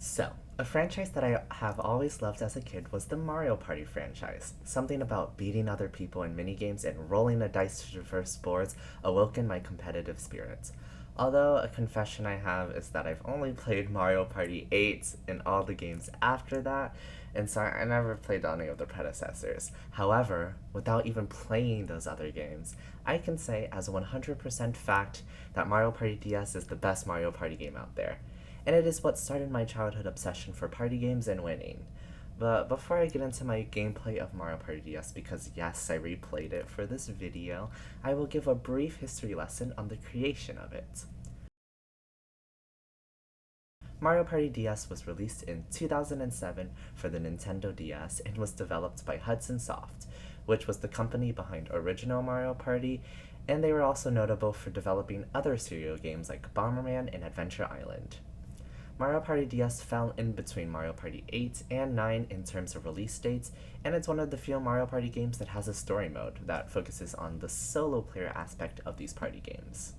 So, a franchise that I have always loved as a kid was the Mario Party franchise. Something about beating other people in minigames and rolling a dice to traverse boards awoken my competitive spirit. Although, a confession I have is that I've only played Mario Party 8 and all the games after that, and so I never played any of the predecessors. However, without even playing those other games, I can say as a 100% fact that Mario Party DS is the best Mario Party game out there, and it is what started my childhood obsession for party games and winning. But before I get into my gameplay of Mario Party DS, because yes, I replayed it for this video, I will give a brief history lesson on the creation of it. Mario Party DS was released in 2007 for the Nintendo DS and was developed by Hudson Soft, which was the company behind original Mario Party, and they were also notable for developing other serial games like Bomberman and Adventure Island. Mario Party DS fell in between Mario Party 8 and 9 in terms of release dates, and it's one of the few Mario Party games that has a story mode that focuses on the solo player aspect of these party games.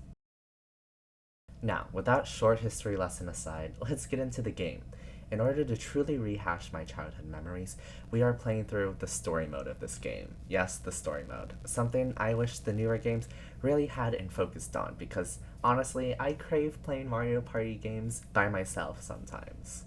Now, with that short history lesson aside, let's get into the game. In order to truly rehash my childhood memories, we are playing through the story mode of this game. Yes, the story mode. Something I wish the newer games really had and focused on, because honestly, I crave playing Mario Party games by myself sometimes.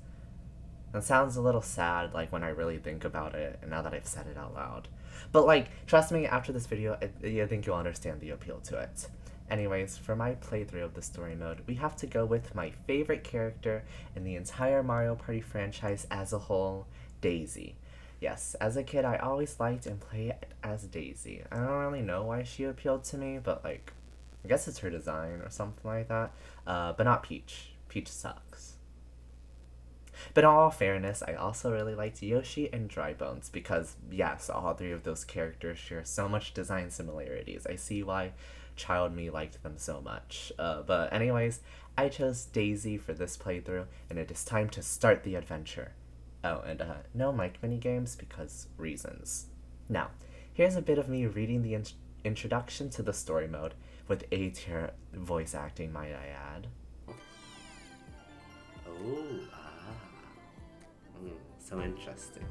That sounds a little sad, like, when I really think about it, and now that I've said it out loud. But, like, trust me, after this video, I think you'll understand the appeal to it. Anyways, for my playthrough of the story mode, we have to go with my favorite character in the entire Mario Party franchise as a whole, Daisy. Yes, as a kid, I always liked and played as Daisy. I don't really know why she appealed to me, but, like, I guess it's her design or something like that. But not Peach. Peach sucks. But in all fairness, I also really liked Yoshi and Dry Bones because, yes, all three of those characters share so much design similarities. I see why child me liked them so much. But anyways, I chose Daisy for this playthrough, and it is time to start the adventure. Oh, and no mic minigames because reasons. Now, here's a bit of me reading the introduction to the story mode, with A-tier voice acting, might I add. Oh, so interesting.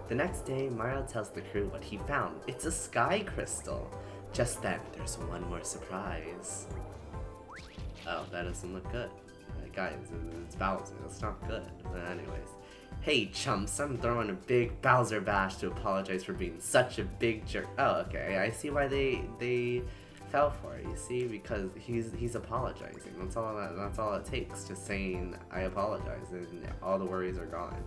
The next day, Mario tells the crew what he found. It's a sky crystal. Just then, there's one more surprise. Oh, that doesn't look good. Guys, it's Bowser. That's not good. But anyways. Hey, chumps, I'm throwing a big Bowser bash to apologize for being such a big jerk. Oh, okay. I see why they fell for it. You see, because he's apologizing. That's all it takes. Just saying I apologize, and all the worries are gone.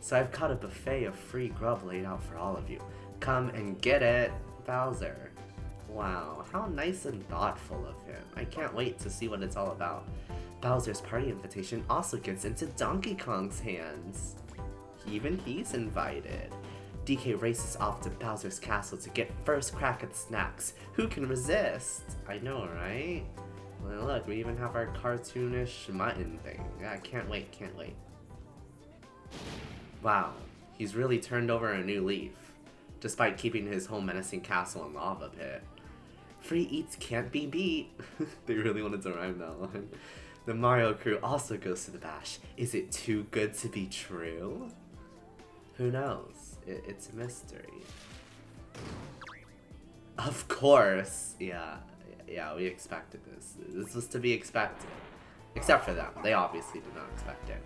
So I've caught a buffet of free grub laid out for all of you. Come and get it, Bowser. Wow, how nice and thoughtful of him. I can't wait to see what it's all about. Bowser's party invitation also gets into Donkey Kong's hands. Even he's invited. DK races off to Bowser's castle to get first crack at the snacks. Who can resist? I know, right? Well, look, we even have our cartoonish mutton thing. Yeah, can't wait. Wow, he's really turned over a new leaf, despite keeping his whole menacing castle and lava pit. Free eats can't be beat. They really wanted to rhyme that line. The Mario crew also goes to the bash. Is it too good to be true? Who knows? It's a mystery. Of course! Yeah, we expected this. This was to be expected. Except for them. They obviously did not expect it.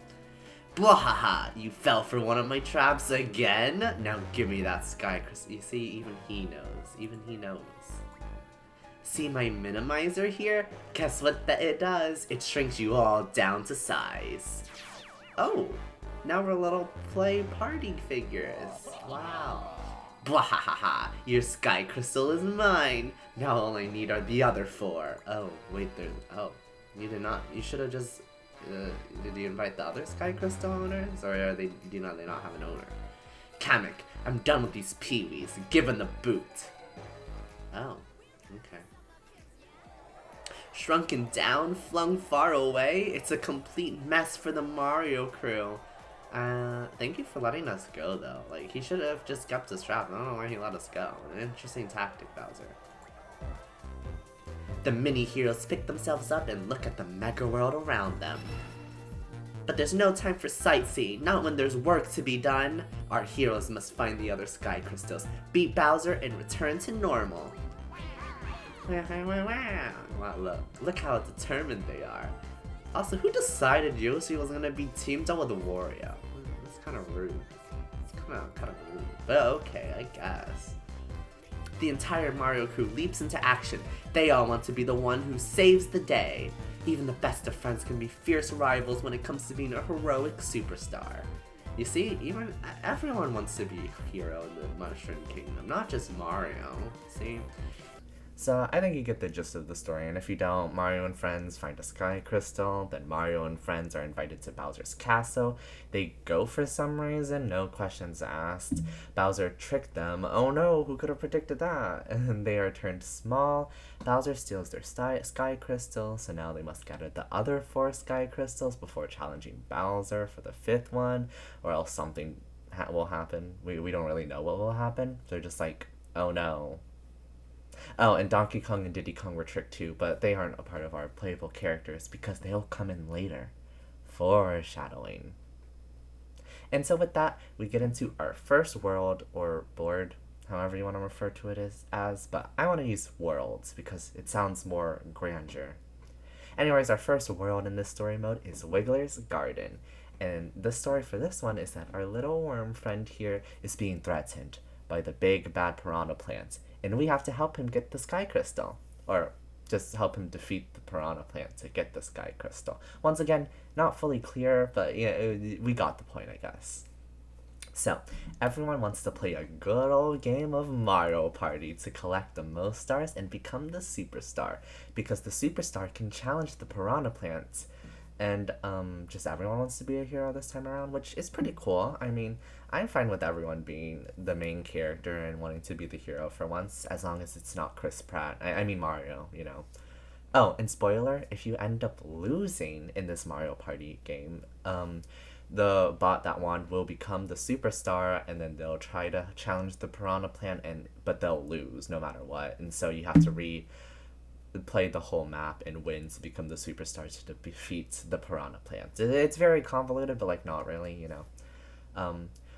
Bwahaha! You fell for one of my traps again? Now give me that sky crystal. You see, even he knows. See my minimizer here? Guess what it does? It shrinks you all down to size. Oh, now we're little play party figures. Wow. Bwahaha! Your sky crystal is mine. Now all I need are the other four. Oh, wait, you did not. You should have just. Did you invite the other Sky Crystal owners, or do they not have an owner? Kamek, I'm done with these peewees. Give them the boot. Oh, okay. Shrunken down, flung far away. It's a complete mess for the Mario crew. Thank you for letting us go, though. Like, he should have just kept us trapped. I don't know why he let us go. An interesting tactic, Bowser. The mini heroes pick themselves up and look at the mega world around them. But there's no time for sightseeing, not when there's work to be done. Our heroes must find the other sky crystals, beat Bowser, and return to normal. Wow, look how determined they are. Also, who decided Yoshi was gonna be teamed up with Wario? That's kind of rude. It's kind of rude. But okay, I guess. The entire Mario crew leaps into action. They all want to be the one who saves the day. Even the best of friends can be fierce rivals when it comes to being a heroic superstar. You see, even everyone wants to be a hero in the Mushroom Kingdom, not just Mario. See? So I think you get the gist of the story, and if you don't, Mario and friends find a sky crystal, then Mario and friends are invited to Bowser's castle. They go for some reason, no questions asked. Bowser tricked them. Oh no, who could have predicted that? And they are turned small. Bowser steals their sky crystal, so now they must gather the other 4 sky crystals before challenging Bowser for the 5th one, or else something will happen. We don't really know what will happen. They're just like, oh no. Oh, and Donkey Kong and Diddy Kong were tricked too, but they aren't a part of our playable characters because they'll come in later. Foreshadowing. And so with that, we get into our first world, or board, however you want to refer to it as, but I want to use worlds because it sounds more grandeur. Anyways, our first world in this story mode is Wiggler's Garden. And the story for this one is that our little worm friend here is being threatened by the big bad piranha plant, and we have to help him get the sky crystal, or just help him defeat the piranha plant to get the sky crystal. Once again, not fully clear, but yeah, we got the point, I guess. So, everyone wants to play a good old game of Mario Party to collect the most stars and become the superstar, because the superstar can challenge the piranha plant. And just everyone wants to be a hero this time around, which is pretty cool. I mean, I'm fine with everyone being the main character and wanting to be the hero for once, as long as it's not Chris Pratt. I mean Mario, you know. Oh, and spoiler, if you end up losing in this Mario Party game, the bot that won will become the superstar, and then they'll try to challenge the piranha plant, but they'll lose no matter what. And so you have to play the whole map and win to become the superstar to defeat the piranha plant. It's very convoluted, but like not really, you know.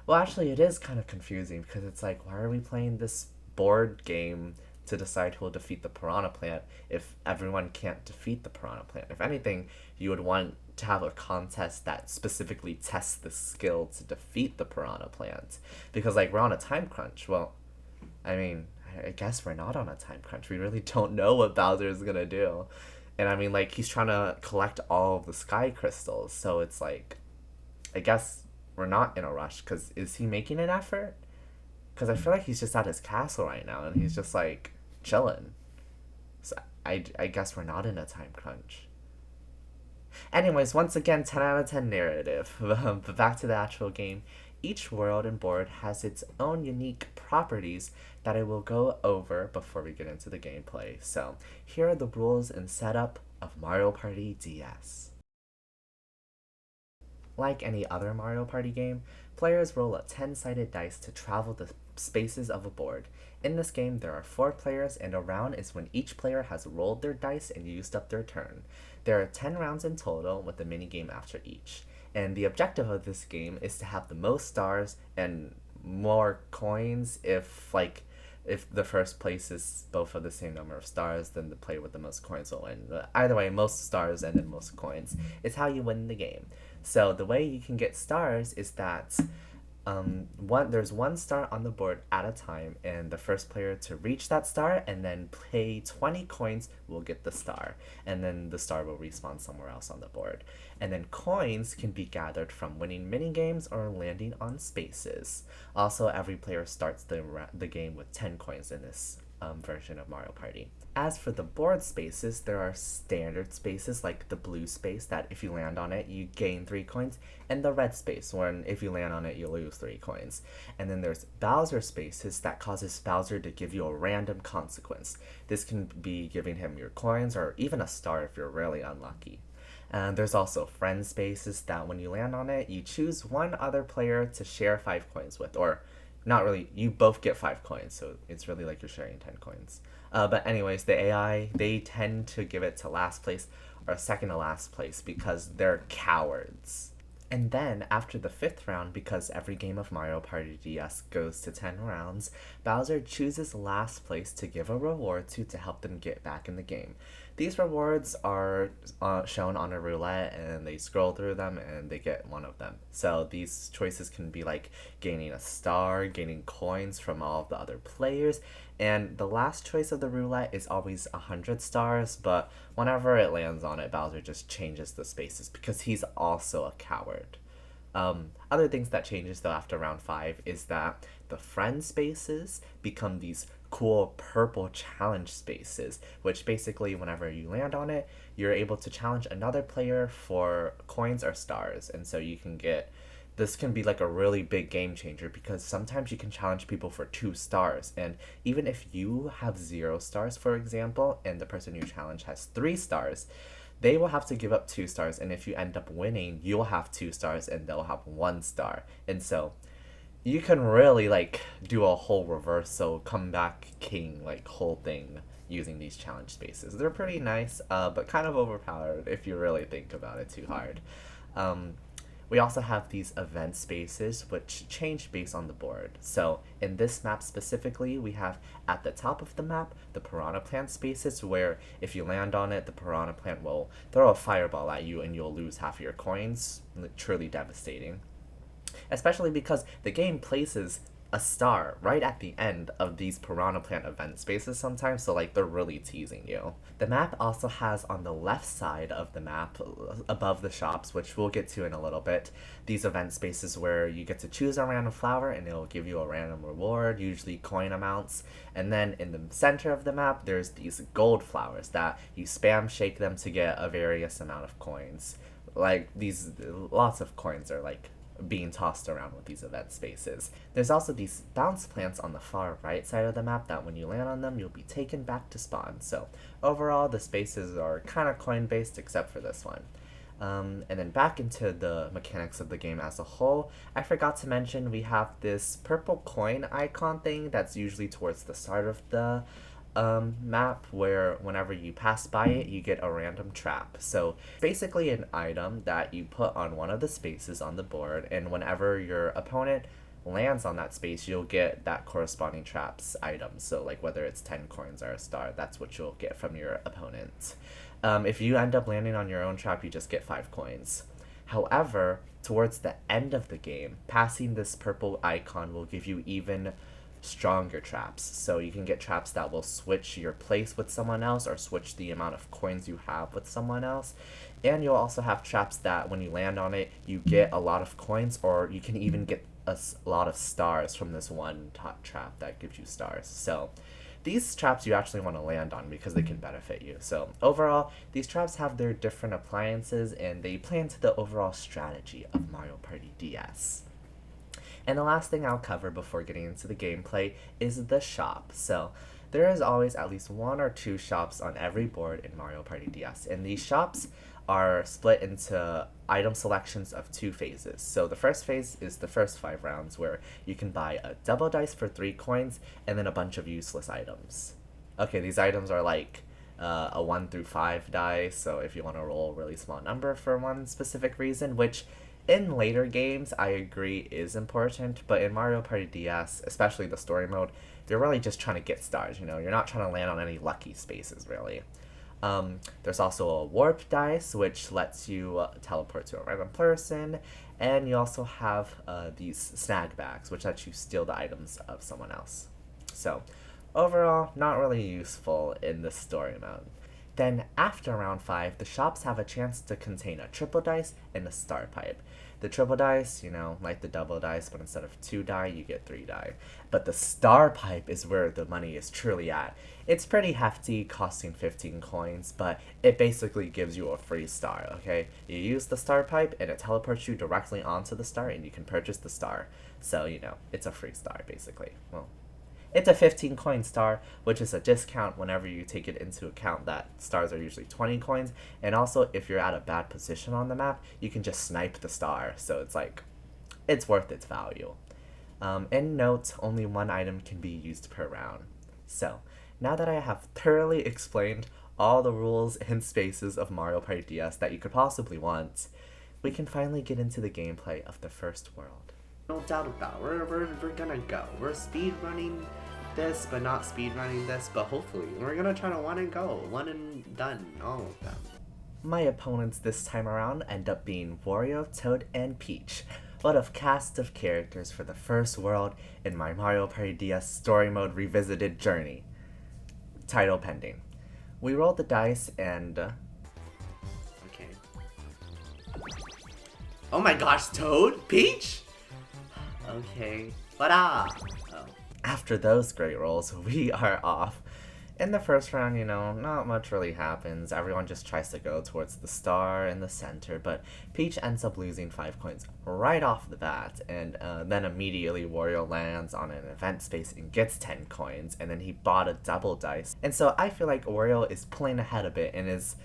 Well, actually, it is kind of confusing because it's like, why are we playing this board game to decide who will defeat the piranha plant if everyone can't defeat the piranha plant? If anything, you would want to have a contest that specifically tests the skill to defeat the piranha plant, because like we're on a time crunch. Well, I mean, I guess we're not on a time crunch. We really don't know what Bowser is gonna do. And I mean, like, he's trying to collect all of the sky crystals, so it's like, I guess we're not in a rush, because is he making an effort? Because I feel like he's just at his castle right now, and he's just, like, chilling. So I guess we're not in a time crunch. Anyways, once again, 10 out of 10 narrative. But back to the actual game. Each world and board has its own unique properties that I will go over before we get into the gameplay. So, here are the rules and setup of Mario Party DS. Like any other Mario Party game, players roll a 10-sided dice to travel the spaces of a board. In this game, there are 4 players, and a round is when each player has rolled their dice and used up their turn. There are 10 rounds in total, with a minigame after each. And the objective of this game is to have the most stars and more coins. If the first place is both of the same number of stars, then the player with the most coins will win. Either way, most stars and then most coins is how you win the game. So the way you can get stars is that there's 1 star on the board at a time, and the first player to reach that star and then pay 20 coins will get the star, and then the star will respawn somewhere else on the board. And then coins can be gathered from winning mini games or landing on spaces. Also, every player starts the game with 10 coins in this version of Mario Party. As for the board spaces, there are standard spaces like the blue space that if you land on it, you gain 3 coins, and the red space when if you land on it, you lose 3 coins. And then there's Bowser spaces that causes Bowser to give you a random consequence. This can be giving him your coins or even a star if you're really unlucky. And there's also friend spaces that when you land on it, you choose one other player to share 5 coins with, or not really, you both get 5 coins, so it's really like you're sharing 10 coins. But anyways, the AI, they tend to give it to last place or second to last place because they're cowards. And then, after the fifth round, because every game of Mario Party DS goes to 10 rounds, Bowser chooses last place to give a reward to help them get back in the game. These rewards are shown on a roulette, and they scroll through them and they get one of them. So these choices can be like gaining a star, gaining coins from all of the other players, and the last choice of the roulette is always 100 stars, but whenever it lands on it, Bowser just changes the spaces because he's also a coward. Other things that changes though after round 5 is that the friend spaces become these cool purple challenge spaces, which basically whenever you land on it, you're able to challenge another player for coins or stars. And so you can get this can be like a really big game changer because sometimes you can challenge people for 2 stars, and even if you have 0 stars, for example, and the person you challenge has 3 stars, they will have to give up 2 stars, and if you end up winning, you'll have 2 stars and they'll have 1 star. And so you can really like do a whole reversal comeback king like whole thing using these challenge spaces. They're pretty nice, but kind of overpowered if you really think about it too hard. Um, we also have these event spaces which change based on the board. So in this map specifically, we have at the top of the map the Piranha Plant spaces where if you land on it, the Piranha Plant will throw a fireball at you and you'll lose half your coins. Truly devastating. Especially because the game places a star right at the end of these Piranha Plant event spaces sometimes, so like they're really teasing you. The map also has on the left side of the map, above the shops, which we'll get to in a little bit, these event spaces where you get to choose a random flower and it'll give you a random reward, usually coin amounts. And then in the center of the map, there's these gold flowers that you spam shake them to get a various amount of coins. Like these, lots of coins are like being tossed around with these event spaces. There's also these bounce plants on the far right side of the map that when you land on them, you'll be taken back to spawn. So overall, the spaces are kind of coin based except for this one. And then back into the mechanics of the game as a whole, I forgot to mention we have this purple coin icon thing that's usually towards the start of the map where whenever you pass by it, you get a random trap. So basically an item that you put on one of the spaces on the board, and whenever your opponent lands on that space, you'll get that corresponding traps item. So like whether it's 10 coins or a star, that's what you'll get from your opponent. If you end up landing on your own trap, you just get 5 coins. However, towards the end of the game, passing this purple icon will give you even stronger traps. So you can get traps that will switch your place with someone else or switch the amount of coins you have with someone else. And you'll also have traps that when you land on it, you get a lot of coins, or you can even get a lot of stars from this one top trap that gives you stars. So these traps you actually want to land on because they can benefit you. So overall, these traps have their different appliances and they play into the overall strategy of Mario Party DS. And the last thing I'll cover before getting into the gameplay is the shop. So there is always at least 1 or 2 shops on every board in Mario Party DS, and these shops are split into item selections of 2 phases. So the first phase is the first 5 rounds where you can buy a double dice for 3 coins and then a bunch of useless items. Okay, these items are like a 1 through 5 dice, so if you want to roll a really small number for one specific reason, which in later games, I agree is important, but in Mario Party DS, especially the story mode, you're really just trying to get stars, you know? You're not trying to land on any lucky spaces, really. There's also a warp dice, which lets you teleport to a random person, and you also have these snag bags, which let you steal the items of someone else. So, overall, not really useful in the story mode. Then, after round 5, the shops have a chance to contain a triple dice and a star pipe. The triple dice, you know, like the double dice, but instead of 2 die, you get 3 die. But the star pipe is where the money is truly at. It's pretty hefty, costing 15 coins, but it basically gives you a free star, okay? You use the star pipe, and it teleports you directly onto the star, and you can purchase the star. So, you know, it's a free star, basically. Well, it's a 15 coin star, which is a discount whenever you take it into account that stars are usually 20 coins. And also, if you're at a bad position on the map, you can just snipe the star. So it's like, it's worth its value. And note, only 1 item can be used per round. So, now that I have thoroughly explained all the rules and spaces of Mario Party DS that you could possibly want, we can finally get into the gameplay of the first world. No doubt about it. We're gonna go. We're speed running this, but not speed running this, but hopefully we're gonna try to one and go. One and done, all of them. My opponents this time around end up being Wario, Toad, and Peach. What a cast of characters for the first world in my Mario Party DS Story Mode Revisited journey. Title pending. We rolled the dice and... Okay. Oh my gosh, Toad? Peach? Okay. Oh. After those great rolls, we are off. In the first round, not much really happens. Everyone just tries to go towards the star in the center, but Peach ends up losing 5 coins right off the bat, and then immediately Wario lands on an event space and gets 10 coins, and then he bought a double dice. And so I feel like Wario is playing ahead a bit and is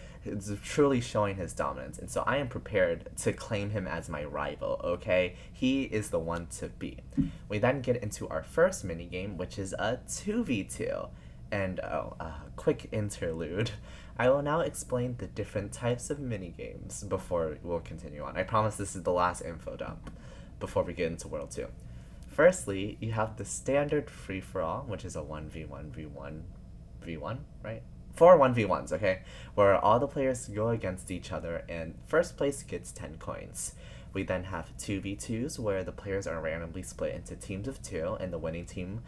truly showing his dominance, and so I am prepared to claim him as my rival, okay? He is the one to beat. We then get into our first minigame, which is a 2v2. And quick interlude. I will now explain the different types of minigames before we'll continue on. I promise this is the last info dump before we get into World 2. Firstly, you have the standard free-for-all, which is a 1v1v1, right? 4 1v1s, okay? Where all the players go against each other and first place gets 10 coins. We then have 2v2s where the players are randomly split into teams of 2 and the winning team,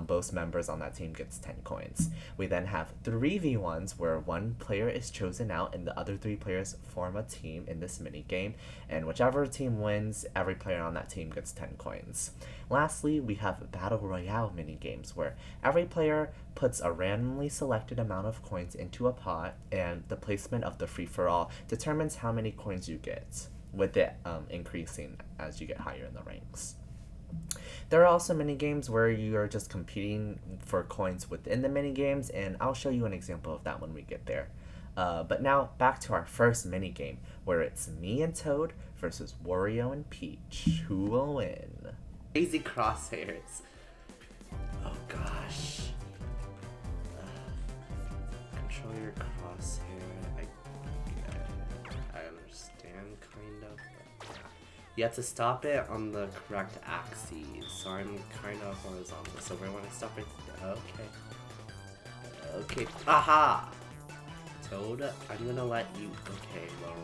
both members on that team gets 10 coins. We then have 3v1s where one player is chosen out and the other 3 players form a team in this mini game, and whichever team wins, every player on that team gets 10 coins. Lastly, we have Battle Royale mini games where every player puts a randomly selected amount of coins into a pot and the placement of the free-for-all determines how many coins you get, with it increasing as you get higher in the ranks. There are also minigames where you are just competing for coins within the minigames, and I'll show you an example of that when we get there. But now, back to our first minigame, where it's me and Toad versus Wario and Peach. Who will win? Crazy crosshairs. Oh gosh. Control your crosshair. I understand, kind of. But yeah. You have to stop it on the correct axis. So I'm kind of horizontal. So we want to stop it. Okay. Okay. Aha! Toad, I'm gonna let you. Okay, well.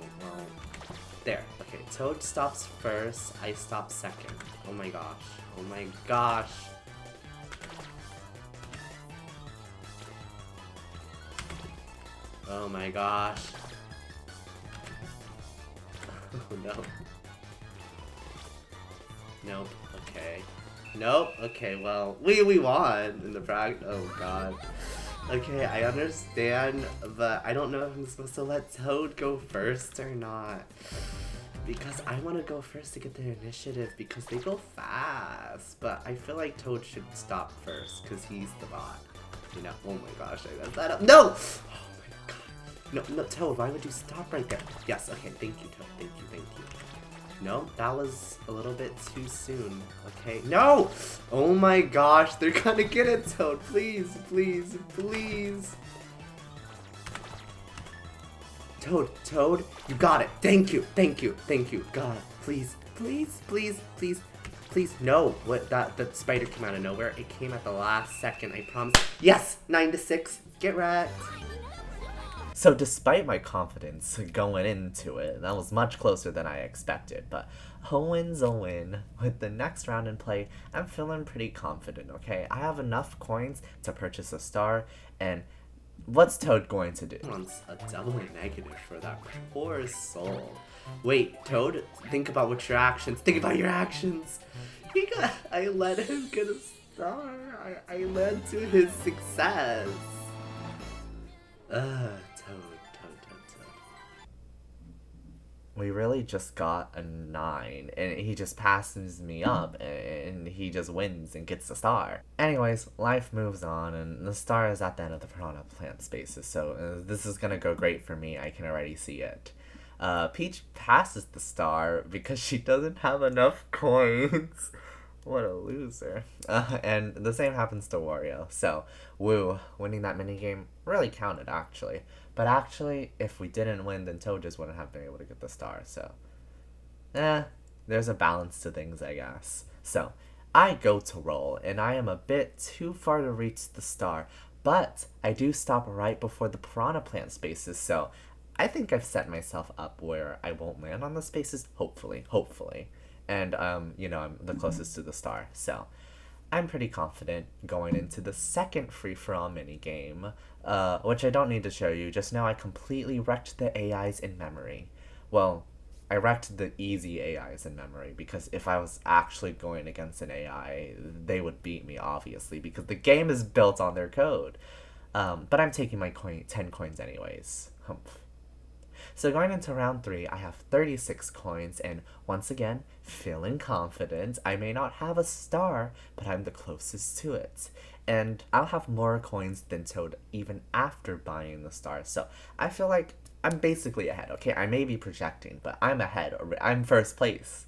There. Okay, Toad stops first. I stop second. Oh my gosh. Oh my gosh. Oh my gosh. Oh no. Nope. Okay. Nope. Okay, well, we won in the practice. Oh god. Okay, I understand, but I don't know if I'm supposed to let Toad go first or not. Because I want to go first to get the initiative because they go fast. But I feel like Toad should stop first because he's the bot. Oh my gosh, I messed that up. No! Oh my god. No, Toad, why would you stop right there? Yes, okay, thank you, Toad. Thank you. No, that was a little bit too soon. Okay, no! Oh my gosh, they're gonna get it, Toad. Please. Toad, you got it. Thank you. God, please. No, what, that spider came out of nowhere. It came at the last second, I promise. Yes, 9-6, get wrecked. So despite my confidence going into it, that was much closer than I expected, but a win's a win. With the next round in play, I'm feeling pretty confident, okay? I have enough coins to purchase a star, and what's Toad going to do? Wants a double negative for that poor soul. Wait, Toad, think about your actions. I let him get a star. I led to his success. Toad. We really just got a 9, and he just passes me up, and he just wins and gets the star. Anyways, life moves on, and the star is at the end of the Piranha plant spaces, so this is gonna go great for me. I can already see it. Peach passes the star because she doesn't have enough coins. What a loser. And the same happens to Wario. So, woo, winning that minigame really counted, actually. But actually, if we didn't win, then Toad just wouldn't have been able to get the star, so there's a balance to things, I guess. So, I go to roll, and I am a bit too far to reach the star, but I do stop right before the piranha plant spaces, so I think I've set myself up where I won't land on the spaces, hopefully, hopefully. And, I'm the closest to the star, so I'm pretty confident going into the second free-for-all minigame, which I don't need to show you. Just now I completely wrecked the AIs in memory. Well, I wrecked the easy AIs in memory, because if I was actually going against an AI, they would beat me, obviously, because the game is built on their code. But I'm taking my 10 coins anyways. Humph. So going into round 3, I have 36 coins, and once again, feeling confident. I may not have a star, but I'm the closest to it. And I'll have more coins than Toad even after buying the star. So I feel like I'm basically ahead. Okay, I may be projecting, but I'm ahead. I'm first place.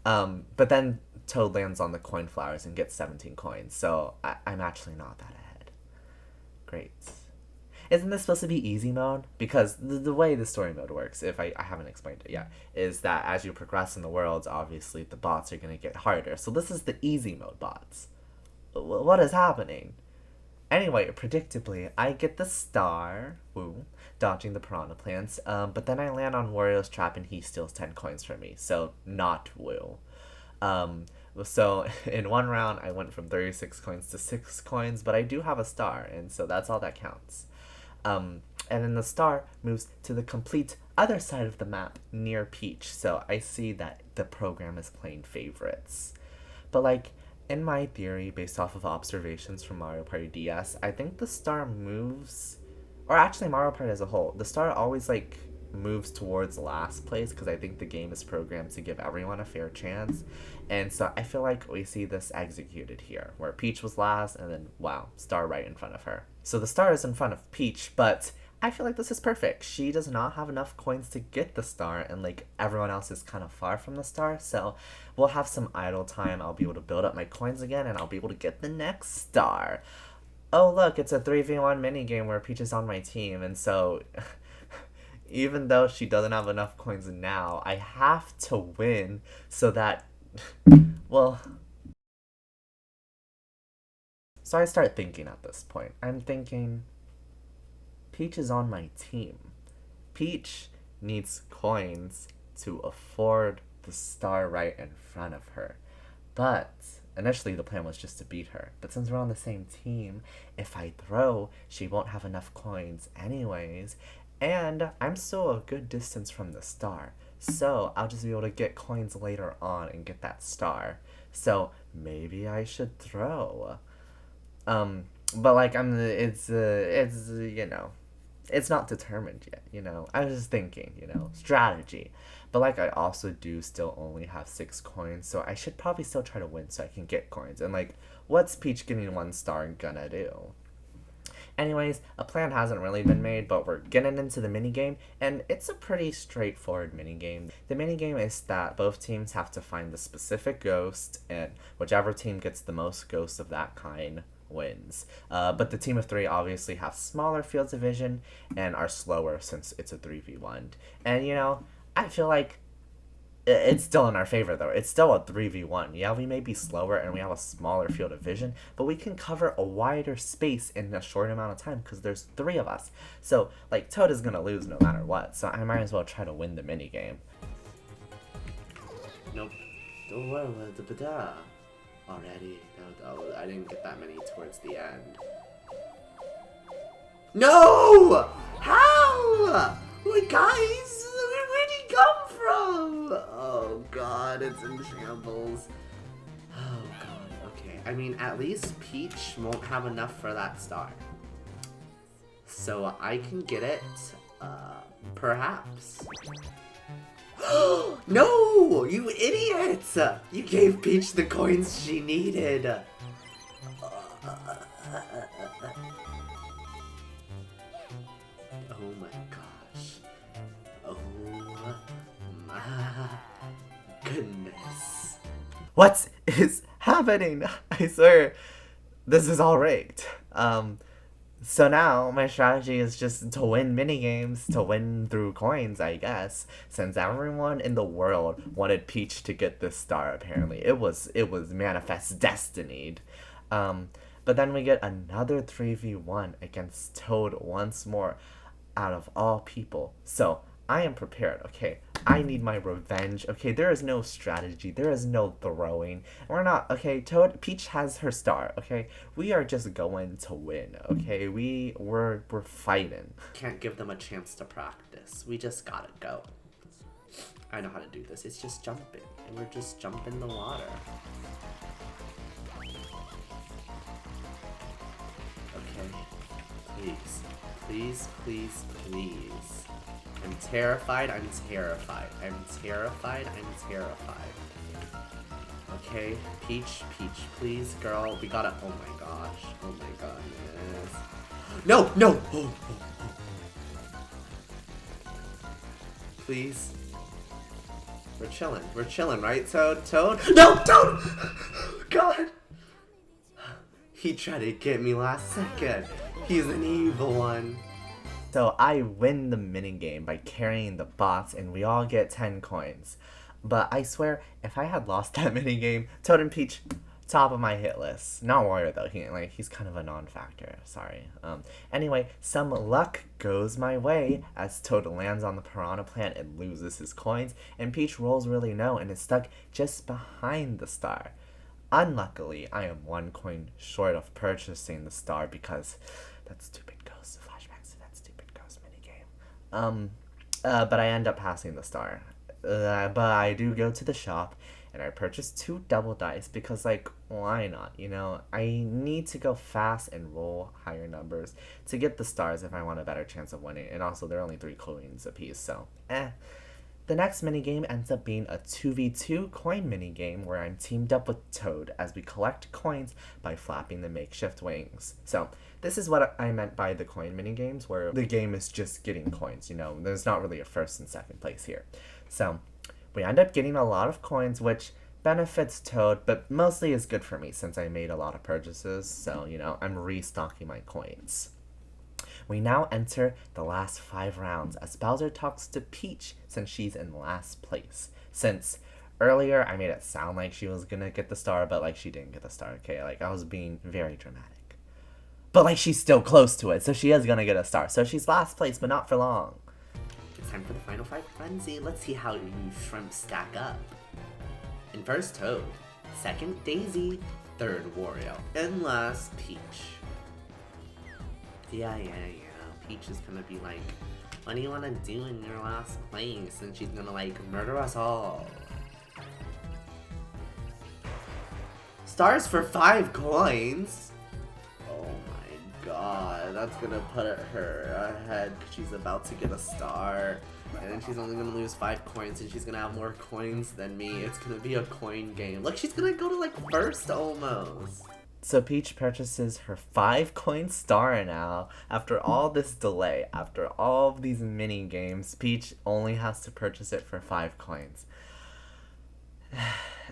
But then Toad lands on the coin flowers and gets 17 coins. So I'm actually not that ahead. Great. Isn't this supposed to be easy mode? Because the way the story mode works, if I haven't explained it yet, is that as you progress in the worlds, obviously the bots are going to get harder. So this is the easy mode bots. What is happening? Anyway, predictably, I get the star, woo, dodging the piranha plants, but then I land on Wario's trap and he steals 10 coins from me, so not woo. So in one round, I went from 36 coins to 6 coins, but I do have a star, and so that's all that counts. And then the star moves to the complete other side of the map near Peach, so I see that the program is playing favorites. But like, in my theory, based off of observations from Mario Party DS, I think the star moves, or actually Mario Party as a whole, the star always like moves towards last place because I think the game is programmed to give everyone a fair chance. And so I feel like we see this executed here, where Peach was last and then, wow, star right in front of her. So the star is in front of Peach, but I feel like this is perfect. She does not have enough coins to get the star, and like everyone else is kind of far from the star, so we'll have some idle time. I'll be able to build up my coins again, and I'll be able to get the next star. Oh look, it's a 3v1 minigame where Peach is on my team, and so even though she doesn't have enough coins now, I have to win so that, well... So I start thinking at this point. I'm thinking, Peach is on my team. Peach needs coins to afford the star right in front of her. But initially the plan was just to beat her. But since we're on the same team, if I throw, she won't have enough coins anyways. And I'm still a good distance from the star. So I'll just be able to get coins later on and get that star. So maybe I should throw. But like it's it's not determined yet, I was just thinking, strategy. But like I also do still only have 6 coins, so I should probably still try to win so I can get coins. And like, what's Peach getting 1 star gonna do? Anyways, a plan hasn't really been made, but we're getting into the minigame, and it's a pretty straightforward minigame. The minigame is that both teams have to find the specific ghost, and whichever team gets the most ghosts of that kind wins. But the team of 3 obviously have smaller fields of vision and are slower since it's a 3v1. And I feel like it's still in our favor though. It's still a 3v1. Yeah, we may be slower and we have a smaller field of vision, but we can cover a wider space in a short amount of time because there's 3 of us. So like Toad is gonna lose no matter what, so I might as well try to win the minigame. Nope. Don't worry about the already. No, I didn't get that many towards the end. No! How? Wait, guys, where'd he come from? Oh god, it's in shambles. Oh god, okay. I mean, at least Peach won't have enough for that star. So I can get it, perhaps. No! You idiot! You gave Peach the coins she needed. Oh my gosh. Oh my goodness. What is happening? I swear, this is all rigged. So now my strategy is just to win mini games, to win through coins, I guess. Since everyone in the world wanted Peach to get this star, apparently it was manifest destinied. Um, but then we get another 3v1 against Toad once more, out of all people. So I am prepared. Okay, I need my revenge. Okay, there is no strategy. There is no throwing. We're not. Okay, Toad Peach has her star. Okay, we are just going to win. Okay, we're fighting. Can't give them a chance to practice. We just gotta go. I know how to do this. It's just jumping. And we're just jumping the water. Okay. Please. Please, please, please. I'm terrified. I'm terrified. I'm terrified. I'm terrified. Okay. Peach, Peach, please, girl. We gotta. Oh my gosh. Oh my goodness. No, no. Oh, oh, oh. Please. We're chilling. We're chilling, right, Toad? Toad? No, Toad! God. He tried to get me last second. He's an evil one. So I win the minigame by carrying the box, and we all get 10 coins. But I swear, if I had lost that minigame, Toad and Peach, top of my hit list. Not Wario though. He's kind of a non-factor. Sorry. Anyway, some luck goes my way as Toad lands on the Piranha plant and loses his coins, and Peach rolls really low and is stuck just behind the star. Unluckily, I am 1 coin short of purchasing the star because that stupid ghost. Flashbacks to that stupid ghost minigame. But I end up passing the star. But I do go to the shop and I purchase 2 double dice because, like, why not? You know, I need to go fast and roll higher numbers to get the stars if I want a better chance of winning. And also, they're only 3 coins apiece, so The next minigame ends up being a 2v2 coin minigame where I'm teamed up with Toad as we collect coins by flapping the makeshift wings. So, this is what I meant by the coin minigames, where the game is just getting coins, you know, there's not really a first and second place here. So, we end up getting a lot of coins, which benefits Toad, but mostly is good for me since I made a lot of purchases, so, you know, I'm restocking my coins. We now enter the last 5 rounds as Bowser talks to Peach since she's in last place. Since earlier I made it sound like she was gonna get the star, but like she didn't get the star, okay? Like I was being very dramatic. But like she's still close to it, so she is gonna get a star. So she's last place, but not for long. It's time for the final 5 frenzy. Let's see how you shrimp stack up. In first, Toad. Second, Daisy. Third, Wario. And last, Peach. Yeah. Peach is gonna be like, what do you wanna do in your last place? And she's gonna like murder us all. Stars for 5 coins? Oh my god, that's gonna put her ahead because she's about to get a star. And then she's only gonna lose 5 coins and she's gonna have more coins than me. It's gonna be a coin game. Look, she's gonna go to like first almost. So Peach purchases her 5 coin star now. After all this delay, after all of these mini games, Peach only has to purchase it for 5 coins.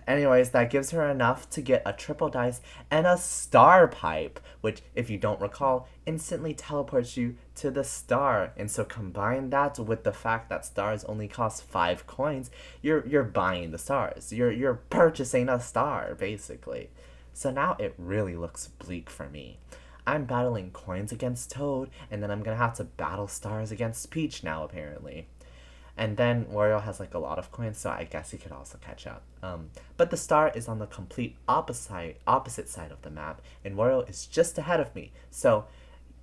Anyways, that gives her enough to get a triple dice and a star pipe, which, if you don't recall, instantly teleports you to the star. And so combine that with the fact that stars only cost 5 coins, you're buying the stars. You're purchasing a star, basically. So now it really looks bleak for me. I'm battling coins against Toad, and then I'm gonna have to battle stars against Peach now, apparently. And then Wario has like a lot of coins, so I guess he could also catch up. But the star is on the complete opposite side of the map, and Wario is just ahead of me, so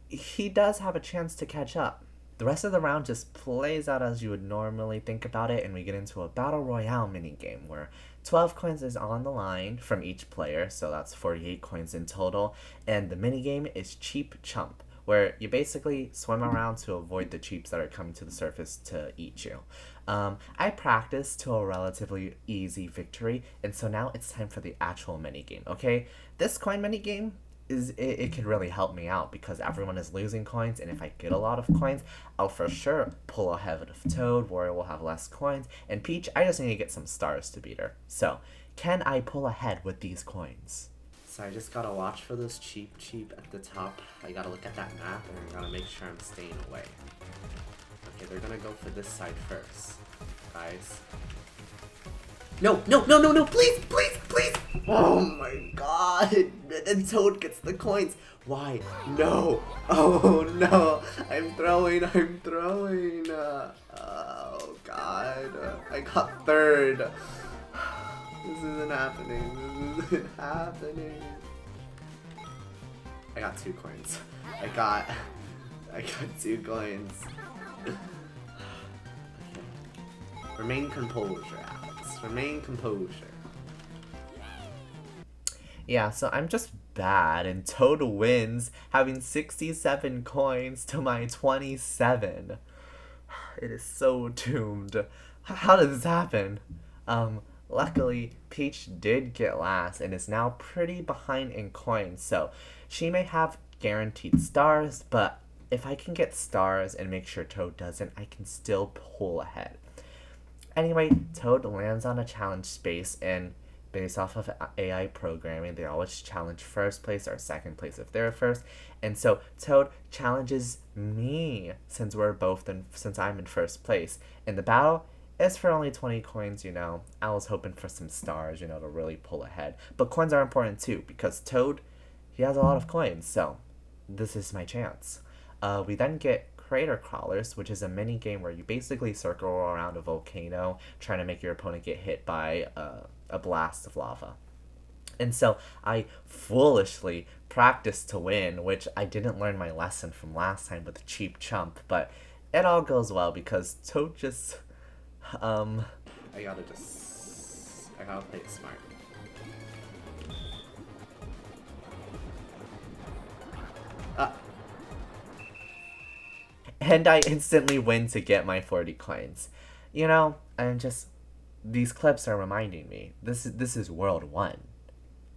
he does have a chance to catch up. The rest of the round just plays out as you would normally think about it, and we get into a Battle Royale minigame where 12 coins is on the line from each player, so that's 48 coins in total, and the minigame is Cheap Chump, where you basically swim around to avoid the cheeps that are coming to the surface to eat you. I practiced to a relatively easy victory, and so now it's time for the actual minigame, okay? This coin minigame, it could really help me out because everyone is losing coins, and if I get a lot of coins, I'll for sure pull ahead of Toad. Wario will have less coins, and Peach, I just need to get some stars to beat her. So, can I pull ahead with these coins? So I just gotta watch for those cheap at the top. I gotta look at that map and I gotta make sure I'm staying away. Okay, they're gonna go for this side first, guys. No, no, no, no, no, please, please, please! Oh my god! And Toad gets the coins. Why? No! Oh no! I'm throwing. Oh god. I got third. This isn't happening. This isn't happening. I got 2 coins. I got 2 coins. Remain composure, Alex. Remain composure. Yeah, so I'm just bad, and Toad wins, having 67 coins to my 27. It is so doomed. How did this happen? Luckily, Peach did get last and is now pretty behind in coins, so she may have guaranteed stars, but if I can get stars and make sure Toad doesn't, I can still pull ahead. Anyway, Toad lands on a challenge space, and based off of AI programming, they always challenge first place or second place if they're first. And so Toad challenges me since I'm in first place. And the battle is for only 20 coins, you know. I was hoping for some stars, you know, to really pull ahead. But coins are important too, because Toad, he has a lot of coins, so this is my chance. We then get Crater Crawlers, which is a mini game where you basically circle around a volcano trying to make your opponent get hit by a blast of lava. And so I foolishly practiced to win, which I didn't learn my lesson from last time with the cheap chump, but it all goes well because Toad just I gotta play it smart. And I instantly win to get my 40 coins. You know, these clips are reminding me, this is World 1.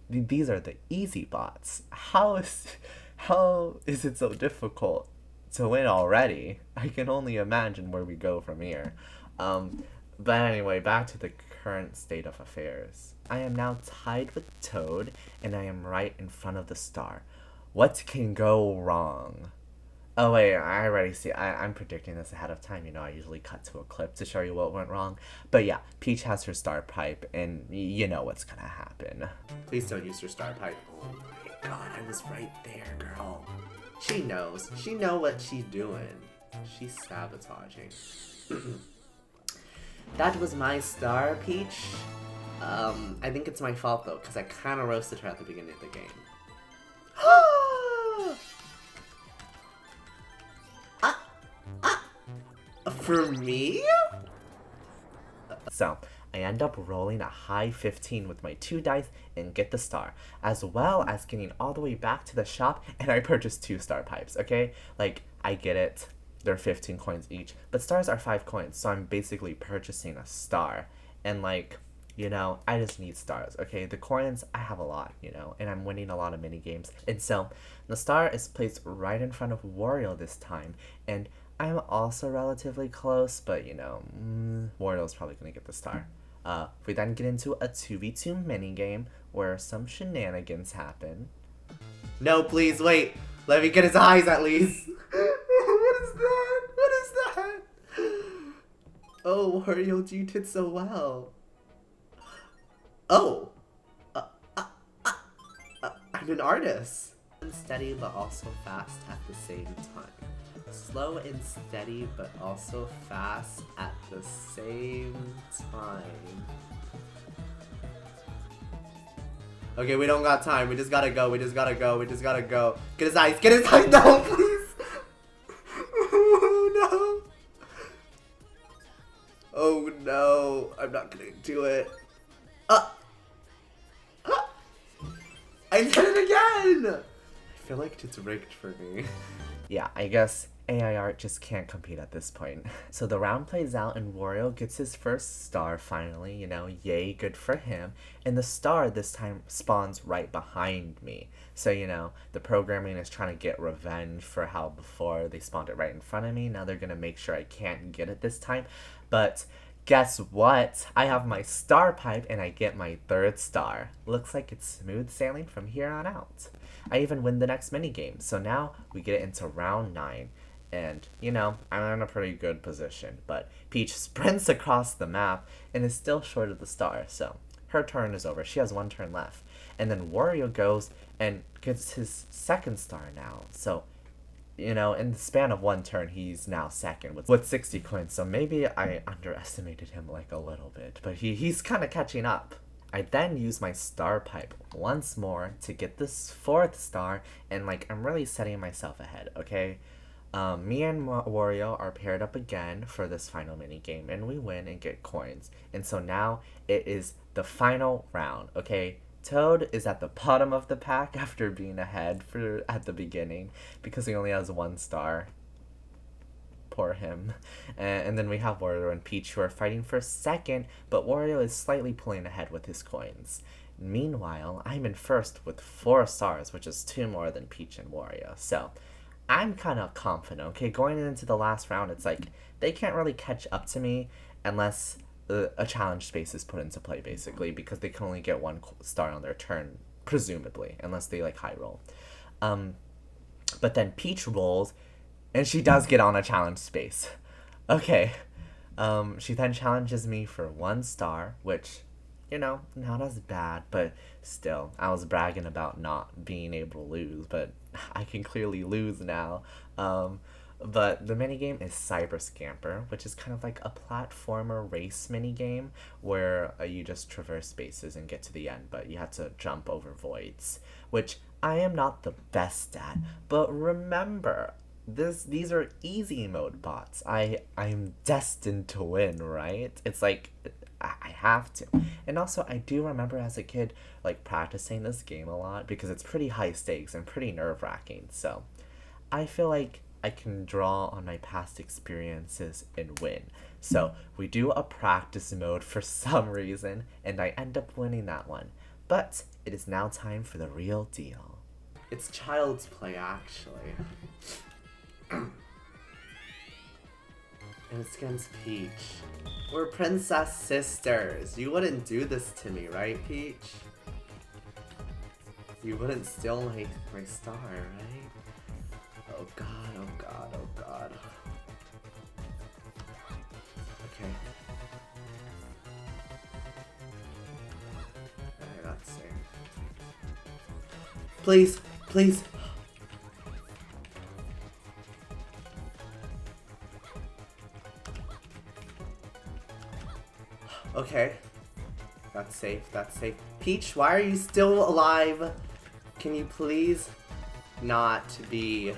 These are the easy bots. How is it so difficult to win already? I can only imagine where we go from here. But anyway, back to the current state of affairs. I am now tied with Toad, and I am right in front of the star. What can go wrong? Oh wait, I already see. I'm predicting this ahead of time. You know, I usually cut to a clip to show you what went wrong. But yeah, Peach has her star pipe, and you know what's gonna happen. Please don't use your star pipe. Oh my god, I was right there, girl. She knows. She know what she's doing. She's sabotaging. That was my star, Peach. I think it's my fault though, because I kind of roasted her at the beginning of the game. For me? So, I end up rolling a high 15 with my 2 dice and get the star, as well as getting all the way back to the shop, and I purchased 2 star pipes, okay? Like, I get it, they're 15 coins each, but stars are 5 coins, so I'm basically purchasing a star, and like, you know, I just need stars, okay? The coins, I have a lot, you know, and I'm winning a lot of mini games, and so, the star is placed right in front of Wario this time, and I'm also relatively close, but you know, Wario's probably gonna get the star. We then get into a 2v2 minigame where some shenanigans happen. No, please, wait. Let me get his eyes at least. What is that? What is that? Oh, Wario, you did so well. Oh. I'm an artist. Steady, but also fast at the same time. Slow and steady, but also fast at the same time. Okay, we don't got time. We just gotta go. We just gotta go. We just gotta go. Get his eyes. Get his eyes. No, please. Oh, no. Oh, no. I'm not gonna do it. I did it again. I feel like it's rigged for me. Yeah, I guess AI art just can't compete at this point. So the round plays out and Wario gets his first star finally, you know, yay, good for him. And the star this time spawns right behind me. So, you know, the programming is trying to get revenge for how before they spawned it right in front of me. Now they're gonna make sure I can't get it this time. But Guess what? I have my star pipe and I get my third star. Looks like it's smooth sailing from here on out. I even win the next mini game, so now we get into round 9. And, I'm in a pretty good position, but Peach sprints across the map and is still short of the star, so her turn is over. She has one turn left. And then Wario goes and gets his second star now, so in the span of one turn, he's now second with 60 coins. So maybe I underestimated him like a little bit, but he's kind of catching up. I then use my star pipe once more to get this fourth star, and I'm really setting myself ahead, okay? Me and Wario are paired up again for this final mini game, and we win and get coins. And so now it is the final round, okay? Toad is at the bottom of the pack after being ahead at the beginning because he only has one star. Poor him. And then we have Wario and Peach who are fighting for second, but Wario is slightly pulling ahead with his coins. Meanwhile, I'm in first with 4 stars, which is 2 more than Peach and Wario. So I'm kind of confident, okay? Going into the last round, it's like they can't really catch up to me unless a challenge space is put into play, basically, because they can only get 1 star on their turn, presumably, unless they high roll. But then Peach rolls, and she does get on a challenge space. Okay. She then challenges me for 1 star, which, not as bad, but still, I was bragging about not being able to lose, but I can clearly lose now. But the minigame is Cyber Scamper, which is kind of like a platformer race minigame where you just traverse spaces and get to the end, but you have to jump over voids, which I am not the best at. But remember, these are easy mode bots. I'm destined to win, right? It's like I have to. And also, I do remember as a kid practicing this game a lot because it's pretty high stakes and pretty nerve-wracking. So I feel like I can draw on my past experiences and win. So we do a practice mode for some reason, and I end up winning that one. But it is now time for the real deal. It's child's play, actually. And it's against Peach. We're princess sisters. You wouldn't do this to me, right, Peach? You wouldn't steal my star, right? Oh god, oh god, oh god. Okay. I got saved. Please, please. Okay. That's safe, that's safe. Peach, why are you still alive? Can you please not be...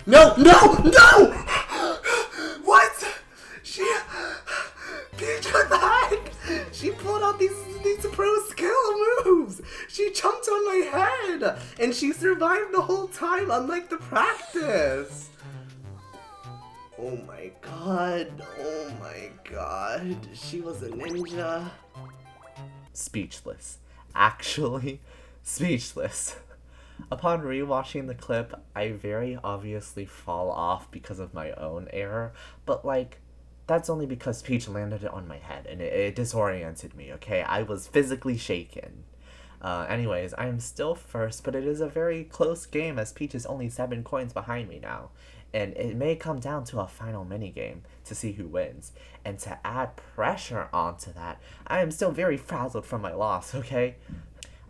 No! No! No! What? Peach, what the heck? She pulled out these pro skill moves! She jumped on my head! And she survived the whole time, unlike the practice! Oh my god. Oh my god. She was a ninja. Speechless. Actually, speechless. Upon rewatching the clip, I very obviously fall off because of my own error, but that's only because Peach landed it on my head and it disoriented me, okay? I was physically shaken. Anyways, I am still first, but it is a very close game as Peach is only 7 coins behind me now. And it may come down to a final minigame to see who wins. And to add pressure onto that, I am still very frazzled from my loss, okay?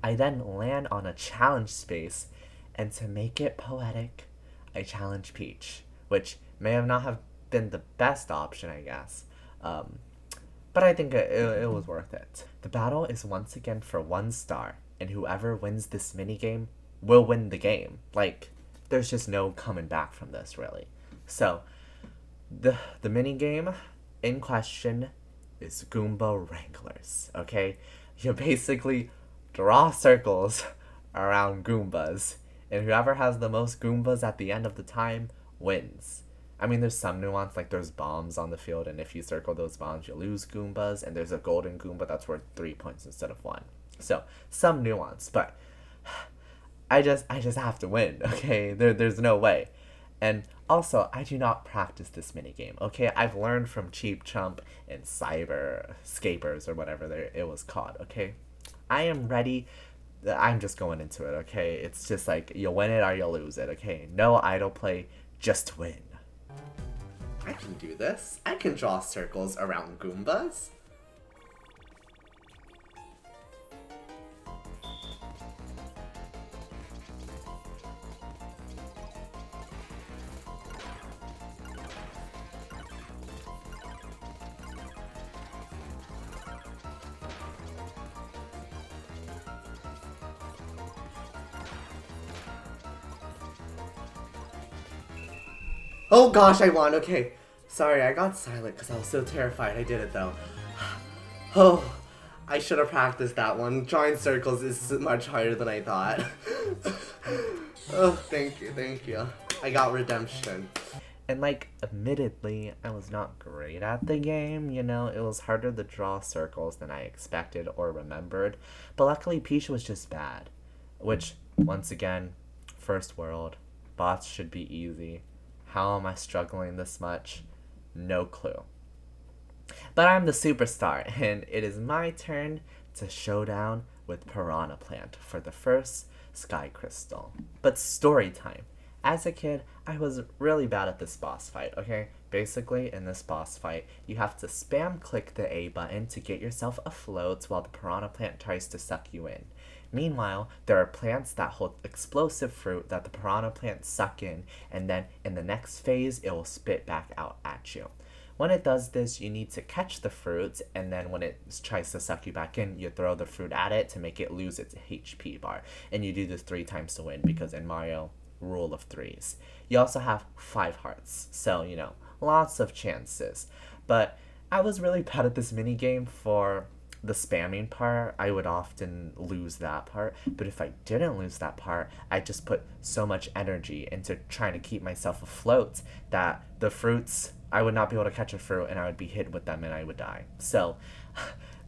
I then land on a challenge space, and to make it poetic, I challenge Peach, which may have not have been the best option, I guess. But I think it was worth it. The battle is once again for 1 star, and whoever wins this minigame will win the game. There's just no coming back from this, really. So, the minigame in question is Goomba Wranglers, okay? You basically draw circles around Goombas, and whoever has the most Goombas at the end of the time wins. I mean, there's some nuance, there's bombs on the field, and if you circle those bombs, you lose Goombas, and there's a golden Goomba that's worth 3 points instead of 1. So, some nuance, but I just have to win, okay? There's no way. And Also, I do not practice this minigame, okay? I've learned from Cheap Chump and Cyber Scapers or whatever it was called, okay? I am ready. I'm just going into it, okay? It's just like, you'll win it or you'll lose it, okay? No idle play, just win. I can do this. I can draw circles around Goombas. Oh gosh, I won. Okay. Sorry, I got silent because I was so terrified. I did it though. Oh, I should have practiced that one. Drawing circles is much harder than I thought. Oh, thank you, thank you. I got redemption. And like, admittedly, I was not great at the game, you know? It was harder to draw circles than I expected or remembered. But luckily, Peach was just bad. Which, once again, first world. Bots should be easy. How am I struggling this much? No clue. But I'm the superstar, and it is my turn to showdown with Piranha Plant for the first Sky Crystal. But story time. As a kid, I was really bad at this boss fight, okay? Basically, in this boss fight, you have to spam click the A button to get yourself afloat while the Piranha Plant tries to suck you in. Meanwhile, there are plants that hold explosive fruit that the Piranha Plant suck in, and then in the next phase, it will spit back out at you. When it does this, you need to catch the fruit, and then when it tries to suck you back in, you throw the fruit at it to make it lose its HP bar. And you do this 3 times to win, because in Mario, rule of 3s. You also have 5 hearts, so, you know, lots of chances. But I was really bad at this minigame for the spamming part. I would often lose that part, but if I didn't lose that part, I just put so much energy into trying to keep myself afloat that the fruits, I would not be able to catch a fruit and I would be hit with them and I would die. So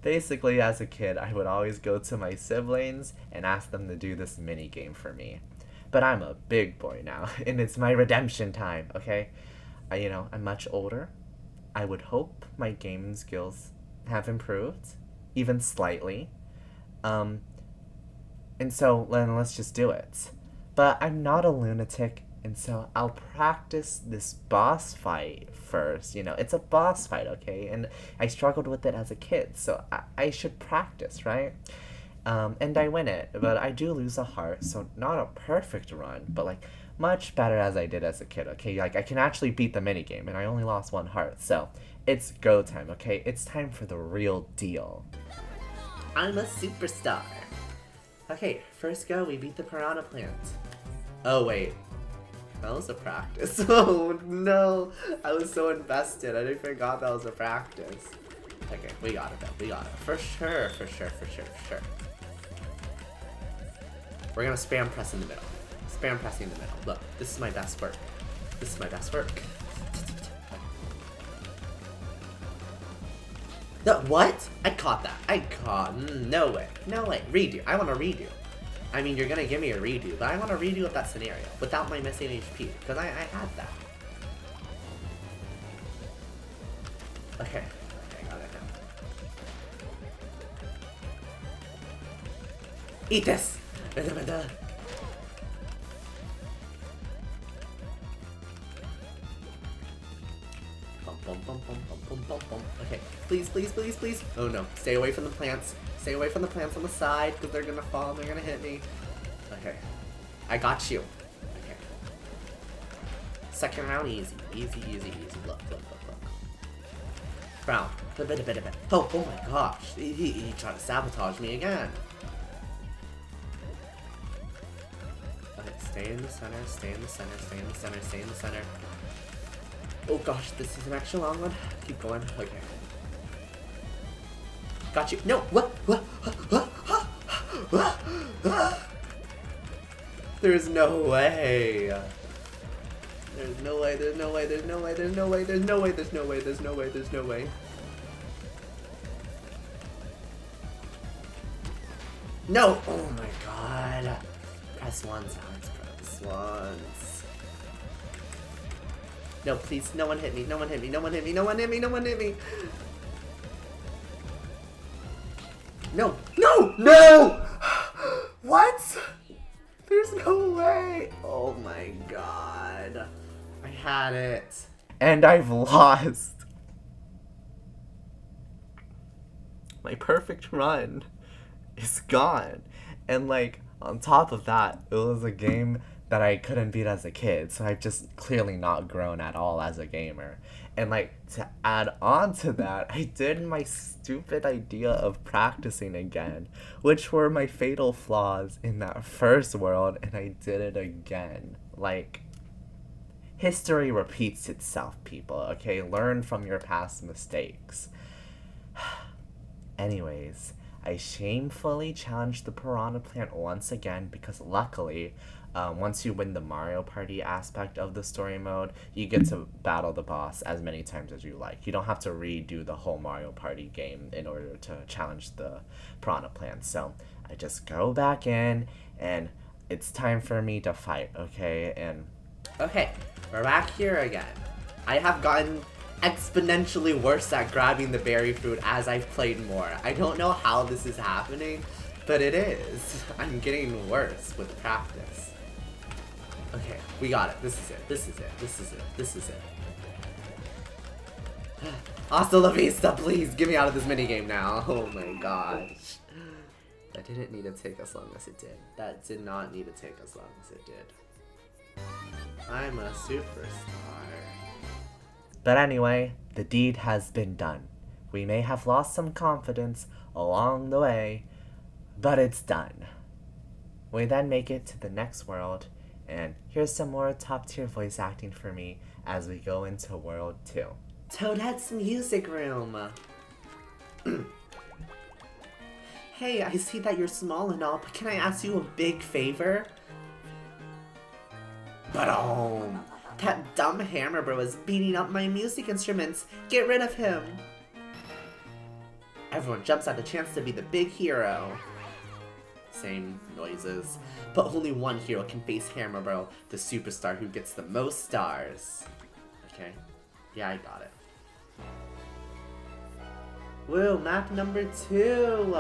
basically, as a kid, I would always go to my siblings and ask them to do this mini game for me. But I'm a big boy now, and it's my redemption time, okay? I'm much older. I would hope my gaming skills have improved, even slightly. And so then let's just do it. But I'm not a lunatic, and so I'll practice this boss fight first. It's a boss fight, okay? And I struggled with it as a kid, so I should practice, right? And I win it, but I do lose a heart, so not a perfect run, but like much better as I did as a kid, okay? Like I can actually beat the minigame, and I only lost 1 heart, so it's go time, okay? It's time for the real deal. I'm a superstar. Okay, first go, we beat the Piranha Plant. Oh wait, that was a practice. Oh no, I was so invested, I forgot that was a practice. Okay, we got it though, we got it. For sure. We're gonna spam press in the middle. Spam pressing in the middle. Look, this is my best work. This is my best work. No, what? I caught that. No way. No way. Redo. I want a redo. I mean, you're gonna give me a redo, but I want a redo of that scenario without my missing HP, because I had that. Okay. I got it now. Eat this! Okay, please. Oh no, stay away from the plants. Stay away from the plants on the side, because they're gonna fall and they're gonna hit me. Okay, I got you. Okay. Second round, easy. Look. Brown. Oh my gosh, he tried to sabotage me again. Okay, stay in the center. Oh gosh, this is an extra long one. Keep going. Okay. Got you. No! What? There's no way. There's no way. No! Oh my god. Press once, Alex. Press once. No, please, no one hit me, no one hit me, no one hit me, no one hit me, no one hit me. No, no, no! What? There's no way. Oh my god. I had it. And I've lost. My perfect run is gone. And like, on top of that, it was a game that I couldn't beat as a kid, so I've just clearly not grown at all as a gamer. And like, to add on to that, I did my stupid idea of practicing again, which were my fatal flaws in that first world, and I did it again. Like, history repeats itself, people, okay? Learn from your past mistakes. Anyways, I shamefully challenged the Piranha Plant once again because luckily, once you win the Mario Party aspect of the story mode, you get to battle the boss as many times as you like. You don't have to redo the whole Mario Party game in order to challenge the Piranha Plant. So I just go back in and it's time for me to fight, okay? And okay, we're back here again. I have gotten exponentially worse at grabbing the berry fruit as I've played more. I don't know how this is happening, but it is. I'm getting worse with practice. Okay, we got it. This is it. This is it. This is it. This is it. Hasta la vista, please get me out of this minigame now. Oh my gosh. That didn't need to take as long as it did. That did not need to take as long as it did. I'm a superstar. But anyway, the deed has been done. We may have lost some confidence along the way, but it's done. We then make it to the next world, and here's some more top tier voice acting for me as we go into World 2. Toadette's music room. Hey, I see that you're small and all, but can I ask you a big favor? Ba-dum! That dumb hammer bro is beating up my music instruments. Get rid of him. Everyone jumps at the chance to be the big hero. Same noises. But only one hero can face Hammer Bro, the superstar who gets the most stars. Okay. Yeah, I got it. Woo, map number 2!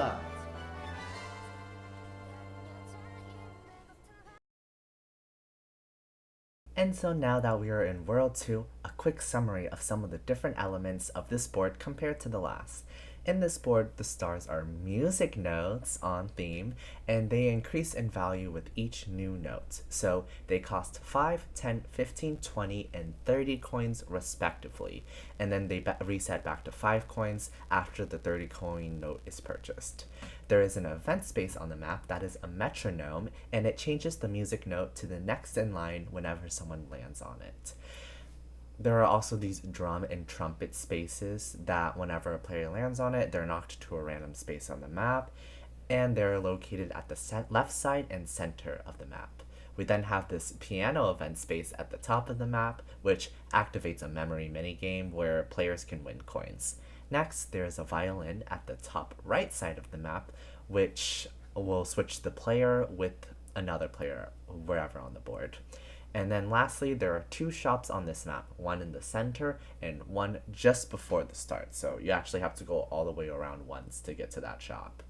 And so now that we are in World 2, a quick summary of some of the different elements of this board compared to the last. In this board, the stars are music notes on theme, and they increase in value with each new note. So they cost 5, 10, 15, 20, and 30 coins respectively, and then they reset back to 5 coins after the 30 coin note is purchased. There is an event space on the map that is a metronome, and it changes the music note to the next in line whenever someone lands on it. There are also these drum and trumpet spaces that whenever a player lands on it, they're knocked to a random space on the map, and they're located at the left side and center of the map. We then have this piano event space at the top of the map, which activates a memory minigame where players can win coins. Next, there's a violin at the top right side of the map, which will switch the player with another player wherever on the board. And then lastly, there are 2 shops on this map, one in the center and one just before the start. So you actually have to go all the way around once to get to that shop.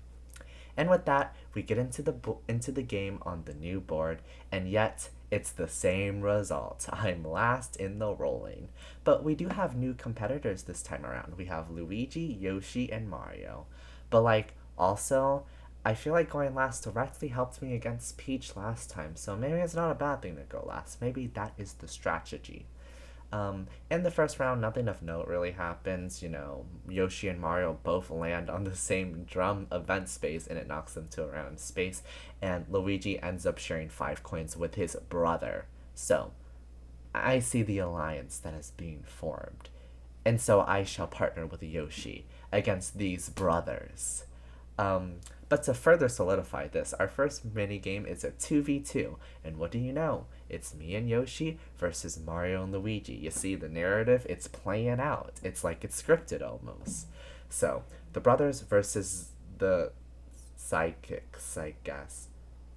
And with that, we get into the game on the new board, and yet it's the same result. I'm last in the rolling. But we do have new competitors this time around. We have Luigi, Yoshi, and Mario. But like, also, I feel like going last directly helped me against Peach last time, so maybe it's not a bad thing to go last. Maybe that is the strategy. In the first round, nothing of note really happens. You know, Yoshi and Mario both land on the same drum event space, and it knocks them to a random space, and Luigi ends up sharing 5 coins with his brother. So, I see the alliance that is being formed, and so I shall partner with Yoshi against these brothers. But to further solidify this, our first minigame is a 2v2, and what do you know? It's me and Yoshi versus Mario and Luigi. You see the narrative, it's playing out. It's like it's scripted almost. So, the brothers versus the sidekicks, I guess.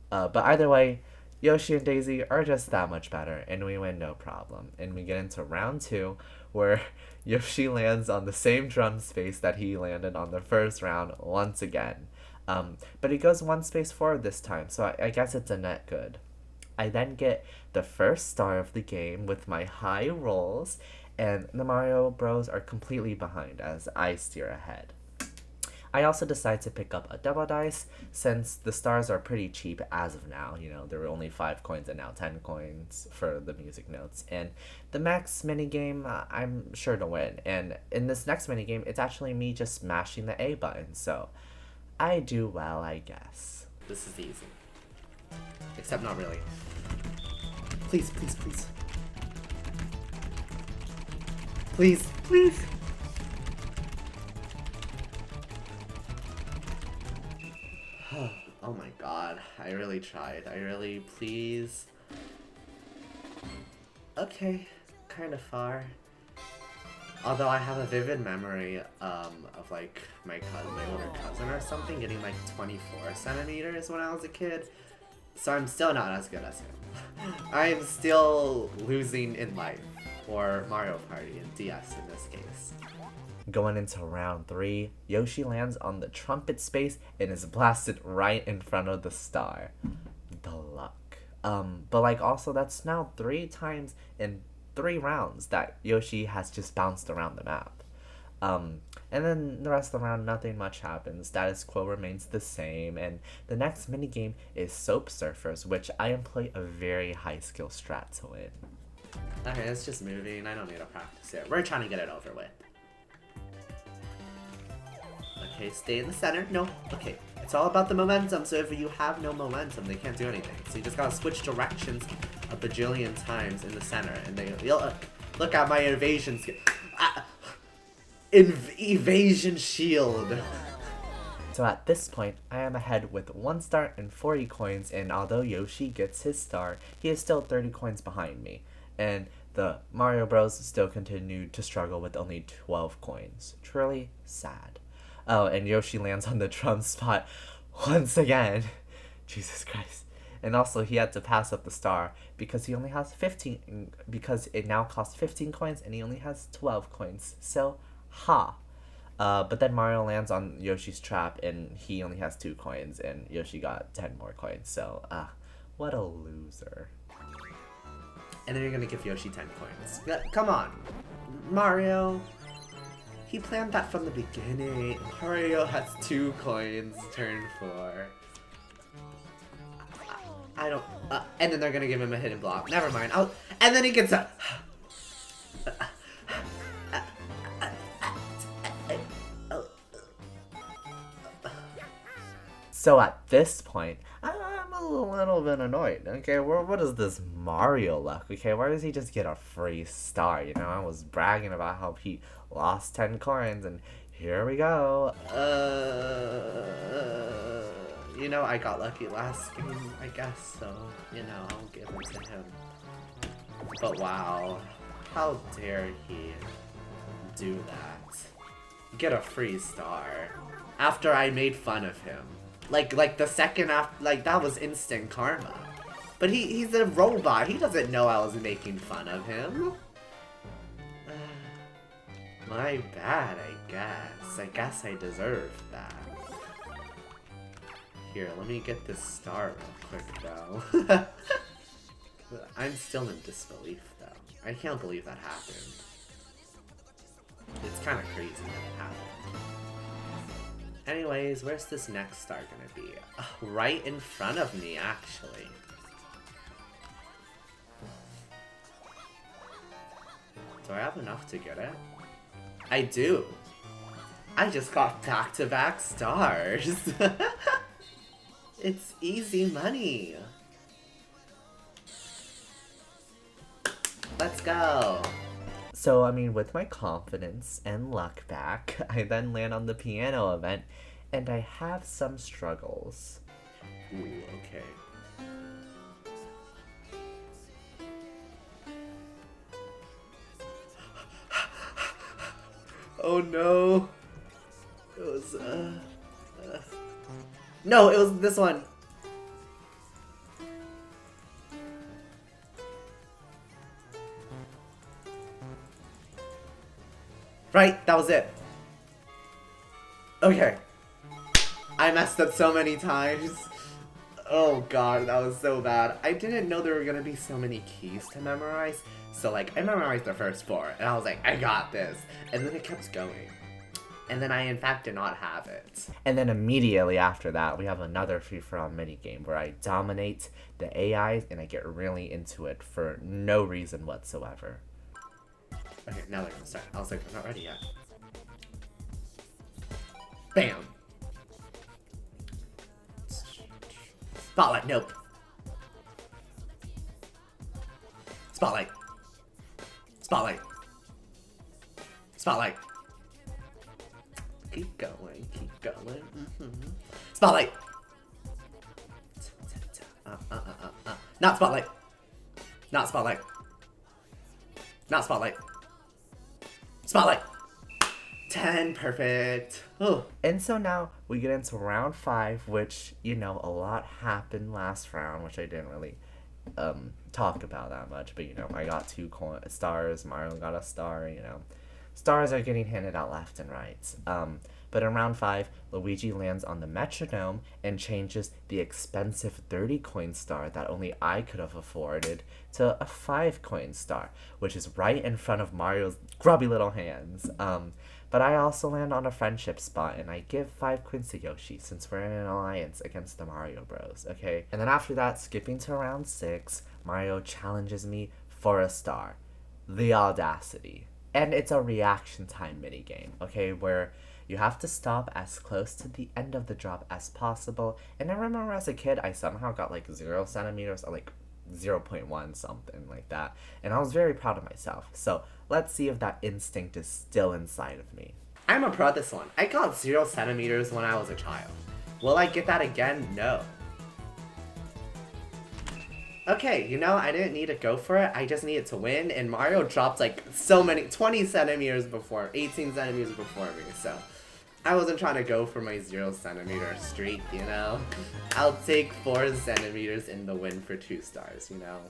But either way, Yoshi and Daisy are just that much better, and we win no problem. And we get into round 2, where Yoshi lands on the same drum space that he landed on the first round once again. But he goes one space forward this time, so I guess it's a net good. I then get the first star of the game with my high rolls, and the Mario Bros are completely behind as I steer ahead. I also decide to pick up a double dice since the stars are pretty cheap as of now. You know, there were only 5 coins and now 10 coins for the music notes. And the max minigame, I'm sure to win. And in this next minigame, it's actually me just mashing the A button. So I do well, I guess. This is easy. Except not really. Please, please, please. Please, please. Oh my god, I really tried. Please. Okay, kind of far. Although I have a vivid memory of like my older cousin or something getting like 24 centimeters when I was a kid. So I'm still not as good as him. I'm still losing in life, or Mario Party and DS in this case. Going into round 3, Yoshi lands on the trumpet space and is blasted right in front of the star. The luck. But like also that's now 3 times in 3 rounds that Yoshi has just bounced around the map. And then the rest of the round, nothing much happens. Status quo remains the same, and the next minigame is Soap Surfers, which I employ a very high skill strat to win. Okay, it's just moving. I don't need to practice it. We're trying to get it over with. Okay, stay in the center. No, okay. It's all about the momentum, so if you have no momentum, they can't do anything. So you just gotta switch directions a bajillion times in the center, and you'll look at my evasion skill. Evasion shield. So at this point, I am ahead with 1 star and 40 coins, and although Yoshi gets his star, he is still 30 coins behind me. And the Mario Bros still continue to struggle with only 12 coins. Truly sad. Oh, and Yoshi lands on the drum spot once again. Jesus Christ. And also he had to pass up the star because he only has 15, because it now costs 15 coins and he only has 12 coins. So, ha. But then Mario lands on Yoshi's trap and he only has 2 coins and Yoshi got 10 more coins. So, what a loser. And then you're gonna give Yoshi 10 coins. Come on, Mario. He planned that from the beginning. Mario has 2 coins, turn 4. I don't, and then they're gonna give him a hidden block. Never mind, and then he gets a, So at this point, I'm a little bit annoyed. Okay, what is this Mario luck? Okay, why does he just get a free star? You know, I was bragging about how he lost 10 coins, and here we go. You know, I got lucky last game, I guess, so, you know, I'll give it to him. But wow, how dare he do that? Get a free star after I made fun of him. Like the second after, like that was instant karma. But he's a robot. He doesn't know I was making fun of him. My bad, I guess. I guess I deserved that. Here, let me get this star real quick, though. I'm still in disbelief, though. I can't believe that happened. It's kind of crazy that it happened. Anyways, where's this next star gonna be? Right in front of me, actually. Do I have enough to get it? I do. I just got back-to-back stars. It's easy money. Let's go. So, I mean, with my confidence and luck back, I then land on the piano event, and I have some struggles. Ooh, okay. Oh no. It was, No, it was this one. Right? That was it. Okay. I messed up so many times. Oh god, that was so bad. I didn't know there were gonna be so many keys to memorize. So like, I memorized the first 4, and I was like, I got this. And then it kept going. And then I in fact did not have it. And then immediately after that, we have another free-for-all minigame where I dominate the AIs and I get really into it for no reason whatsoever. Okay, now they're gonna start. I was like, I'm not ready yet. Bam! Spotlight, nope. Spotlight. Spotlight. Spotlight. Keep going, keep going. Spotlight! Not spotlight. Not spotlight. Not spotlight. Spotlight! 10, perfect. Oh. And so now we get into round 5, which, you know, a lot happened last round, which I didn't really talk about that much. But, you know, I got 2 stars, Mario got a star, you know. Stars are getting handed out left and right. But in round 5, Luigi lands on the metronome and changes the expensive 30 coin star that only I could have afforded to a 5 coin star, which is right in front of Mario's grubby little hands. But I also land on a friendship spot, and I give 5 coins to Yoshi, since we're in an alliance against the Mario Bros, okay? And then after that, skipping to round 6, Mario challenges me for a star. The audacity. And it's a reaction time minigame, okay? Where you have to stop as close to the end of the drop as possible. And I remember as a kid, I somehow got like 0 centimeters, or like 0.1 something like that, and I was very proud of myself. So let's see if that instinct is still inside of me. I'm a pro at this one. I got 0 centimeters when I was a child. Will I get that again? No. Okay, you know, I didn't need to go for it, I just needed to win, and Mario dropped like so many, 20 centimeters before, 18 centimeters before me, so I wasn't trying to go for my 0 centimeter streak, you know? I'll take 4 centimeters in the win for 2 stars, you know?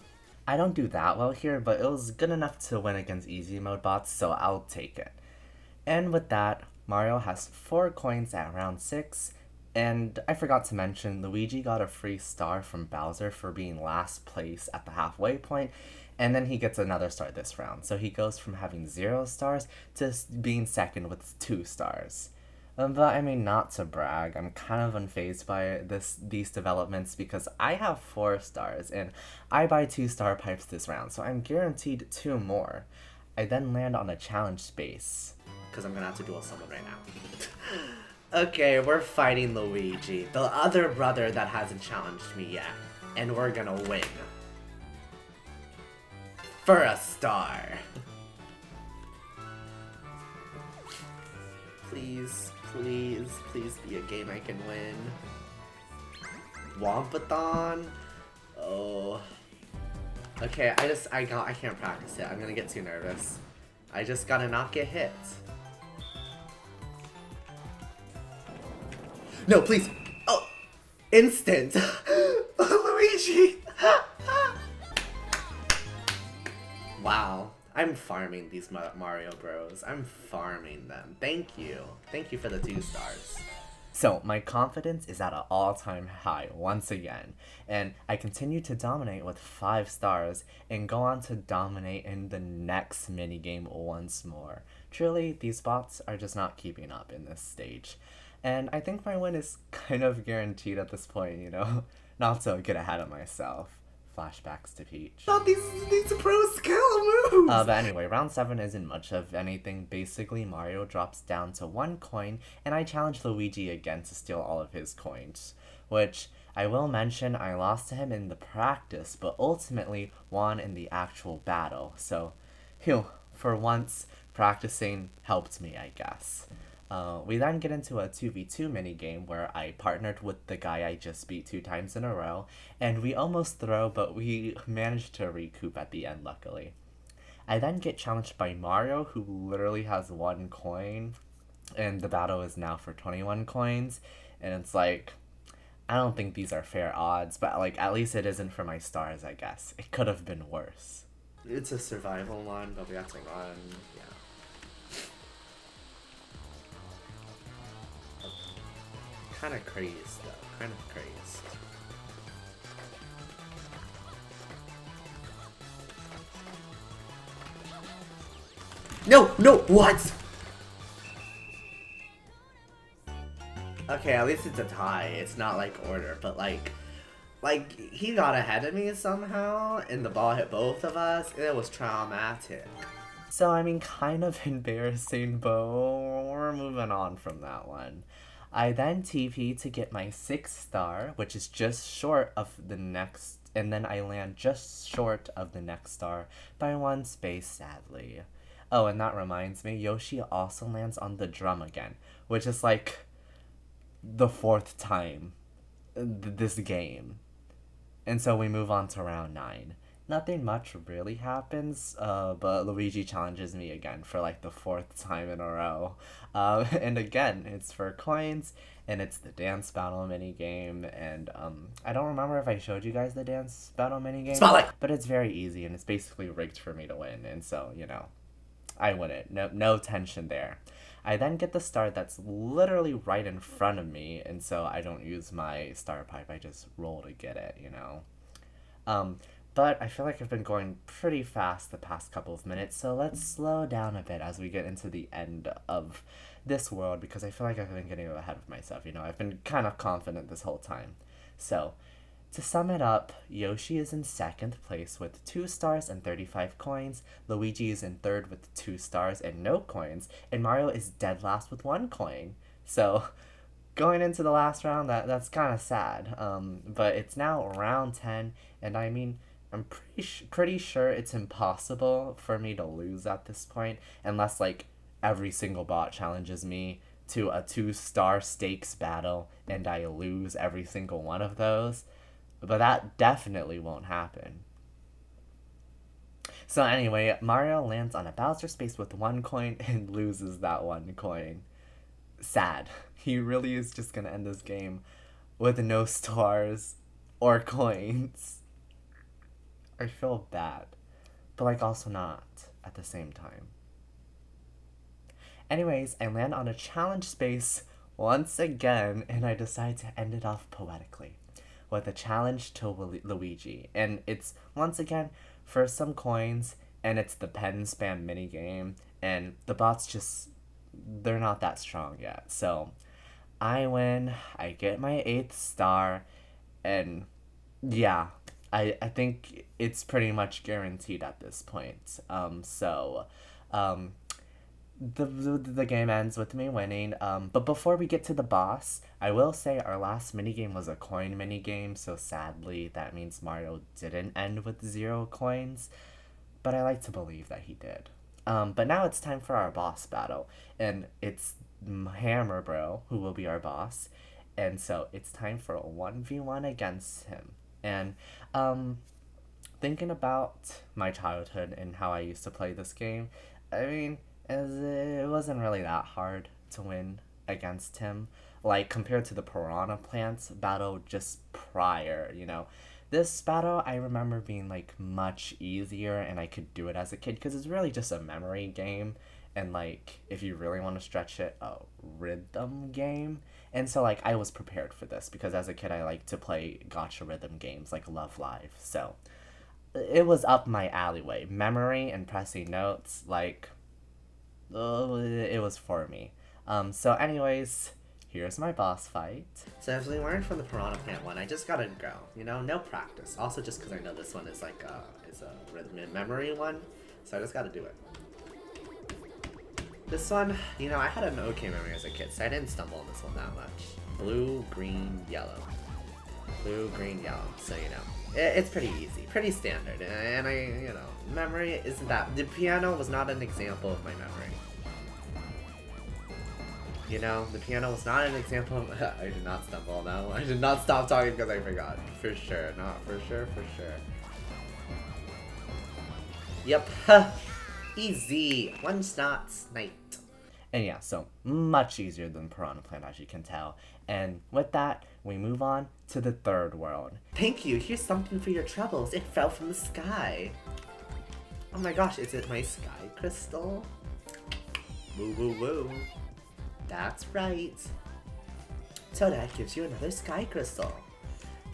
I don't do that well here, but it was good enough to win against easy mode bots, so I'll take it. And with that, Mario has 4 coins at round 6, and I forgot to mention, Luigi got a free star from Bowser for being last place at the halfway point, and then he gets another star this round, so he goes from having 0 stars to being second with 2 stars. But I mean, not to brag, I'm kind of unfazed by these developments because I have 4 stars and I buy 2 star pipes this round, so I'm guaranteed 2 more. I then land on a challenge space. Because I'm gonna have to duel someone right now. Okay, we're fighting Luigi, the other brother that hasn't challenged me yet, and we're gonna win. For a star. Please, please, please be a game I can win. Wompathon? Oh. Okay, I can't practice it. I'm gonna get too nervous. I just gotta not get hit. No, please. Oh, instant. Luigi. Wow. I'm farming these Mario Bros. I'm farming them. Thank you. Thank you for the 2 stars. So, my confidence is at an all-time high once again, and I continue to dominate with 5 stars and go on to dominate in the next minigame once more. Truly, these bots are just not keeping up in this stage. And I think my win is kind of guaranteed at this point, you know? Not to get ahead of myself. Flashbacks to Peach. Oh, these are pro skill moves! But anyway, round 7 isn't much of anything. Basically, Mario drops down to 1 coin, and I challenge Luigi again to steal all of his coins. Which, I will mention, I lost to him in the practice, but ultimately won in the actual battle. So, phew, for once, practicing helped me, I guess. We then get into a 2v2 minigame where I partnered with the guy I just beat 2 times in a row, and we almost throw, but we managed to recoup at the end, luckily. I then get challenged by Mario, who literally has 1 coin, and the battle is now for 21 coins, and it's like, I don't think these are fair odds, but like, at least it isn't for my stars, I guess. It could have been worse. It's a survival one, but we have to run, yeah. kind of crazed though, kind of crazed. No, no, what? Okay, at least it's a tie. It's not like order, but like he got ahead of me somehow, and the ball hit both of us, and it was traumatic. So, I mean, kind of embarrassing, but we're moving on from that one. I then TP to get my 6th star, which is just short of the next, and then I land just short of the next star by 1 space, sadly. Oh, and that reminds me, Yoshi also lands on the drum again, which is like the 4th time this game. And so we move on to round 9. Nothing much really happens, but Luigi challenges me again for like the 4th time in a row. And again, it's for coins, and it's the dance battle minigame. And I don't remember if I showed you guys the dance battle minigame. Spotlight! But it's very easy, and it's basically rigged for me to win. And so, you know, I win it. No tension there. I then get the star that's literally right in front of me, and so I don't use my star pipe. I just roll to get it, you know. But I feel like I've been going pretty fast the past couple of minutes, so let's slow down a bit as we get into the end of this world, because I feel like I've been getting ahead of myself, you know. I've been kind of confident this whole time. So, to sum it up, Yoshi is in 2nd place with 2 stars and 35 coins, Luigi is in 3rd with 2 stars and no coins, and Mario is dead last with 1 coin. So, going into the last round, that's kind of sad. But it's now round 10, and I mean, I'm pretty sure it's impossible for me to lose at this point, unless, like, every single bot challenges me to a 2-star stakes battle, and I lose every single one of those. But that definitely won't happen. So anyway, Mario lands on a Bowser space with 1 coin and loses that 1 coin. Sad. He really is just gonna end this game with no stars or coins. I feel bad, but like also not at the same time. Anyways, I land on a challenge space once again, and I decide to end it off poetically with a challenge to Luigi. And it's, once again, for some coins, and it's the pen spam minigame, and the bots just, they're not that strong yet. So, I win, I get my 8th star, and yeah, I think it's pretty much guaranteed at this point. The game ends with me winning, but before we get to the boss, I will say our last minigame was a coin minigame, so sadly that means Mario didn't end with 0 coins, but I like to believe that he did. But now it's time for our boss battle, and it's Hammer Bro who will be our boss, and so it's time for a 1v1 against him. And thinking about my childhood and how I used to play this game, I mean, it wasn't really that hard to win against him, like compared to the Piranha Plants battle just prior, you know. This battle I remember being like much easier, and I could do it as a kid because it's really just a memory game, and like if you really want to stretch it, a rhythm game. And so like I was prepared for this because as a kid I liked to play gacha rhythm games like Love Live, so it was up my alleyway. Memory and pressing notes, like it was for me. So anyways, here's my boss fight. So as we learned from the Piranha Plant one, I just gotta go. You know, no practice. Also just because I know this one is like is a rhythm and memory one, so I just gotta do it. This one, you know, I had an okay memory as a kid, so I didn't stumble on this one that much. Blue, green, yellow. Blue, green, yellow. So, you know, it's pretty easy, pretty standard. And you know, memory isn't that. The piano was not an example of my memory. You know, the piano was not an example of. I did not stumble on that one. I did not stop talking because I forgot. For sure, not for sure, for sure. Yep. Easy. One shot night. And yeah, so much easier than Piranha Plant, as you can tell. And with that, we move on to the third world. Thank you. Here's something for your troubles. It fell from the sky. Oh my gosh, is it my sky crystal? Woo woo woo. That's right. Toadette gives you another sky crystal.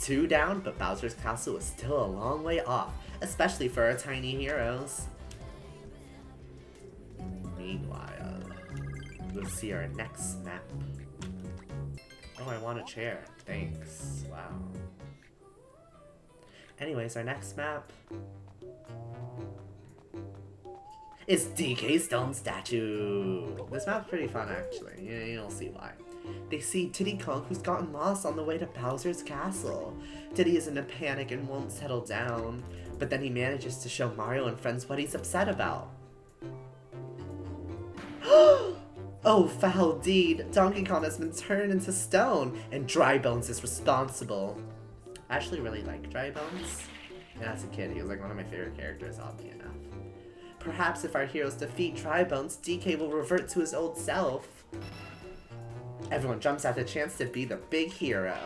2 down, but Bowser's castle is still a long way off, especially for our tiny heroes. Meanwhile, we'll see our next map. Oh, I want a chair. Thanks. Wow. Anyways, our next map is DK Stone Statue. This map's pretty fun, actually. You'll see why. They see Diddy Kong, who's gotten lost on the way to Bowser's castle. Diddy is in a panic and won't settle down, but then he manages to show Mario and friends what he's upset about. Oh, foul deed! Donkey Kong has been turned into stone, and Dry Bones is responsible. I actually really like Dry Bones. And as a kid, he was like one of my favorite characters, oddly enough. Perhaps if our heroes defeat Dry Bones, DK will revert to his old self. Everyone jumps at the chance to be the big hero.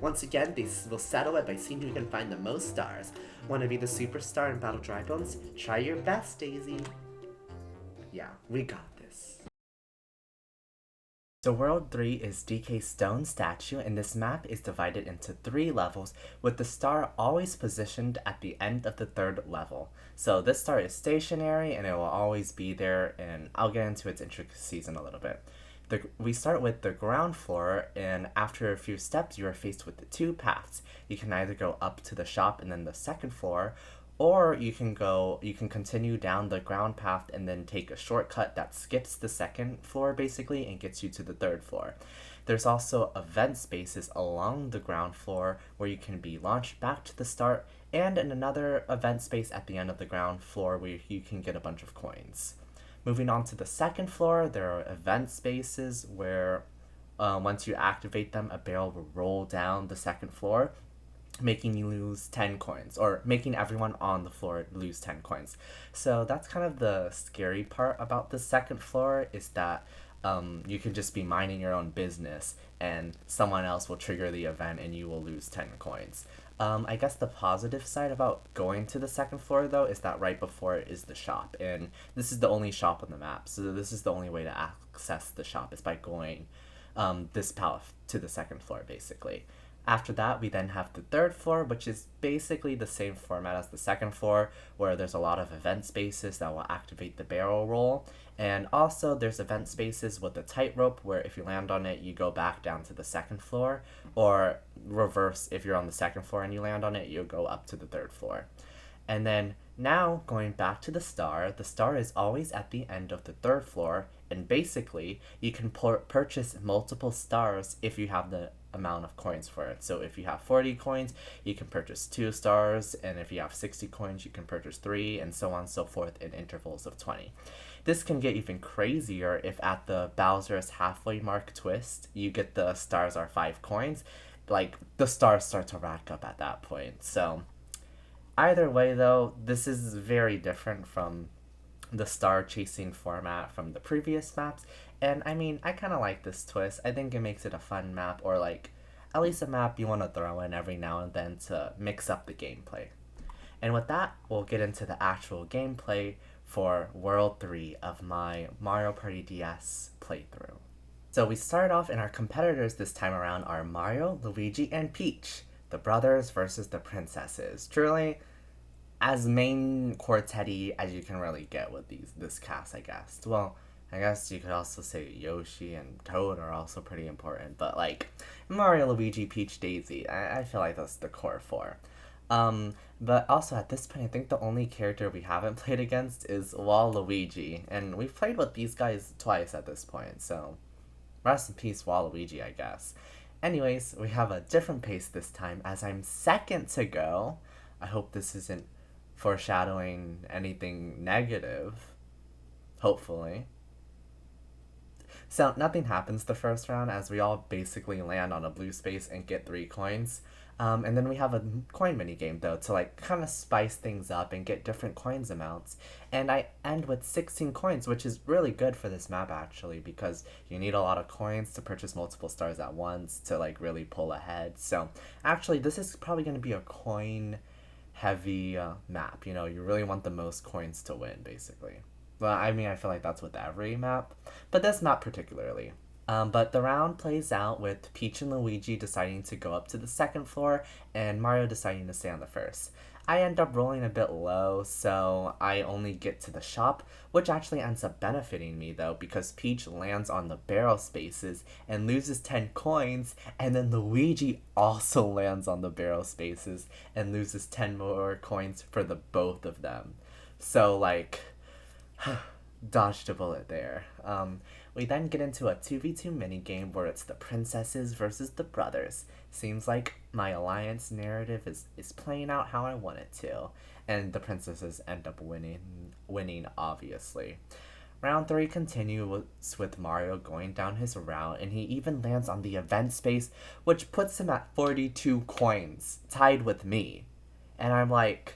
Once again, they will settle it by seeing who can find the most stars. Want to be the superstar in Battle Dry Bones? Try your best, Daisy. Yeah, we got this. So World 3 is DK Stone Statue, and this map is divided into 3 levels, with the star always positioned at the end of the 3rd level. So this star is stationary, and it will always be there, and I'll get into its intricacies in a little bit. We start with the ground floor, and after a few steps, you are faced with the 2 paths. You can either go up to the shop and then the 2nd floor, or you can continue down the ground path and then take a shortcut that skips the 2nd floor basically and gets you to the 3rd floor. There's also event spaces along the ground floor where you can be launched back to the start, and in another event space at the end of the ground floor where you can get a bunch of coins. Moving on to the 2nd floor, there are event spaces where once you activate them, a barrel will roll down the 2nd floor, making you lose 10 coins, or making everyone on the floor lose 10 coins. So that's kind of the scary part about the 2nd floor, is that you can just be minding your own business and someone else will trigger the event and you will lose 10 coins. I guess the positive side about going to the 2nd floor, though, is that right before it is the shop, and this is the only shop on the map, so this is the only way to access the shop, is by going this path to the 2nd floor, basically. After that, we then have the 3rd floor, which is basically the same format as the 2nd floor, where there's a lot of event spaces that will activate the barrel roll. And also, there's event spaces with a tightrope, where if you land on it, you go back down to the 2nd floor, or reverse, if you're on the 2nd floor and you land on it, you'll go up to the 3rd floor. And then now, going back to the star is always at the end of the 3rd floor, and basically, you can purchase multiple stars if you have the amount of coins for it. So if you have 40 coins, you can purchase 2 stars, and if you have 60 coins, you can purchase 3, and so on and so forth in intervals of 20. This can get even crazier if at the Bowser's halfway mark twist, you get the stars are 5 coins. Like, the stars start to rack up at that point. So either way, though, this is very different from the star chasing format from the previous maps, and I mean, I kind of like this twist. I think it makes it a fun map, or like at least a map you want to throw in every now and then to mix up the gameplay. And with that, we'll get into the actual gameplay for World 3 of my Mario Party DS playthrough. So we start off, and our competitors this time around are Mario, Luigi, and Peach, the brothers versus the princesses. Truly, as main quartet-y as you can really get with this cast, I guess. Well, I guess you could also say Yoshi and Toad are also pretty important, but like Mario, Luigi, Peach, Daisy, I feel like that's the core 4. But also at this point, I think the only character we haven't played against is Waluigi, and we've played with these guys twice at this point, so rest in peace Waluigi, I guess. Anyways, we have a different pace this time, as I'm 2nd to go. I hope this isn't foreshadowing anything negative. Hopefully. So nothing happens the first round, as we all basically land on a blue space and get 3 coins. And then we have a coin mini game, though, to like kind of spice things up and get different coins amounts. And I end with 16 coins, which is really good for this map, actually, because you need a lot of coins to purchase multiple stars at once to like really pull ahead. So actually, this is probably going to be a coin heavy map. You know, you really want the most coins to win, basically. Well, I mean, I feel like that's with every map, but this map particularly. But the round plays out with Peach and Luigi deciding to go up to the second floor and Mario deciding to stay on the first. I end up rolling a bit low, so I only get to the shop, which actually ends up benefiting me though, because Peach lands on the barrel spaces and loses 10 coins, and then Luigi also lands on the barrel spaces and loses 10 more coins for the both of them. So, like, dodged a bullet there. We then get into a 2v2 minigame where it's the princesses versus the brothers. Seems like my alliance narrative is playing out how I want it to. And the princesses end up winning obviously. Round 3 continues with Mario going down his route, and he even lands on the event space, which puts him at 42 coins, tied with me. And I'm like,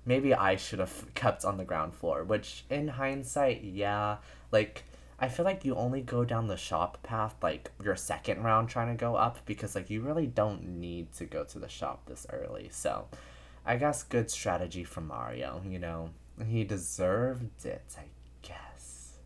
maybe I should have kept on the ground floor, which in hindsight, yeah, like, I feel like you only go down the shop path like your second round trying to go up because like you really don't need to go to the shop this early. So, I guess good strategy from Mario, you know. He deserved it, I guess.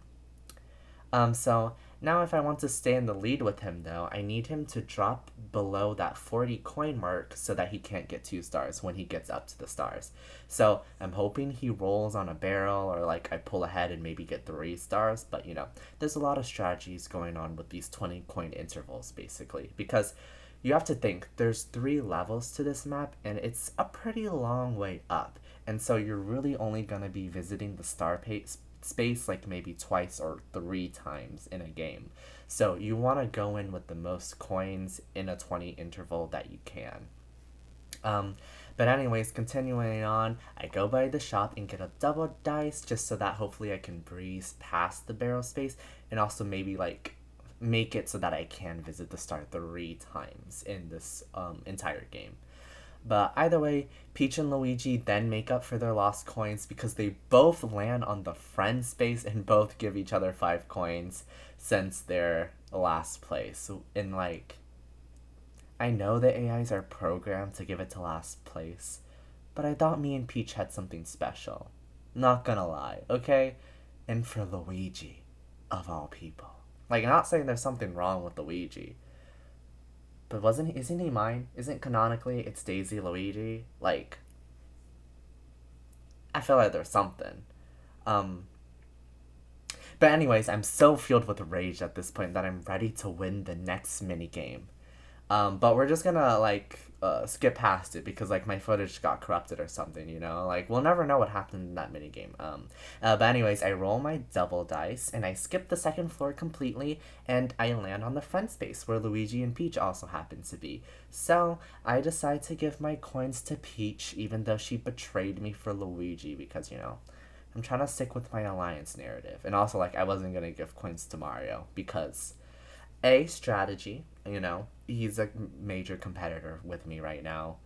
So now if I want to stay in the lead with him though, I need him to drop below that 40 coin mark so that he can't get 2 stars when he gets up to the stars. So I'm hoping he rolls on a barrel or like I pull ahead and maybe get 3 stars, but you know, there's a lot of strategies going on with these 20 coin intervals basically because you have to think there's 3 levels to this map and it's a pretty long way up. And so you're really only going to be visiting the star space like maybe twice or 3 times in a game. So you want to go in with the most coins in a 20 interval that you can. But anyways, continuing on, I go by the shop and get a double dice just so that hopefully I can breeze past the barrel space and also maybe like make it so that I can visit the star 3 times in this entire game. But either way, Peach and Luigi then make up for their lost coins because they both land on the friend space and both give each other 5 coins since they're last place. And like, I know the AIs are programmed to give it to last place, but I thought me and Peach had something special. Not gonna lie, okay? And for Luigi, of all people. Like, not saying there's something wrong with Luigi, but isn't he mine? Isn't canonically it's Daisy Luigi? Like, I feel like there's something. Um but anyways, I'm so filled with rage at this point that I'm ready to win the next mini game. But we're just gonna like skip past it because like my footage got corrupted or something, you know. Like we'll never know what happened in that mini game. But anyways, I roll my double dice and I skip the second floor completely, and I land on the front space where Luigi and Peach also happen to be. So I decide to give my coins to Peach, even though she betrayed me for Luigi because you know. I'm trying to stick with my alliance narrative, and also like I wasn't gonna give coins to Mario because strategy, you know, he's a major competitor with me right now.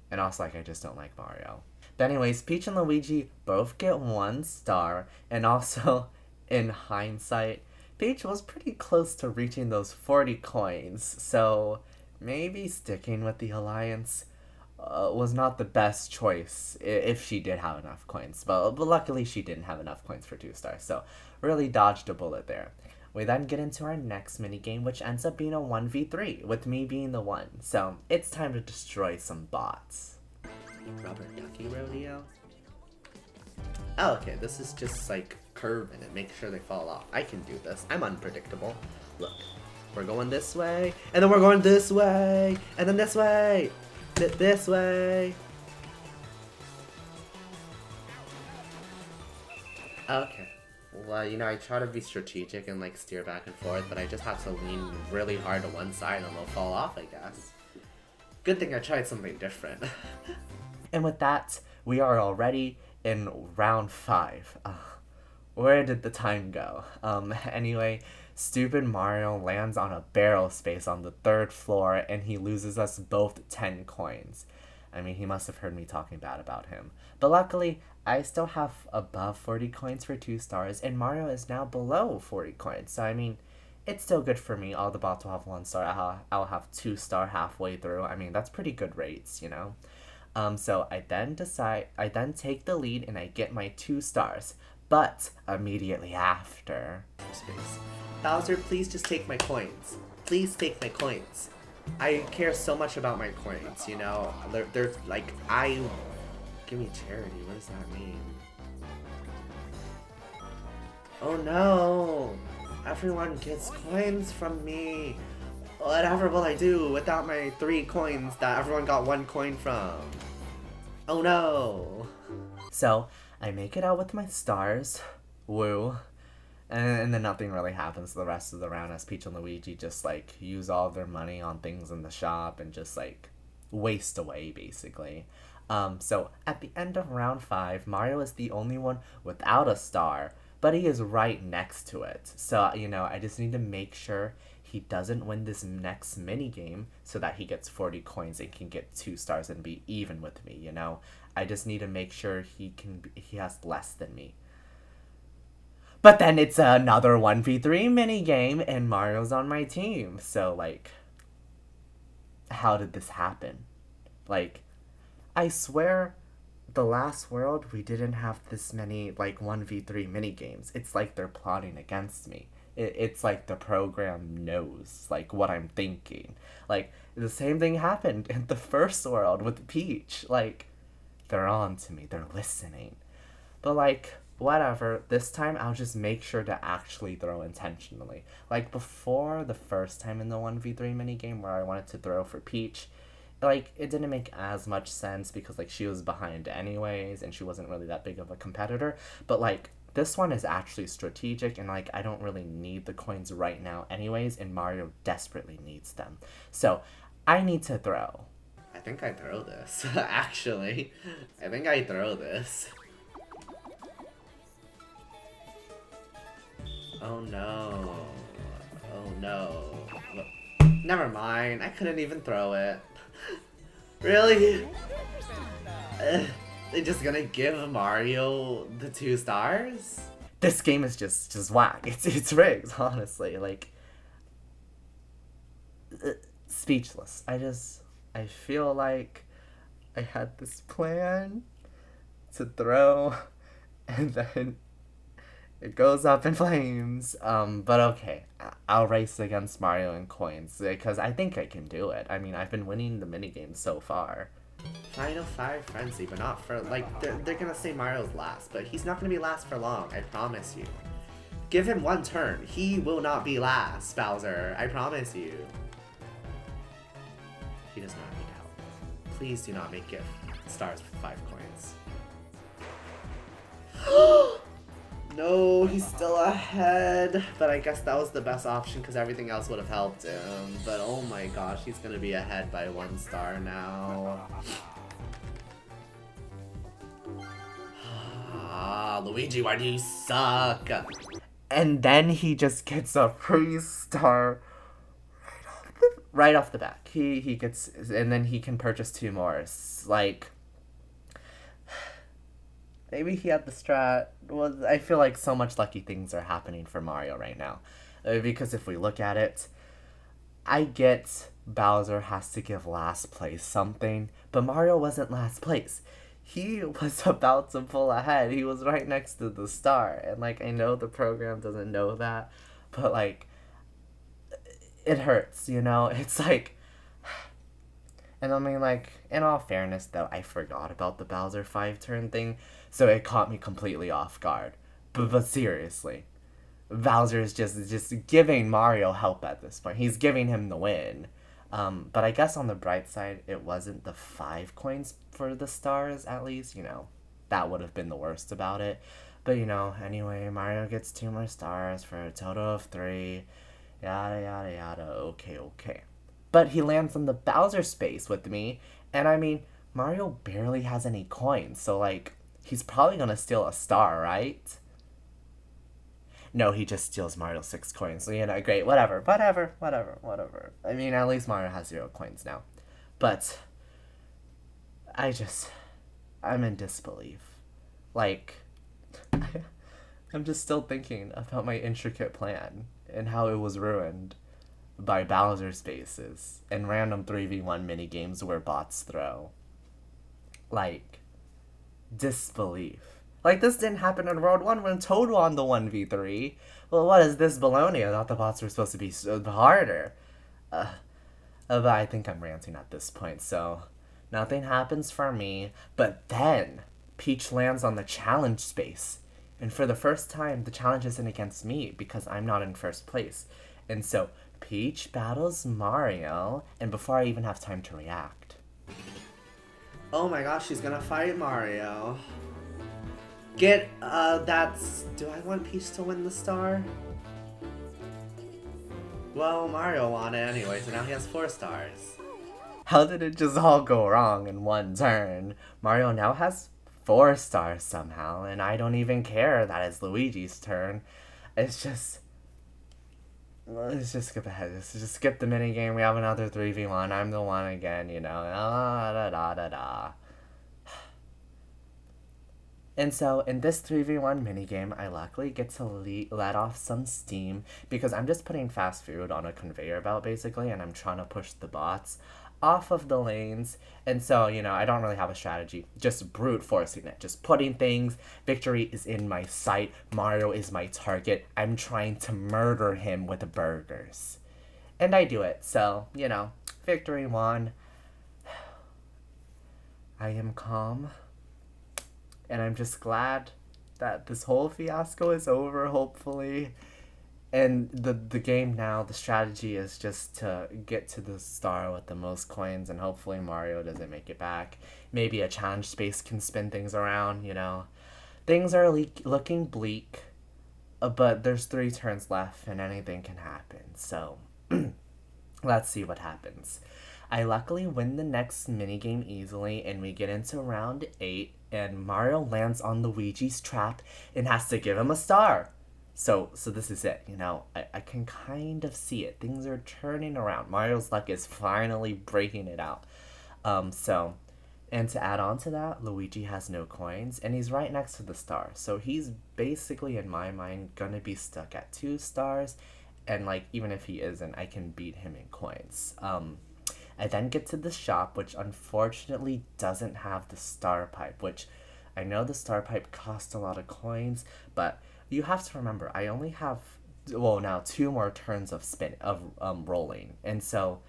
And also, like, I just don't like Mario. But anyways, Peach and Luigi both get 1 star. And also, in hindsight, Peach was pretty close to reaching those 40 coins. So, maybe sticking with the alliance was not the best choice if she did have enough coins. But luckily, she didn't have enough coins for 2 stars. So, really dodged a bullet there. We then get into our next minigame, which ends up being a 1v3, with me being the one. So, it's time to destroy some bots. Rubber ducky rodeo? Oh, okay, this is just like curving and make sure they fall off. I can do this. I'm unpredictable. Look, we're going this way, and then we're going this way, and then this way, this way. Okay. Well, you know, I try to be strategic and like steer back and forth, but I just have to lean really hard to one side and they'll fall off, I guess. Good thing I tried something different. And with that, we are already in round 5. Where did the time go? Anyway, stupid Mario lands on a barrel space on the 3rd floor and he loses us both 10 coins. I mean, he must have heard me talking bad about him. But luckily, I still have above 40 coins for 2 stars, and Mario is now below 40 coins. So, I mean, it's still good for me. All the bots will have 1 star. I'll have 2 star halfway through. I mean, that's pretty good rates, you know? So I then take the lead and I get my 2 stars. But immediately after, Space. Bowser, please just take my coins. Please take my coins. I care so much about my coins, you know? They're like, give me charity, what does that mean? Oh no! Everyone gets coins from me! Whatever will I do without my 3 coins that everyone got 1 coin from? Oh no! so I make it out with my stars. Woo. And then nothing really happens the rest of the round as Peach and Luigi just like use all their money on things in the shop and just like waste away basically. So at the end of round 5, Mario is the only one without a star, but he is right next to it. So, you know, I just need to make sure he doesn't win this next mini game so that he gets 40 coins and can get 2 stars and be even with me, you know? I just need to make sure he has less than me. But then it's another 1v3 mini game and Mario's on my team. So like, how did this happen? Like, I swear the last world we didn't have this many like 1v3 mini games. It's like they're plotting against me. It's like the program knows like what I'm thinking. Like the same thing happened in the first world with Peach. Like they're on to me. They're listening. But like whatever, this time I'll just make sure to actually throw intentionally. Like before the first time in the 1v3 mini game where I wanted to throw for Peach, like it didn't make as much sense because like she was behind anyways and she wasn't really that big of a competitor. But like this one is actually strategic and like I don't really need the coins right now anyways and Mario desperately needs them. So I need to throw. I think I throw this, actually. I think I throw this. Oh no. Oh no. Never mind, I couldn't even throw it. Really? They just gonna give Mario the 2 stars? This game is just whack. It's rigged, honestly. Like speechless. I feel like I had this plan to throw and then it goes up in flames. But okay, I'll race against Mario in coins because I think I can do it. I mean, I've been winning the minigames so far. Final 5 frenzy, but not for, like, they're gonna say Mario's last, but he's not gonna be last for long, I promise you. Give him 1 turn. He will not be last, Bowser. I promise you. He does not need help. Please do not make gift stars for 5 coins. No, he's still ahead. But I guess that was the best option because everything else would have helped him. But oh my gosh, he's gonna be ahead by 1 star now. Ah, Luigi, why do you suck? And then he just gets a free star right off the bat. He gets, and then he can purchase 2 more. It's like, maybe he had the strat. Well, I feel like so much lucky things are happening for Mario right now. Because if we look at it, I get Bowser has to give last place something, but Mario wasn't last place. He was about to pull ahead. He was right next to the star. And, like, I know the program doesn't know that, but, like, it hurts, you know? It's like... And I mean, like, in all fairness, though, I forgot about the Bowser 5-turn thing, so it caught me completely off guard. But seriously, Bowser is just giving Mario help at this point. He's giving him the win. But I guess on the bright side, it wasn't the 5 coins for the stars, at least, you know. That would have been the worst about it. But, you know, anyway, Mario gets 2 more stars for a total of 3. Yada, yada, yada. Okay. But he lands on the Bowser space with me, and I mean, Mario barely has any coins, so, like, he's probably gonna steal a star, right? No, he just steals Mario's 6 coins, so, you know, great, whatever. I mean, at least Mario has 0 coins now. But, I'm in disbelief. Like, I'm just still thinking about my intricate plan and how it was ruined by Bowser spaces and random 3v1 minigames where bots throw. Like, disbelief. Like, this didn't happen in World 1 when Toad won the 1v3. Well, what is this baloney? I thought the bots were supposed to be harder. But I think I'm ranting at this point, so nothing happens for me. But then, Peach lands on the challenge space. And for the first time, the challenge isn't against me because I'm not in first place. And so, Peach battles Mario, and before I even have time to react. Oh my gosh, she's gonna fight Mario. Do I want Peach to win the star? Well, Mario won it anyway, so now he has 4 stars. How did it just all go wrong in one turn? Mario now has 4 stars somehow, and I don't even care that it's Luigi's turn. It's just... Let's just skip ahead. Let's just skip the minigame. We have another 3v1. I'm the one again, you know. Da da da da. And so, in this 3v1 minigame, I luckily get to let off some steam because I'm just putting fast food on a conveyor belt, basically, and I'm trying to push the bots off of the lanes. And so, you know, I don't really have a strategy. Just brute forcing it. Just putting things. Victory is in my sight. Mario is my target. I'm trying to murder him with burgers. And I do it. So, you know, victory won. I am calm. And I'm just glad that this whole fiasco is over, hopefully. And the game now, the strategy is just to get to the star with the most coins, and hopefully Mario doesn't make it back. Maybe a challenge space can spin things around, you know. Things are looking bleak, but there's 3 turns left, and anything can happen. So, let's see what happens. I luckily win the next minigame easily, and we get into round 8, and Mario lands on Luigi's trap and has to give him a star. So this is it, you know. I can kind of see it. Things are turning around. Mario's luck is finally breaking it out. And to add on to that, Luigi has no coins, and he's right next to the star. So he's basically, in my mind, gonna be stuck at 2 stars, and, like, even if he isn't, I can beat him in coins. I then get to the shop, which unfortunately doesn't have the star pipe, which I know the star pipe costs a lot of coins, but you have to remember, I only have, well, now 2 more turns of rolling, and so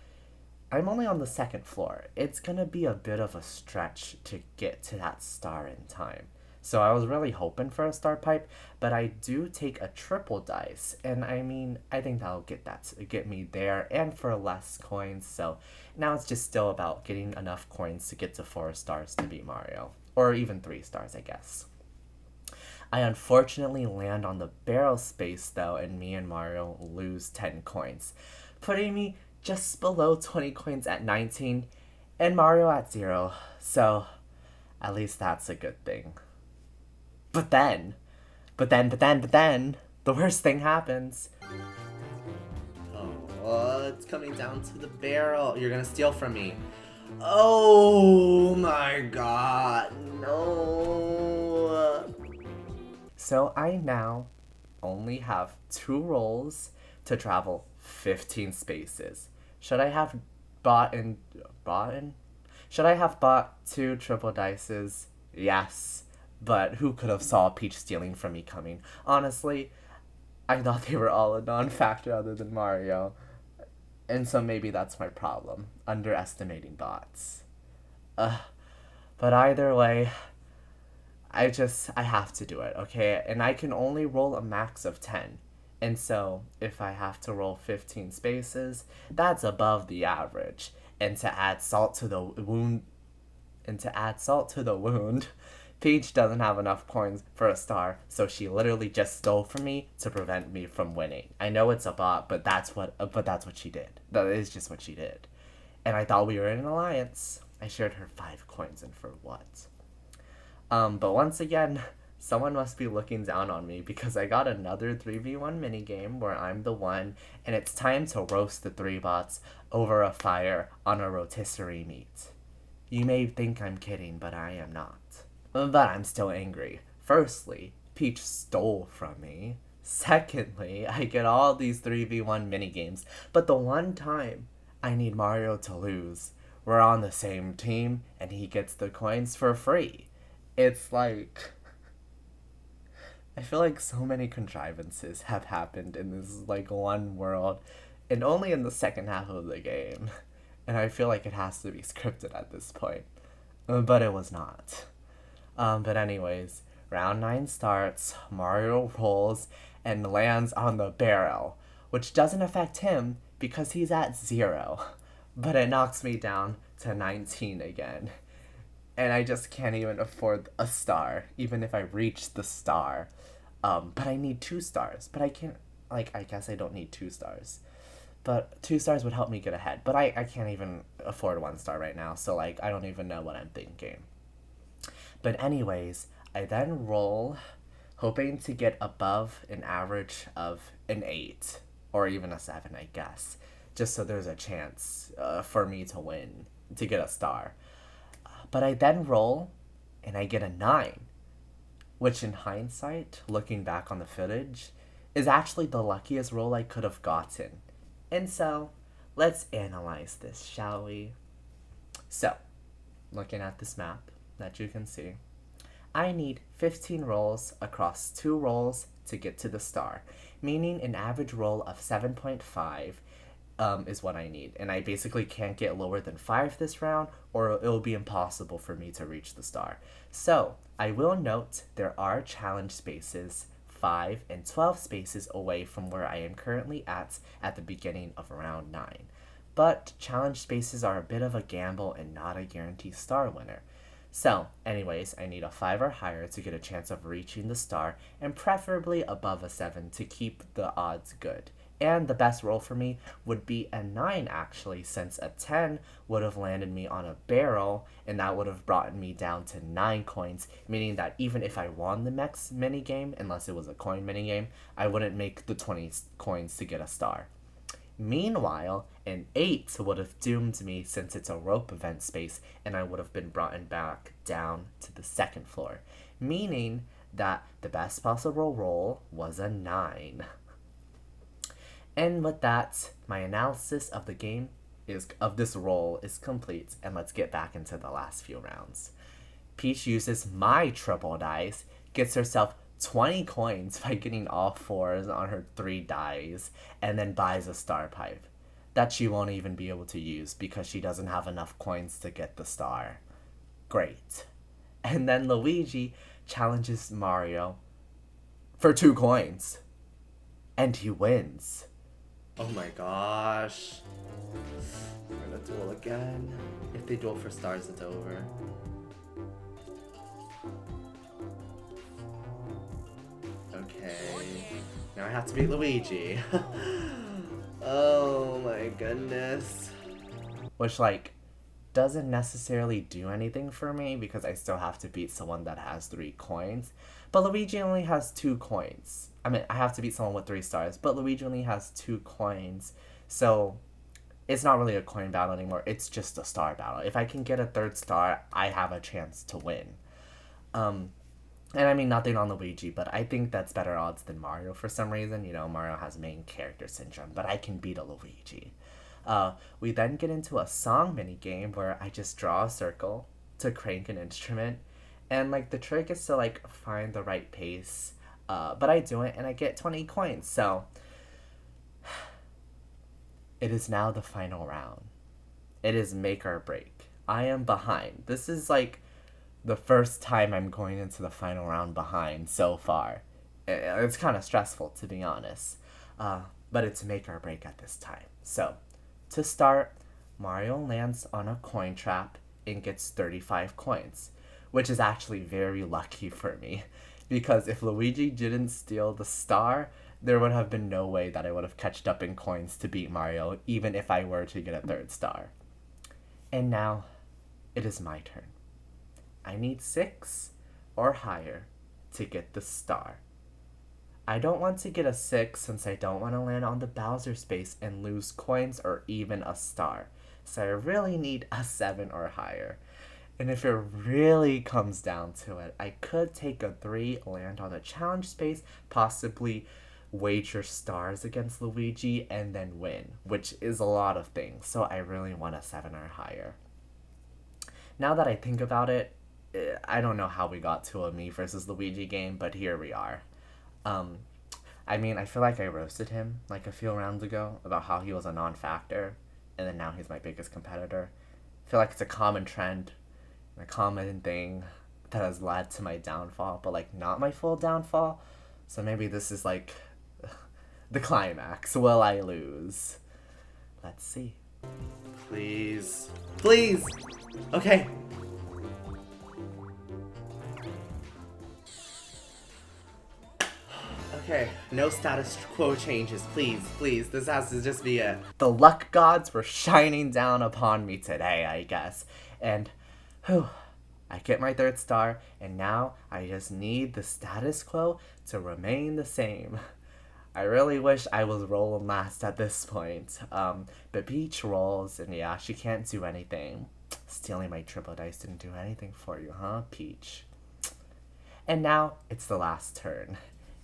I'm only on the 2nd floor. It's gonna be a bit of a stretch to get to that star in time. So I was really hoping for a star pipe, but I do take a triple dice, and I mean, I think that'll get me there, and for less coins. So now it's just still about getting enough coins to get to 4 stars to beat Mario, or even 3 stars, I guess. I unfortunately land on the barrel space though, and me and Mario lose 10 coins, putting me just below 20 coins at 19, and Mario at 0. So at least that's a good thing. But then, the worst thing happens. Oh, it's coming down to the barrel. You're gonna steal from me. Oh my god, no. So I now only have 2 rolls to travel 15 spaces. Should I have bought 2 triple dices? Yes. But who could have saw Peach stealing from me coming? Honestly, I thought they were all a non-factor other than Mario. And so maybe that's my problem, underestimating bots. But either way, I have to do it, okay? And I can only roll a max of 10. And so, if I have to roll 15 spaces, that's above the average. And to add salt to the wound, Peach doesn't have enough coins for a star, so she literally just stole from me to prevent me from winning. I know it's a bot, but that's what she did. That is just what she did. And I thought we were in an alliance. I shared her 5 coins, and for what? But once again, someone must be looking down on me because I got another 3v1 minigame where I'm the one, and it's time to roast the 3 bots over a fire on a rotisserie meat. You may think I'm kidding, but I am not. But I'm still angry. Firstly, Peach stole from me. Secondly, I get all these 3v1 minigames, but the one time I need Mario to lose, we're on the same team and he gets the coins for free. It's like... I feel like so many contrivances have happened in this like one world, and only in the second half of the game. And I feel like it has to be scripted at this point. But it was not. But anyways, round 9 starts, Mario rolls and lands on the barrel, which doesn't affect him because he's at 0. But it knocks me down to 19 again. And I just can't even afford a star, even if I reach the star. But I need 2 stars. But I can't, like, I guess I don't need 2 stars. But 2 stars would help me get ahead. But I can't even afford 1 star right now, so, like, I don't even know what I'm thinking. But anyways, I then roll, hoping to get above an average of an 8, or even a 7, I guess. Just so there's a chance for me to win, to get a star. But I then roll, and I get a 9, which in hindsight, looking back on the footage, is actually the luckiest roll I could have gotten. And so, let's analyze this, shall we? So, looking at this map that you can see, I need 15 rolls across 2 rolls to get to the star, meaning an average roll of 7.5 is what I need. And I basically can't get lower than 5 this round, or it'll be impossible for me to reach the star. So, I will note there are challenge spaces 5 and 12 spaces away from where I am currently at the beginning of round 9. But challenge spaces are a bit of a gamble and not a guaranteed star winner. So, anyways, I need a 5 or higher to get a chance of reaching the star, and preferably above a 7 to keep the odds good. And the best roll for me would be a 9 actually, since a 10 would have landed me on a barrel, and that would have brought me down to 9 coins, meaning that even if I won the next minigame, unless it was a coin minigame, I wouldn't make the 20 coins to get a star. Meanwhile, an 8 would have doomed me since it's a rope event space, and I would have been brought back down to the 2nd floor, meaning that the best possible roll was a 9. And with that, my analysis of the game of this roll is complete, and let's get back into the last few rounds. Peach uses my triple dice, gets herself 20 coins by getting all 4s on her 3 dice, and then buys a star pipe that she won't even be able to use because she doesn't have enough coins to get the star. Great. And then Luigi challenges Mario for 2 coins, and he wins. Oh my gosh. We're gonna duel again. If they duel for stars, it's over. Okay. Now I have to beat Luigi. Oh my goodness. Which, like, doesn't necessarily do anything for me because I still have to beat someone that has 3 coins. But Luigi only has 2 coins. I mean, I have to beat someone with 3 stars, but Luigi only has 2 coins. So, it's not really a coin battle anymore. It's just a star battle. If I can get a 3rd star, I have a chance to win. And I mean, nothing on Luigi, but I think that's better odds than Mario for some reason. You know, Mario has main character syndrome, but I can beat a Luigi. We then get into a song mini game where I just draw a circle to crank an instrument, and like the trick is to like find the right pace. But I do it and I get 20 coins. So it is now the final round. It is make or break. I am behind. This is like the first time I'm going into the final round behind so far. It's kind of stressful, to be honest. But it's make or break at this time. So, to start, Mario lands on a coin trap and gets 35 coins, which is actually very lucky for me. Because if Luigi didn't steal the star, there would have been no way that I would have catched up in coins to beat Mario, even if I were to get a 3rd star. And now, it is my turn. I need 6 or higher to get the star. I don't want to get a 6 since I don't want to land on the Bowser space and lose coins or even a star. So I really need a 7 or higher. And if it really comes down to it, I could take a 3, land on the challenge space, possibly wager stars against Luigi, and then win, which is a lot of things. So I really want a 7 or higher. Now that I think about it, I don't know how we got to a me versus Luigi game, but here we are. Um, I mean, I feel like I roasted him like a few rounds ago about how he was a non-factor, and then now he's my biggest competitor. I feel like it's a common trend, a common thing that has led to my downfall, but like not my full downfall. So maybe this is like the climax. Will I lose? Let's see. Please. Please! Okay. Okay, no status quo changes, please, please. This has to just be it. The luck gods were shining down upon me today, I guess. And, whew, I get my 3rd star, and now I just need the status quo to remain the same. I really wish I was rolling last at this point. But Peach rolls, and yeah, she can't do anything. Stealing my triple dice didn't do anything for you, huh, Peach? And now it's the last turn.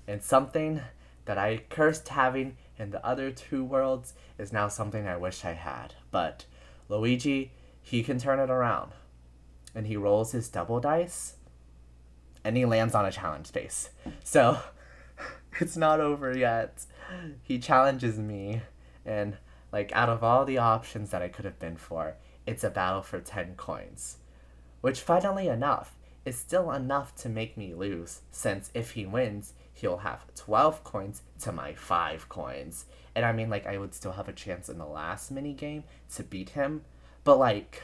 And something that I cursed having in the other 2 worlds is now something I wish I had. But Luigi, he can turn it around. And he rolls his double dice, and he lands on a challenge space. So, it's not over yet. He challenges me, and like out of all the options that I could have been for, it's a battle for 10 coins. Which, funnily enough, is still enough to make me lose, since if he wins, he'll have 12 coins to my 5 coins. And I mean, like, I would still have a chance in the last minigame to beat him, but like,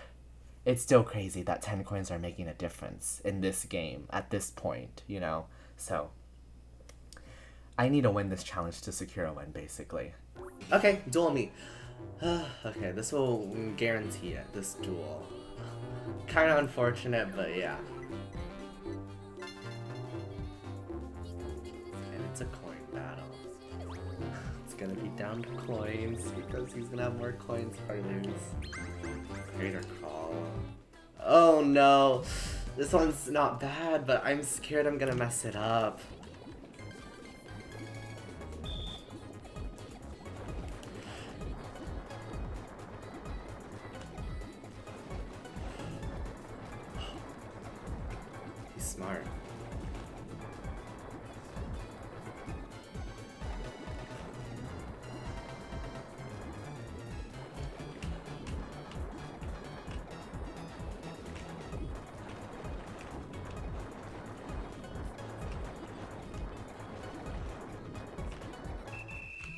it's still crazy that 10 coins are making a difference in this game at this point, you know? So, I need to win this challenge to secure a win, basically. Okay, duel me. Okay, this will guarantee it, this duel. Kinda unfortunate, but yeah. And it's a coin battle. It's gonna be down to coins, because he's gonna have more coins if I lose. Greater call. Oh no! This one's not bad, but I'm scared I'm gonna mess it up. He's smart.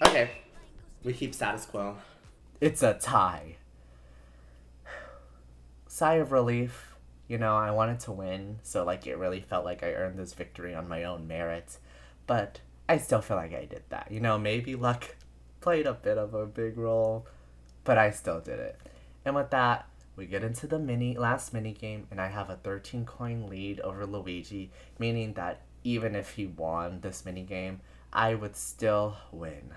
Okay, we keep status quo. It's a tie. Sigh of relief. You know, I wanted to win, so like it really felt like I earned this victory on my own merit. But I still feel like I did that. You know, maybe luck played a bit of a big role, but I still did it. And with that, we get into the last mini game, and I have a 13 coin lead over Luigi, meaning that even if he won this mini game, I would still win.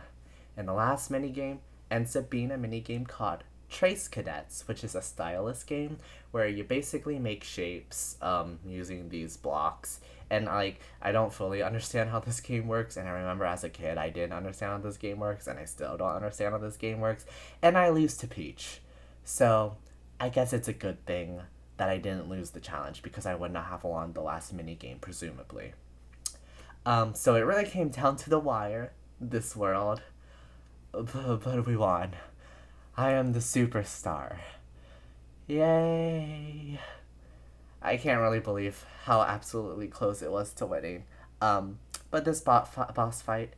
And the last mini game ends up being a mini game called Trace Cadets, which is a stylus game where you basically make shapes using these blocks. And like, I don't fully understand how this game works, and I remember as a kid I didn't understand how this game works, and I still don't understand how this game works, and I lose to Peach. So I guess it's a good thing that I didn't lose the challenge, because I would not have won the last mini game, presumably. So it really came down to the wire, this world, but we won. I am the superstar. Yay! I can't really believe how absolutely close it was to winning. But this boss fight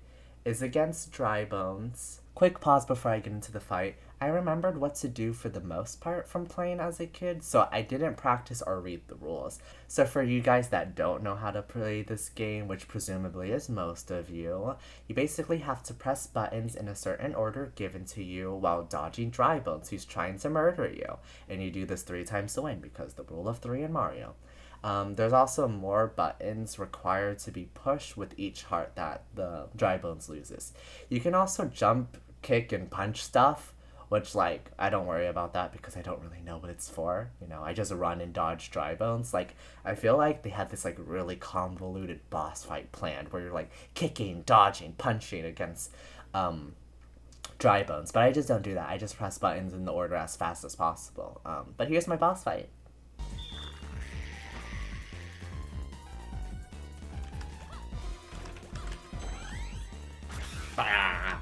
is against Dry Bones. Quick pause before I get into the fight. I remembered what to do for the most part from playing as a kid, so I didn't practice or read the rules. So for you guys that don't know how to play this game, which presumably is most of you, you basically have to press buttons in a certain order given to you while dodging Dry Bones, who's trying to murder you. And you do this 3 times to win, because the rule of 3 in Mario. There's also more buttons required to be pushed with each heart that the Dry Bones loses. You can also jump, kick, and punch stuff, which, like, I don't worry about that because I don't really know what it's for. You know, I just run and dodge Dry Bones. Like, I feel like they had this, like, really convoluted boss fight planned where you're, like, kicking, dodging, punching against Dry Bones. But I just don't do that. I just press buttons in the order as fast as possible. But here's my boss fight. Ah.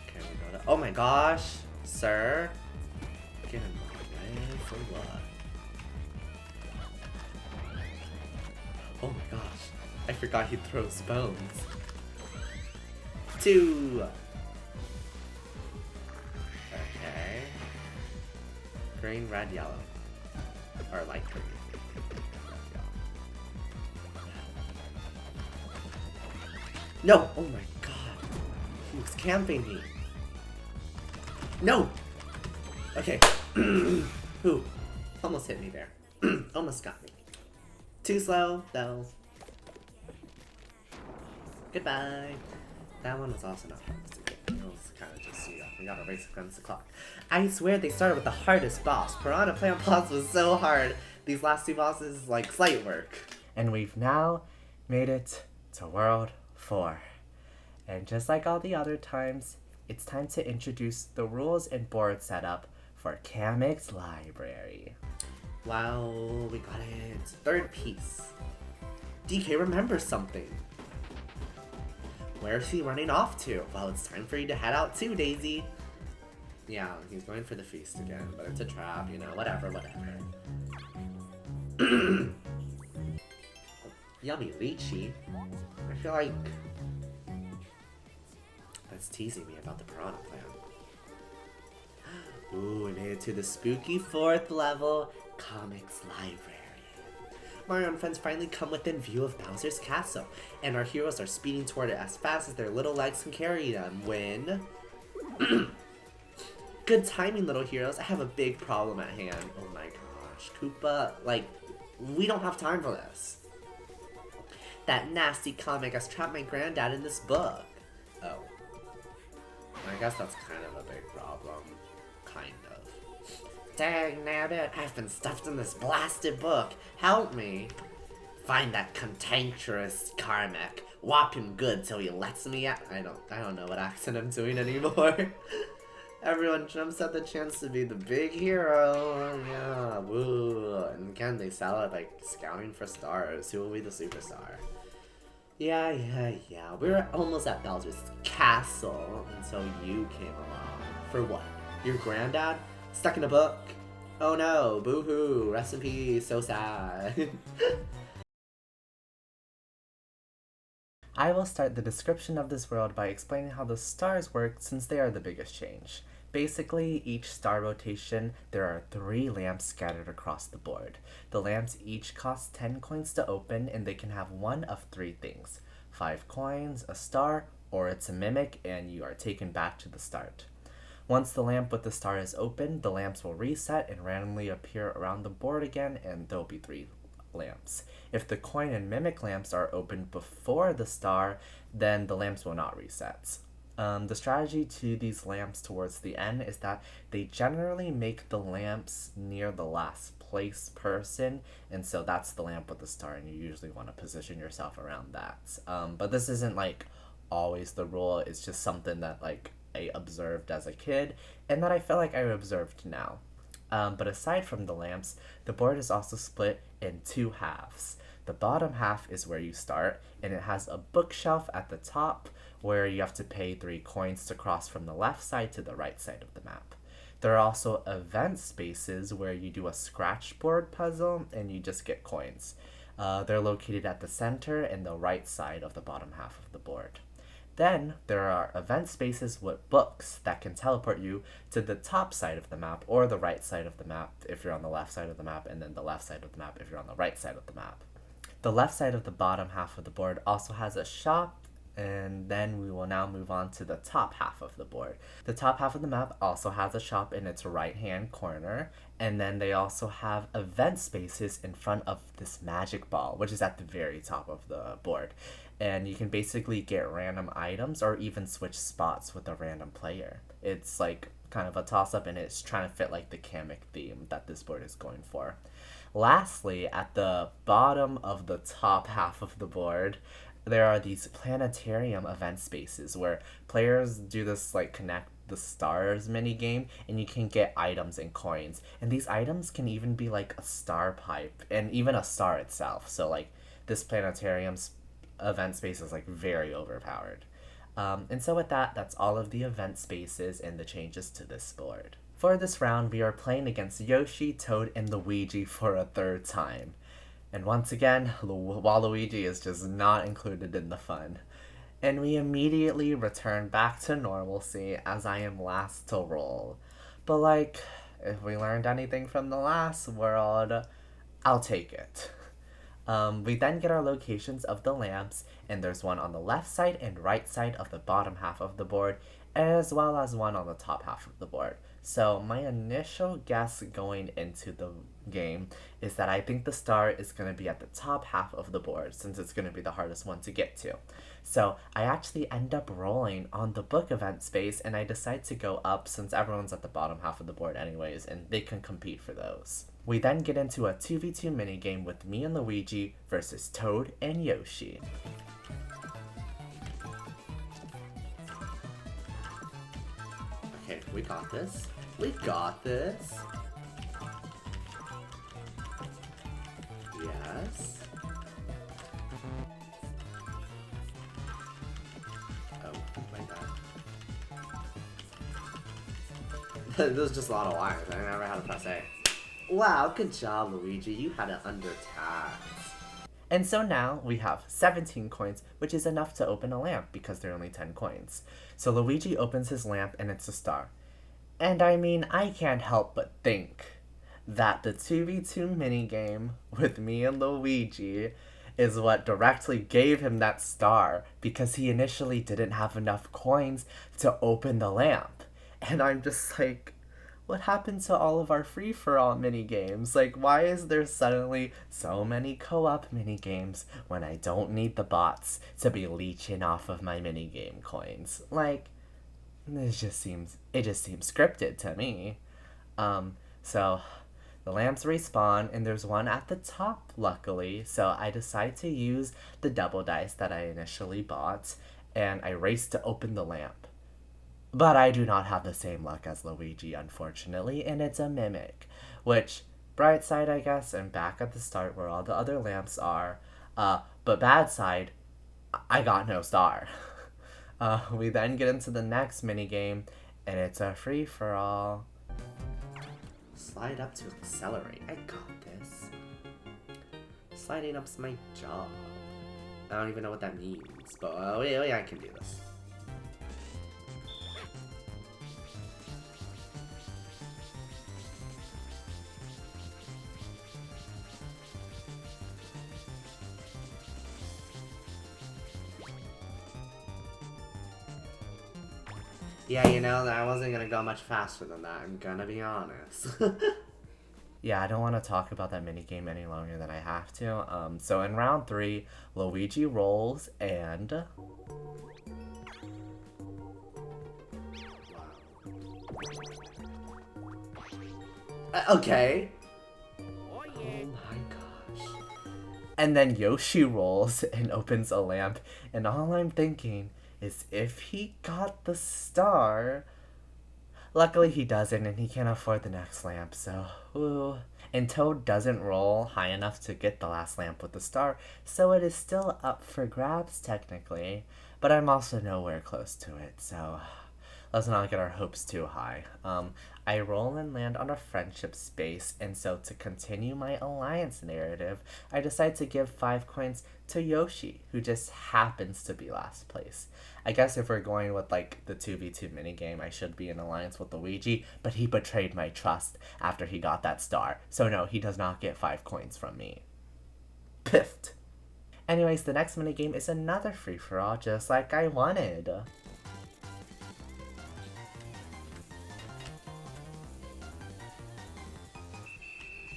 Okay, we got it. Oh my gosh, sir. Get him away for what? Oh my gosh. I forgot he throws bones. 2. Okay. Green, red, yellow. Or light green. Red, yellow. No! Oh my god. He was camping me. No! Okay. Who? Almost hit me there. Almost got me. Too slow, though. Goodbye. That one was also not hard to get. It was kind of just, we gotta race against the clock. I swear they started with the hardest boss. Piranha Plant boss was so hard. These last 2 bosses, like, slight work. And we've now made it to World 4. And just like all the other times, it's time to introduce the rules and board setup for Kamek's library. Wow, we got it. 3rd piece. DK remembers something. Where's he running off to? Well, it's time for you to head out too, Daisy. Yeah, he's going for the feast again, but it's a trap, you know, whatever. Yummy lychee. I feel like that's teasing me about the Piranha Plant. Ooh, we made it to the spooky 4th level, Kamek's library. Mario and friends finally come within view of Bowser's castle, and our heroes are speeding toward it as fast as their little legs can carry them when... Good timing, little heroes. I have a big problem at hand. Oh my gosh, Koopa, like, we don't have time for this. That nasty Kamek has trapped my granddad in this book. Oh. I guess that's kind of a big problem. Kind of. Dang nabbit, I've been stuffed in this blasted book. Help me. Find that cantankerous Kamek. Whop him good till he lets me out. I don't know what accent I'm doing anymore. Everyone jumps at the chance to be the big hero. Yeah, woo. And again, they sell it like scouting for stars. Who will be the superstar? Yeah. We're almost at Bowser's castle until you came along. For what? Your granddad? Stuck in a book? Oh no, boo-hoo, rest in peace, so sad. I will start the description of this world by explaining how the stars work since they are the biggest change. Basically, each star rotation, there are 3 lamps scattered across the board. The lamps each cost 10 coins to open, and they can have one of 3 things. 5 coins, a star, or it's a mimic, and you are taken back to the start. Once the lamp with the star is open, the lamps will reset and randomly appear around the board again, and there'll be 3 lamps. If the coin and mimic lamps are opened before the star, then the lamps will not reset. The strategy to these lamps towards the end is that they generally make the lamps near the last place person, and so that's the lamp with the star, and you usually want to position yourself around that. But this isn't like always the rule, it's just something that like I observed as a kid, and that I feel like I observed now. But aside from the lamps, the board is also split in 2 halves. The bottom half is where you start, and it has a bookshelf at the top where you have to pay 3 coins to cross from the left side to the right side of the map. There are also event spaces where you do a scratch board puzzle and you just get coins. They're located at the center and the right side of the bottom half of the board. Then, there are event spaces with books that can teleport you to the top side of the map or the right side of the map if you're on the left side of the map, and then the left side of the map if you're on the right side of the map. The left side of the bottom half of the board also has a shop, and then we will now move on to the top half of the board. The top half of the map also has a shop in its right-hand corner, and then they also have event spaces in front of this magic ball, which is at the very top of the board. And you can basically get random items or even switch spots with a random player. It's like kind of a toss-up, and it's trying to fit like the Kamek theme that this board is going for. Lastly, at the bottom of the top half of the board, there are these planetarium event spaces where players do this like connect the stars mini game, and you can get items and coins. And these items can even be like a star pipe and even a star itself. So like this planetarium's event space is like very overpowered. And so with that, that's all of the event spaces and the changes to this board. For this round, we are playing against Yoshi, Toad, and Luigi for a third time. And once again, Waluigi is just not included in the fun. And we immediately return back to normalcy as I am last to roll. But like, if we learned anything from the last world, I'll take it. We then get our locations of the lamps, and there's one on the left side and right side of the bottom half of the board, as well as one on the top half of the board. So my initial guess going into the game is that I think the star is going to be at the top half of the board, since it's going to be the hardest one to get to. So I actually end up rolling on the book event space, and I decide to go up since everyone's at the bottom half of the board anyways, and they can compete for those. We then get into a 2v2 minigame with me and Luigi versus Toad and Yoshi. Okay, we got this. We got this. Yes. Oh, like that. There's just a lot of wires. I never had to press A. Wow, good job, Luigi. You had it under tact. And so now we have 17 coins, which is enough to open a lamp because there are only 10 coins. So Luigi opens his lamp and it's a star. And I mean, I can't help but think that the 2v2 minigame with me and Luigi is what directly gave him that star, because he initially didn't have enough coins to open the lamp. And I'm just like, what happened to all of our free-for-all minigames? Like, why is there suddenly so many co-op minigames when I don't need the bots to be leeching off of my minigame coins? Like, it just seems scripted to me. So the lamps respawn, and there's one at the top, luckily, so I decide to use the double dice that I initially bought, and I race to open the lamp. But I do not have the same luck as Luigi, unfortunately, and it's a mimic. Which, bright side, I guess, and back at the start where all the other lamps are. But bad side, I got no star. We then get into the next minigame, and it's a free-for-all. Slide up to accelerate. I got this. Sliding up's my job. I don't even know what that means, but yeah, I can do this. Yeah, you know, I wasn't gonna go much faster than that, I'm gonna be honest. Yeah, I don't want to talk about that minigame any longer than I have to. So in round 3, Luigi rolls and... Okay. Oh yeah. Oh my gosh. And then Yoshi rolls and opens a lamp, and all I'm thinking is if he got the star... Luckily he doesn't, and he can't afford the next lamp, so ooh. And Toad doesn't roll high enough to get the last lamp with the star, so it is still up for grabs technically, but I'm also nowhere close to it, so let's not get our hopes too high. I roll and land on a friendship space, and so to continue my alliance narrative, I decide to give 5 coins to Yoshi, who just happens to be last place. I guess if we're going with like the 2v2 minigame, I should be in alliance with Luigi, but he betrayed my trust after he got that star. So no, he does not get 5 coins from me. Piffed. Anyways, the next minigame is another free-for-all, just like I wanted.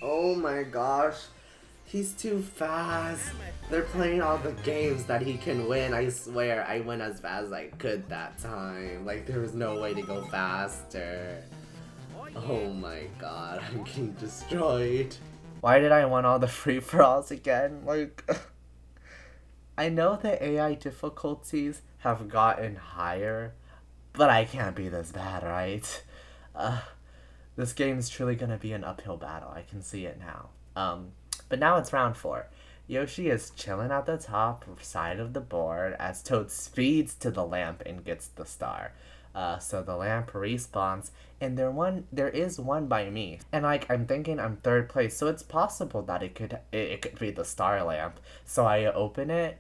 Oh my gosh. He's too fast. They're playing all the games that he can win. I swear, I went as fast as I could that time. Like, there was no way to go faster. Oh my god, I'm getting destroyed. Why did I want all the free-for-alls again? Like, I know the AI difficulties have gotten higher, but I can't be this bad, right? This game is truly gonna be an uphill battle. I can see it now. But now it's round 4. Yoshi is chilling at the top side of the board as Toad speeds to the lamp and gets the star. So the lamp respawns, and there is one by me, and like I'm thinking I'm third place, so it's possible that it could be the star lamp. So I open it,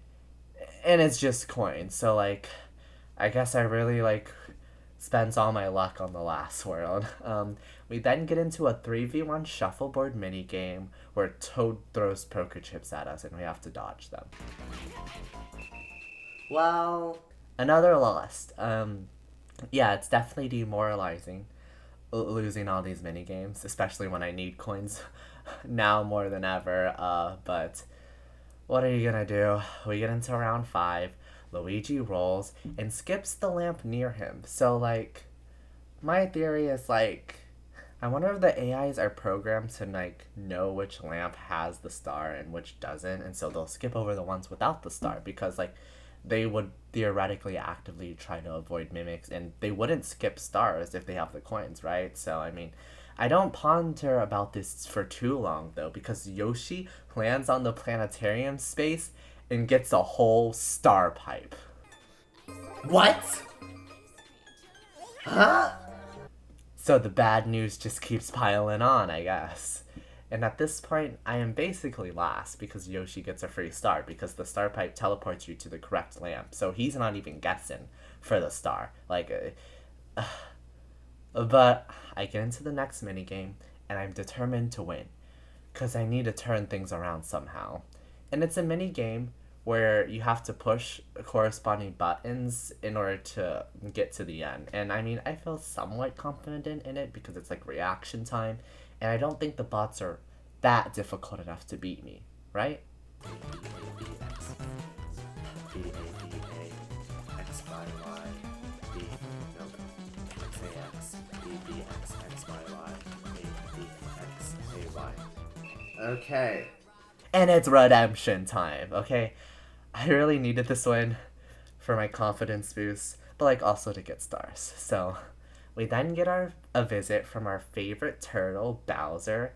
and it's just coins. So like, I guess I really like spends all my luck on the last world. We then get into a 3v1 shuffleboard mini game where Toad throws poker chips at us and we have to dodge them. Well, Another lost. Yeah, it's definitely demoralizing losing all these mini games, especially when I need coins now more than ever. But what are you gonna do? We get into round 5. Luigi rolls and skips the lamp near him. So, like, my theory is, like, I wonder if the AIs are programmed to, like, know which lamp has the star and which doesn't. And so they'll skip over the ones without the star because, like, they would theoretically actively try to avoid mimics and they wouldn't skip stars if they have the coins, right? So, I mean, I don't ponder about this for too long though because Yoshi lands on the planetarium space and gets a whole star pipe. what? Huh? So the bad news just keeps piling on, I guess. And at this point, I am basically last because Yoshi gets a free star because the star pipe teleports you to the correct lamp. So he's not even guessing for the star. But I get into the next minigame and I'm determined to win because I need to turn things around somehow. And it's a mini game where you have to push corresponding buttons in order to get to the end. And I mean, I feel somewhat confident in it because it's like reaction time, and I don't think the bots are that difficult enough to beat me, right? Okay. And it's redemption time, okay? I really needed this win for my confidence boost, but like also to get stars. So we then get a visit from our favorite turtle, Bowser.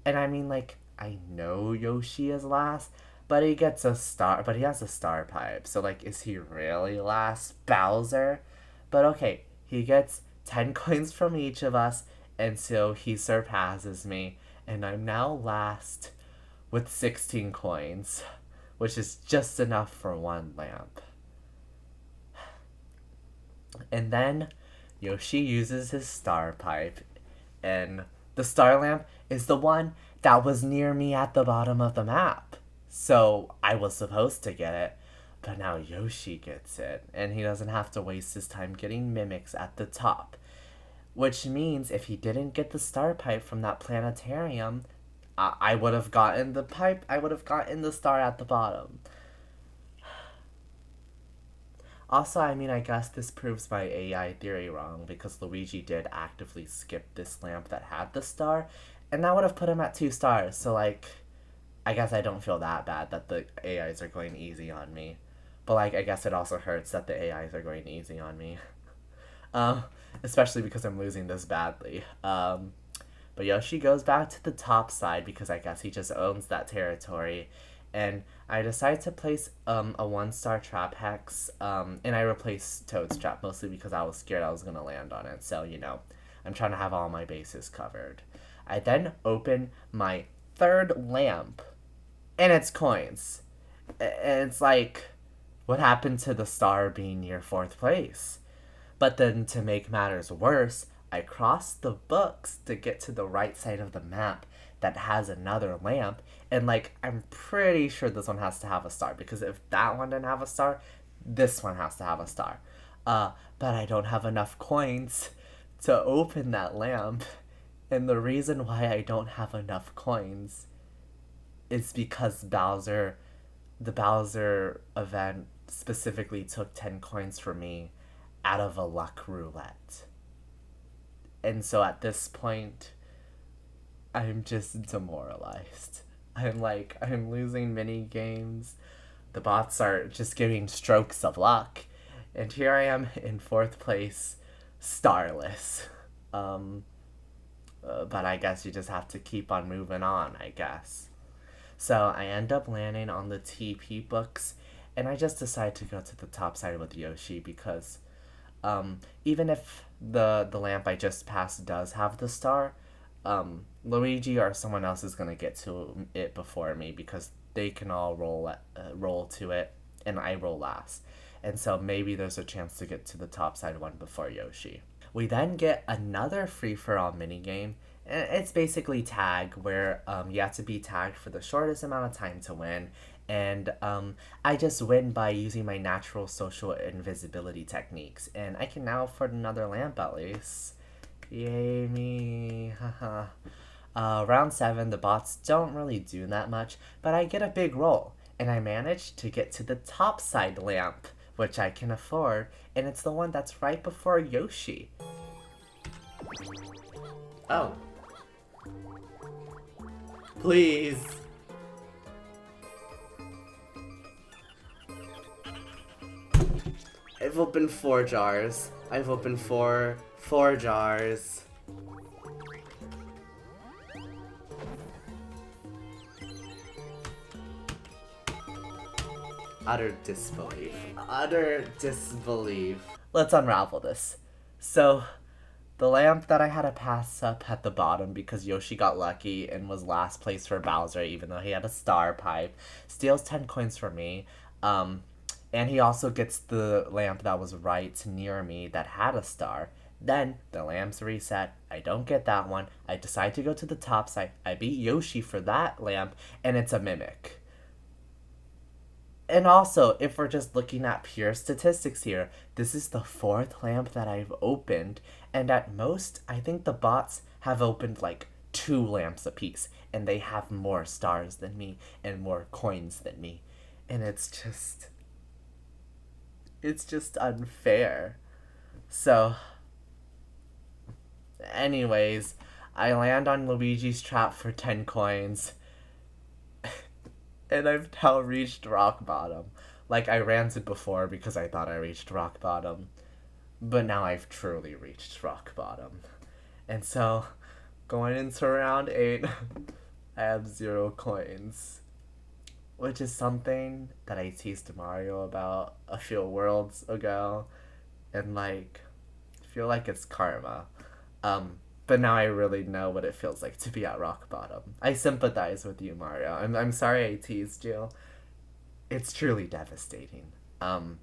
And I mean, like, I know Yoshi is last, but he gets a star, but he has a star pipe. So like, is he really last, Bowser? But okay, he gets 10 coins from each of us, and so he surpasses me, and I'm now last with 16 coins, which is just enough for one lamp. And then Yoshi uses his star pipe, and the star lamp is the one that was near me at the bottom of the map. So I was supposed to get it, but now Yoshi gets it, and he doesn't have to waste his time getting mimics at the top. Which means if he didn't get the star pipe from that planetarium, I would have gotten the pipe, I would have gotten the star at the bottom. Also, I mean, I guess this proves my AI theory wrong because Luigi did actively skip this lamp that had the star, and that would have put him at 2 stars. So, like, I guess I don't feel that bad that the AIs are going easy on me. But, like, I guess it also hurts that the AIs are going easy on me. Um, Especially because I'm losing this badly. But Yoshi goes back to the top side because I guess he just owns that territory. And I decide to place a 1-star trap hex, and I replace Toad's trap mostly because I was scared I was going to land on it. So, you know, I'm trying to have all my bases covered. I then open my 3rd lamp, and it's coins. And it's like, what happened to the star being near 4th place? But then to make matters worse, I cross the books to get to the right side of the map that has another lamp, and like I'm pretty sure this one has to have a star because if that one didn't have a star, this one has to have a star. But I don't have enough coins to open that lamp, and the reason why I don't have enough coins is because the Bowser event specifically took 10 coins for me out of a luck roulette. And so at this point, I'm just demoralized. I'm losing mini games. The bots are just giving strokes of luck. And here I am in 4th place, starless. But I guess you just have to keep on moving on, I guess. So I end up landing on the TP books, and I just decide to go to the top side with Yoshi because even if the lamp I just passed does have the star, Luigi or someone else is gonna get to it before me because they can all roll to it, and I roll last. And so maybe there's a chance to get to the top side one before Yoshi. We then get another free for all minigame. It's basically tag, where you have to be tagged for the shortest amount of time to win. And I just win by using my natural social invisibility techniques. And I can now afford another lamp at least. Yay me. Haha. Round 7, the bots don't really do that much, but I get a big roll. And I manage to get to the top side lamp, which I can afford, and it's the one that's right before Yoshi. Oh. Please. I've opened 4 jars. I've opened four jars. Utter disbelief. Utter disbelief. Let's unravel this. So, the lamp that I had to pass up at the bottom because Yoshi got lucky and was last place for Bowser, even though he had a star pipe, steals 10 coins from me. And he also gets the lamp that was right near me that had a star. Then the lamps reset. I don't get that one. I decide to go to the top side. I beat Yoshi for that lamp, and it's a mimic. And also, if we're just looking at pure statistics here, this is the 4th lamp that I've opened, and at most, I think the bots have opened like 2 lamps apiece, and they have more stars than me and more coins than me. And it's just unfair. So, anyways, I land on Luigi's trap for 10 coins. And I've now reached rock bottom. Like, I ranted before because I thought I reached rock bottom. But now I've truly reached rock bottom. And so, going into round 8, I have 0 coins. Which is something that I teased Mario about a few worlds ago. And, like, I feel like it's karma. But now I really know what it feels like to be at rock bottom. I sympathize with you, Mario. I'm sorry I teased you. It's truly devastating. So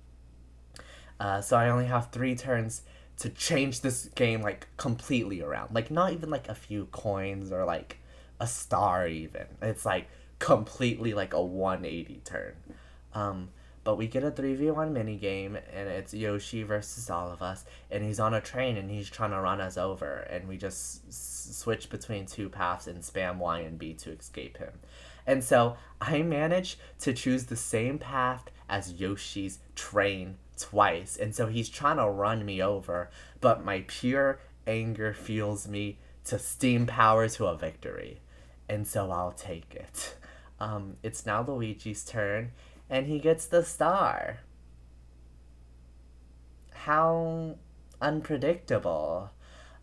I only have 3 turns to change this game, like, completely around. Like, not even, like, a few coins or, like, a star even. It's, like, completely, like, a 180 turn. But we get a 3v1 minigame, and it's Yoshi versus all of us, and he's on a train, and he's trying to run us over, and we just switch between 2 paths and spam Y and B to escape him. And so I managed to choose the same path as Yoshi's train twice, and so he's trying to run me over, but my pure anger fuels me to steam power to a victory. And so I'll take it. It's now Luigi's turn, and he gets the star. How unpredictable.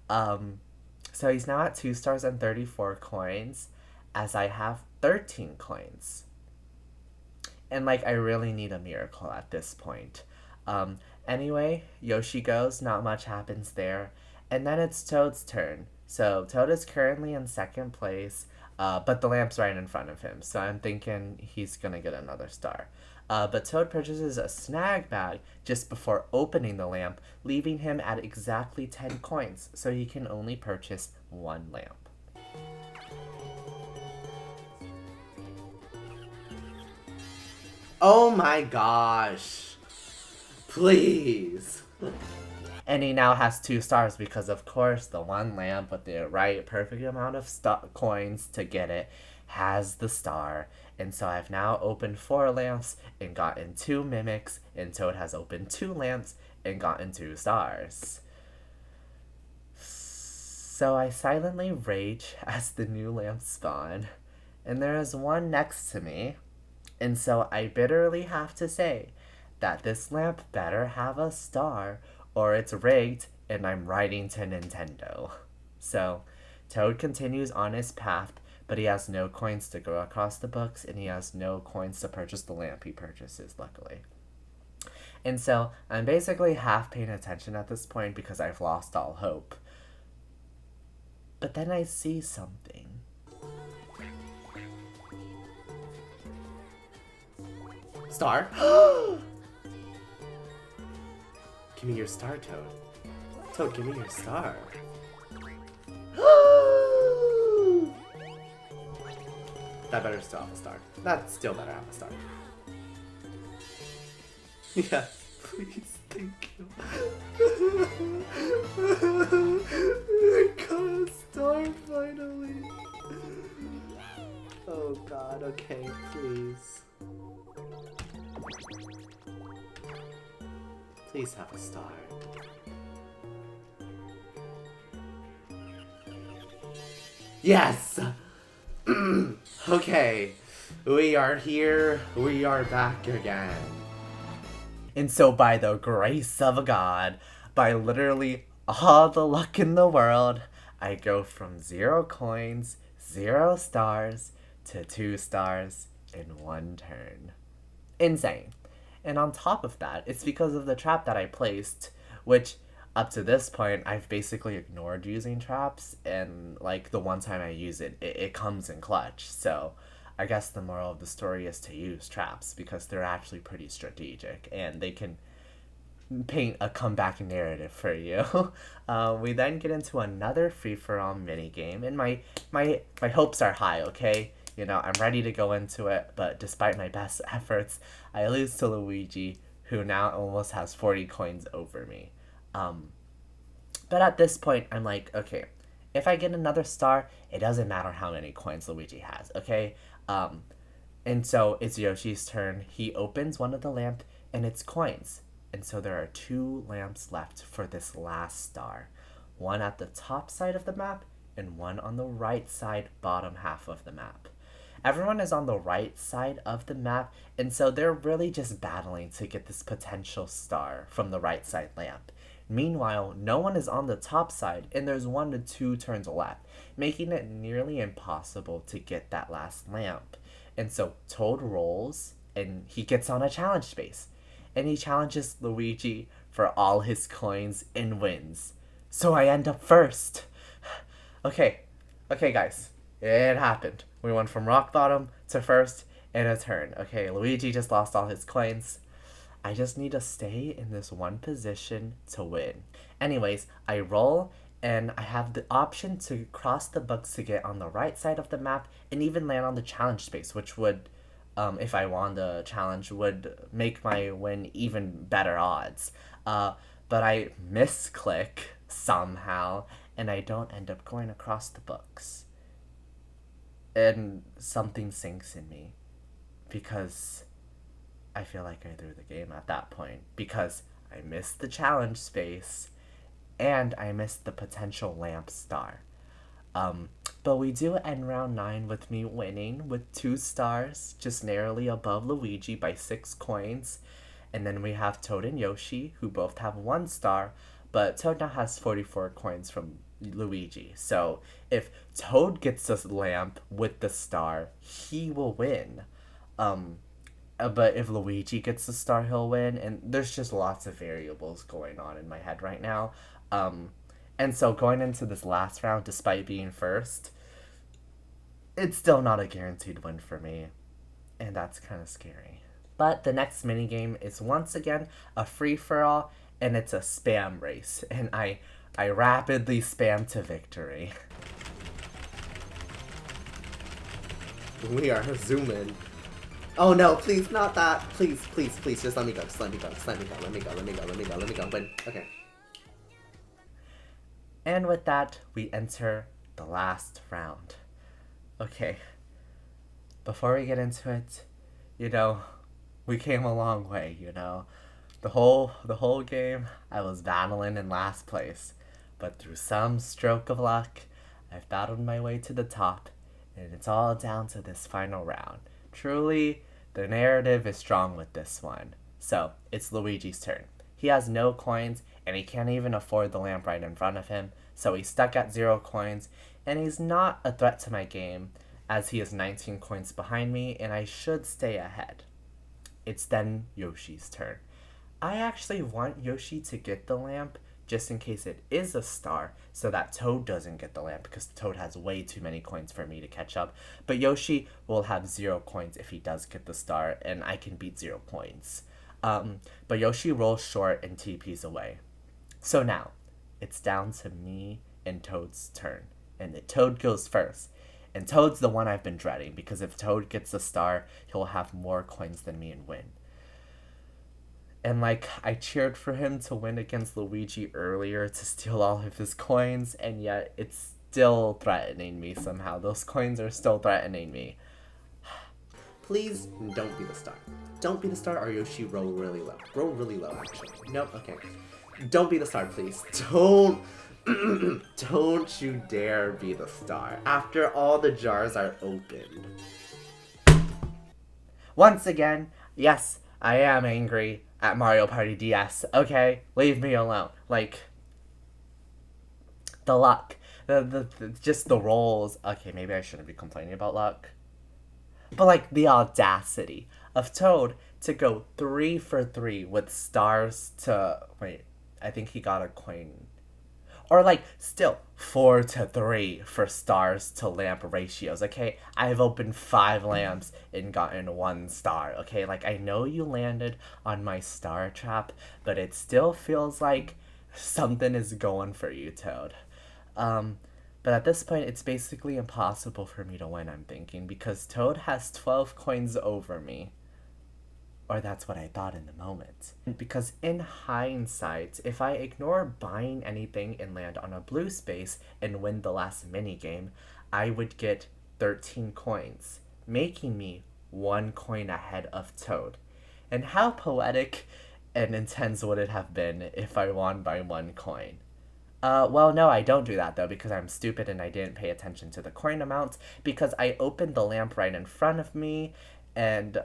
So he's now at 2 stars and 34 coins, as I have 13 coins. And, like, I really need a miracle at this point. Anyway, Yoshi goes, not much happens there. And then it's Toad's turn. So Toad is currently in 2nd place, but the lamp's right in front of him, so I'm thinking he's gonna get another star. But Toad purchases a snag bag just before opening the lamp, leaving him at exactly 10 coins, so he can only purchase 1 lamp. Oh my gosh. Please. And he now has 2 stars because, of course, the 1 lamp with the right perfect amount of coins to get it has the star. And so I've now opened 4 lamps and gotten 2 mimics, and Toad has opened 2 lamps and gotten 2 stars. So I silently rage as the new lamps spawn, and there is one next to me, and so I bitterly have to say that this lamp better have a star, or it's rigged and I'm writing to Nintendo. So Toad continues on his path, but he has no coins to go across the books, and he has no coins to purchase the lamp he purchases, luckily. And so I'm basically half paying attention at this point because I've lost all hope. But then I see something. Star? Give me your star, Toad. Toad, give me your star. That better still have a star. That still better have a star. Yes, please, thank you. I got a star finally. Oh god, okay, please. Please have a star. Yes! Okay, we are here, we are back again. And so by the grace of God, by literally all the luck in the world, I go from 0 coins, 0 stars, to 2 stars in 1 turn. Insane. And on top of that, it's because of the trap that I placed, which up to this point, I've basically ignored using traps, and like the one time I use it, it comes in clutch. So I guess the moral of the story is to use traps because they're actually pretty strategic and they can paint a comeback narrative for you. We then get into another free-for-all minigame, and my hopes are high, okay? You know, I'm ready to go into it, but despite my best efforts, I lose to Luigi, who now almost has 40 coins over me. But at this point, I'm like, okay, if I get another star, it doesn't matter how many coins Luigi has, okay? And so it's Yoshi's turn. He opens one of the lamp, and it's coins. And so there are 2 lamps left for this last star. One at the top side of the map, and one on the right side, bottom half of the map. Everyone is on the right side of the map, and so they're really just battling to get this potential star from the right side lamp. Meanwhile, no one is on the top side, and there's 1 to 2 turns left, making it nearly impossible to get that last lamp. And so Toad rolls, and he gets on a challenge space, and he challenges Luigi for all his coins and wins. So I end up first. Okay, guys, it happened. We went from rock bottom to first in a turn. Okay, Luigi just lost all his coins. I just need to stay in this one position to win. Anyways, I roll, and I have the option to cross the books to get on the right side of the map and even land on the challenge space, which would, if I won the challenge, would make my win even better odds. But I misclick somehow, and I don't end up going across the books. And something sinks in me, because I feel like I threw the game at that point, because I missed the challenge space and I missed the potential lamp star. But we do end round 9 with me winning with 2 stars, just narrowly above Luigi by 6 coins. And then we have Toad and Yoshi, who both have 1 star, but Toad now has 44 coins from Luigi. So if Toad gets this lamp with the star, he will win. But if Luigi gets the star, he'll win. And there's just lots of variables going on in my head right now. And so going into this last round, despite being first, it's still not a guaranteed win for me. And that's kind of scary. But the next minigame is once again a free-for-all, and it's a spam race. And I rapidly spam to victory. We are zooming. Oh no, please, not that. Please, just let me go. Let me go. Win. Okay. And with that, we enter the last round. Okay. Before we get into it, we came a long way, The whole game, I was battling in last place. But through some stroke of luck, I've battled my way to the top, and it's all down to this final round. Truly, the narrative is strong with this one. So, it's Luigi's turn. He has no coins, and he can't even afford the lamp right in front of him, so he's stuck at 0 coins, and he's not a threat to my game, as he is 19 coins behind me, and I should stay ahead. It's then Yoshi's turn. I actually want Yoshi to get the lamp just in case it is a star so that Toad doesn't get the lamp because Toad has way too many coins for me to catch up. But Yoshi will have 0 coins if he does get the star and I can beat 0 coins. But Yoshi rolls short and TP's away. So now, it's down to me and Toad's turn. And the Toad goes first. And Toad's the one I've been dreading because if Toad gets the star, he'll have more coins than me and win. And I cheered for him to win against Luigi earlier to steal all of his coins, and yet it's still threatening me somehow. Those coins are still threatening me. Please don't be the star. Don't be the star or Yoshi roll really low. Roll really low, actually. Nope, okay. Don't be the star, please. Don't you dare be the star. After all the jars are opened. Once again, yes, I am angry at Mario Party DS. Okay, leave me alone. The luck, the just the rolls. Okay, maybe I shouldn't be complaining about luck, but the audacity of Toad to go 3 for 3 with stars to wait. I think he got a coin. Or still 4 to 3 for stars to lamp ratios. Okay, I've opened 5 lamps and gotten 1 star. Okay, I know you landed on my star trap, but it still feels like something is going for you, Toad. But at this point, it's basically impossible for me to win, I'm thinking, because Toad has 12 coins over me. Or that's what I thought in the moment. Because in hindsight, if I ignore buying anything and land on a blue space and win the last minigame, I would get 13 coins, making me 1 coin ahead of Toad. And how poetic and intense would it have been if I won by 1 coin? Well, no, I don't do that, though, because I'm stupid and I didn't pay attention to the coin amount, because I opened the lamp right in front of me, and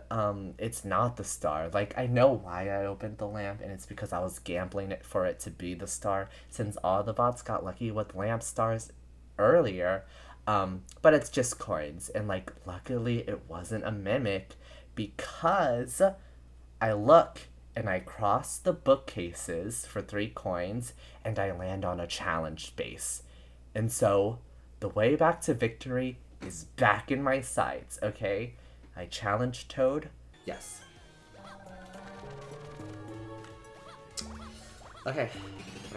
it's not the star. I know why I opened the lamp, and it's because I was gambling it for it to be the star, since all the bots got lucky with lamp stars earlier. But it's just coins, and luckily it wasn't a mimic, because I look and I cross the bookcases for 3 coins, and I land on a challenge space. And so the way back to victory is back in my sights, okay? I challenged Toad. Yes. Okay,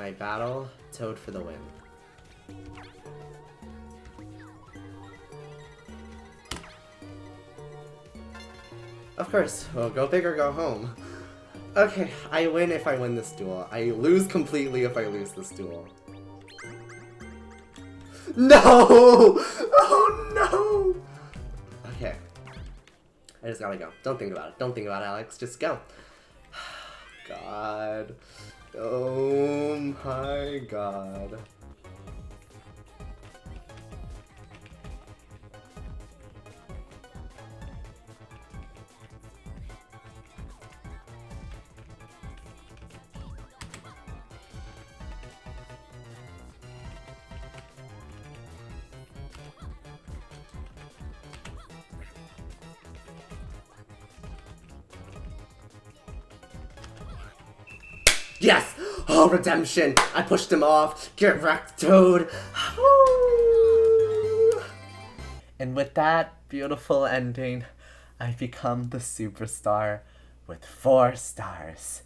I battle Toad for the win. Of course, well, go big or go home. Okay, I win if I win this duel. I lose completely if I lose this duel. No! Oh no! Okay. I just gotta go. Don't think about it. Don't think about it, Alex. Just go. God. Oh my god. Yes! Oh, redemption! I pushed him off. Get wrecked, Toad. And with that beautiful ending, I become the superstar with 4 stars.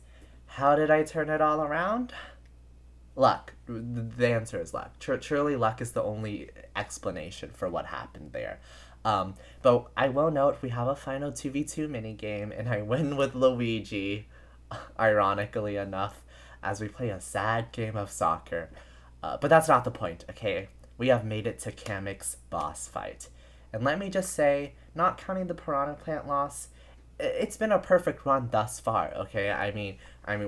How did I turn it all around? Luck. The answer is luck. Truly, luck is the only explanation for what happened there. But I will note we have a final 2v2 minigame, and I win with Luigi, ironically enough, as we play a sad game of soccer. But that's not the point, okay? We have made it to Kamek's boss fight. And let me just say, not counting the Piranha Plant loss, it's been a perfect run thus far, okay? I mean,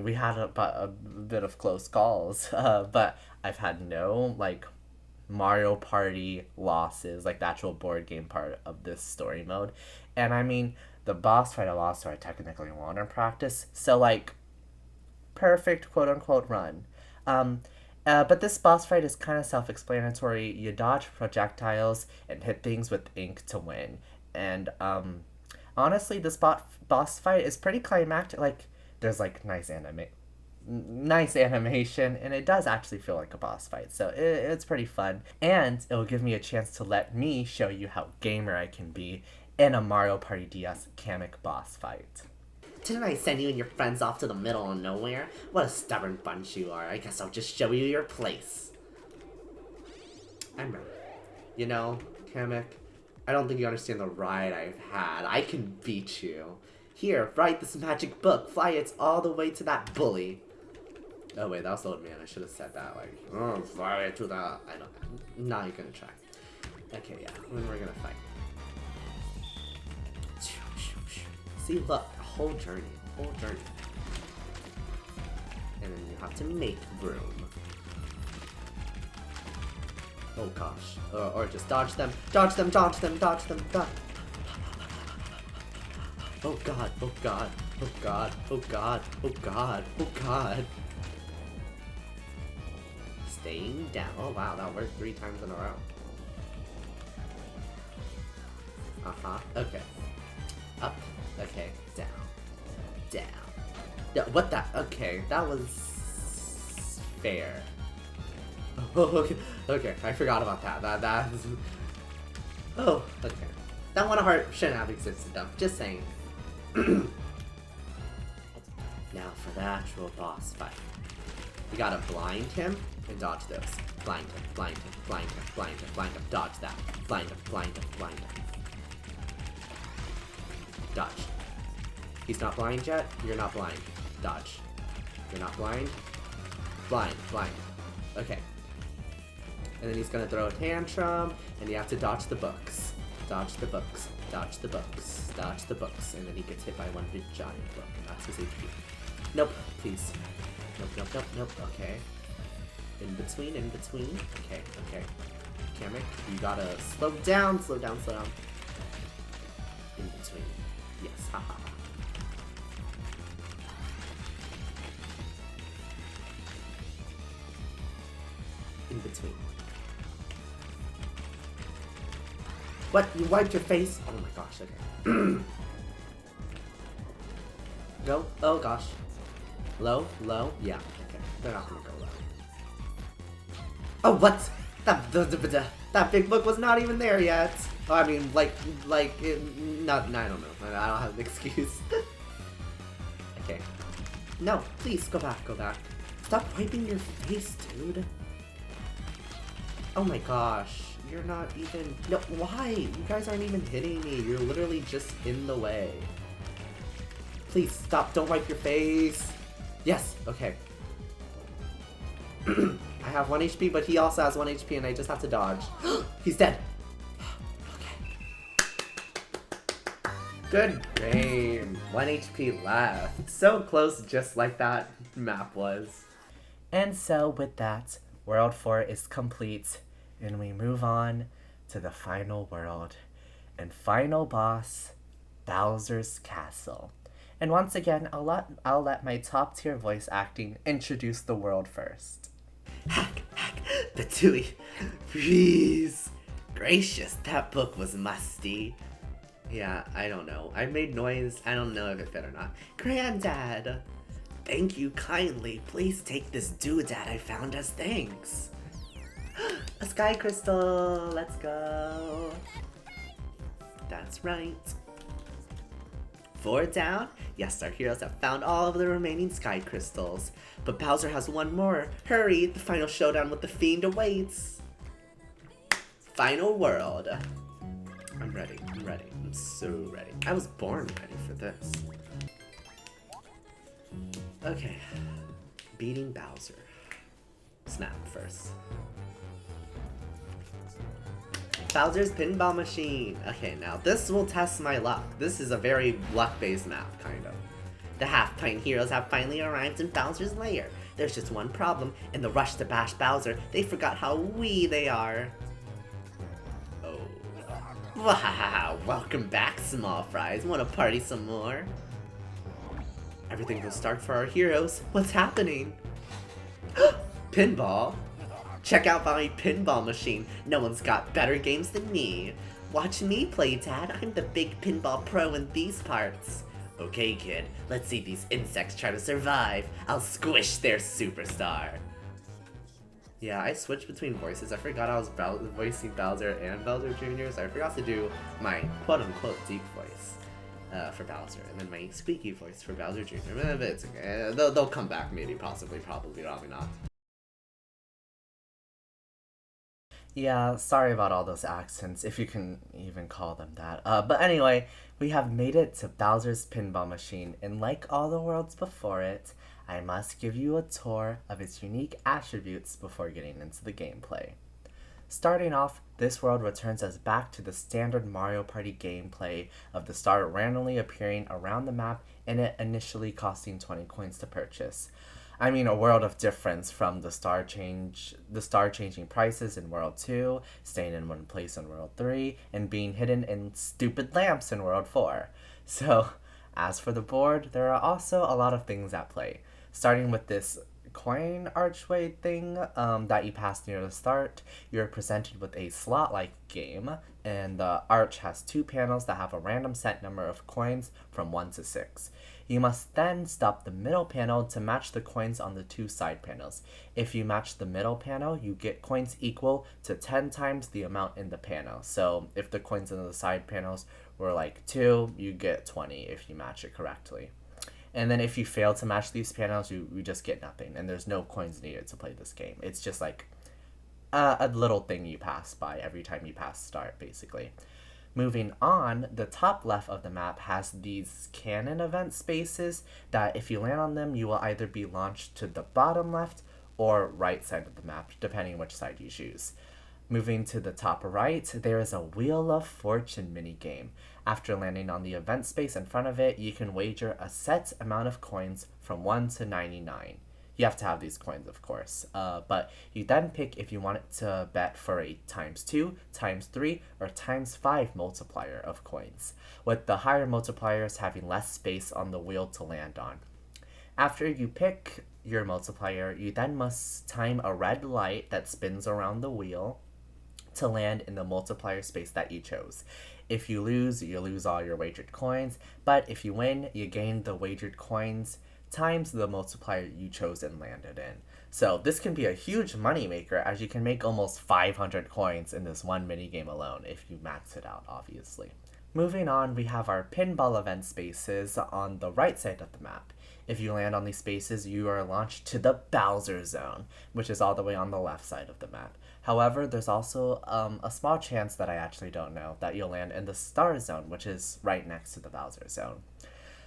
we had a bit of close calls, but I've had no, Mario Party losses, the actual board game part of this story mode. And I mean, the boss fight I lost, so I technically won in practice, so, perfect quote-unquote run. But this boss fight is kind of self-explanatory. You dodge projectiles and hit things with ink to win. And honestly, this boss fight is pretty climactic. Like, there's like nice animation, and it does actually feel like a boss fight. So it's pretty fun, and it'll give me a chance to let me show you how gamer I can be in a Mario Party DS Kamek boss fight. Didn't I send you and your friends off to the middle of nowhere? What a stubborn bunch you are. I guess I'll just show you your place. I'm ready. You know, Kamek, I don't think you understand the ride I've had. I can beat you. Here, write this magic book. Fly it all the way to that bully. Oh wait, that was the old man. I should have said that. Like, oh, fly it to that. I don't. Now you're gonna try. Okay, yeah. When we're gonna fight. See, look, a whole journey. And then you have to make room. Oh gosh. Or just dodge them. Dodge them. Oh god. Staying down. Oh wow, that worked 3 times in a row. Okay. Up. Okay. Down. Yeah, what that? Okay, that was fair. Oh, okay. I forgot about that. That's. Oh, okay. That one heart shouldn't have existed though. Just saying. Now for the actual boss fight. You gotta blind him and dodge those. Blind him. Dodge that. Blind him. Dodge. He's not blind yet. You're not blind. Dodge. You're not blind. Blind. Okay. And then he's gonna throw a tantrum, and you have to dodge the books. Dodge the books. And then he gets hit by one big giant book, and that's his HP. Nope. Please. Nope. Okay. In between. Okay. Kamek, you gotta slow down. In between. Yes, haha. In between. What? You wiped your face? Oh my gosh, okay. Go. Oh gosh. Low? Yeah, okay. They're not gonna go low. Oh, what? That big book was not even there yet. Oh, I mean, I don't know. I don't have an excuse. Okay. No, please, go back. Stop wiping your face, dude. Oh my gosh. You're not even... No, why? You guys aren't even hitting me. You're literally just in the way. Please, stop. Don't wipe your face. Yes, okay. I have 1 HP, but he also has 1 HP, and I just have to dodge. He's dead. Okay. Good game. 1 HP left. So close, just like that map was. And so with that, World 4 is complete, and we move on to the final world and final boss, Bowser's Castle. And once again, I'll let my top tier voice acting introduce the world first. Hack, Patooey, please. Gracious, that book was musty. Yeah, I don't know. I made noise. I don't know if it fit or not. Granddad, thank you kindly. Please take this doodad I found as thanks. A sky crystal. Let's go. That's right. 4 down. Yes, our heroes have found all of the remaining sky crystals. But Bowser has 1 more. Hurry, the final showdown with the fiend awaits. Final world. I'm ready. I'm so ready. I was born ready for this. Okay. Beating Bowser. Snap first. Bowser's pinball machine. Okay, now this will test my luck. This is a very luck-based map, kind of. The half-pint heroes have finally arrived in Bowser's lair. There's just one problem. In the rush to bash Bowser, they forgot how wee they are. Oh. Wow, welcome back, small fries. Wanna party some more? Everything will start for our heroes. What's happening? Pinball? Check out my pinball machine. No one's got better games than me. Watch me play, Dad. I'm the big pinball pro in these parts. Okay, kid, let's see these insects try to survive. I'll squish their superstar. Yeah, I switched between voices. I forgot I was voicing Bowser and Bowser Jr., so I forgot to do my quote-unquote deep voice for Bowser, and then my squeaky voice for Bowser Jr. But it's okay. They'll come back maybe, possibly, probably not. Yeah, sorry about all those accents, if you can even call them that. But anyway, we have made it to Bowser's Pinball Machine, and like all the worlds before it, I must give you a tour of its unique attributes before getting into the gameplay. Starting off, this world returns us back to the standard Mario Party gameplay of the star randomly appearing around the map and it initially costing 20 coins to purchase. I mean, a world of difference from the star changing prices in World 2, staying in one place in World 3, and being hidden in stupid lamps in World 4. So, as for the board, there are also a lot of things at play. Starting with this coin archway thing that you pass near the start, you're presented with a slot-like game, and the arch has 2 panels that have a random set number of coins from 1 to 6. You must then stop the middle panel to match the coins on the 2 side panels. If you match the middle panel, you get coins equal to 10 times the amount in the panel. So if the coins in the side panels were like 2, you get 20 if you match it correctly. And then if you fail to match these panels, you just get nothing, and there's no coins needed to play this game. It's just like a little thing you pass by every time you pass start, basically. Moving on, the top left of the map has these cannon event spaces that if you land on them, you will either be launched to the bottom left or right side of the map, depending which side you choose. Moving to the top right, there is a Wheel of Fortune minigame. After landing on the event space in front of it, you can wager a set amount of coins from 1 to 99. You have to have these coins, of course, but you then pick if you want to bet for a ×2, ×3, or ×5 multiplier of coins, with the higher multipliers having less space on the wheel to land on. After you pick your multiplier, you then must time a red light that spins around the wheel to land in the multiplier space that you chose. If you lose all your wagered coins, but if you win, you gain the wagered coins times the multiplier you chose and landed in. So this can be a huge moneymaker, as you can make almost 500 coins in this one minigame alone if you max it out, obviously. Moving on, we have our pinball event spaces on the right side of the map. If you land on these spaces, you are launched to the Bowser Zone, which is all the way on the left side of the map. However, there's also a small chance that I actually don't know that you'll land in the Star Zone, which is right next to the Bowser Zone.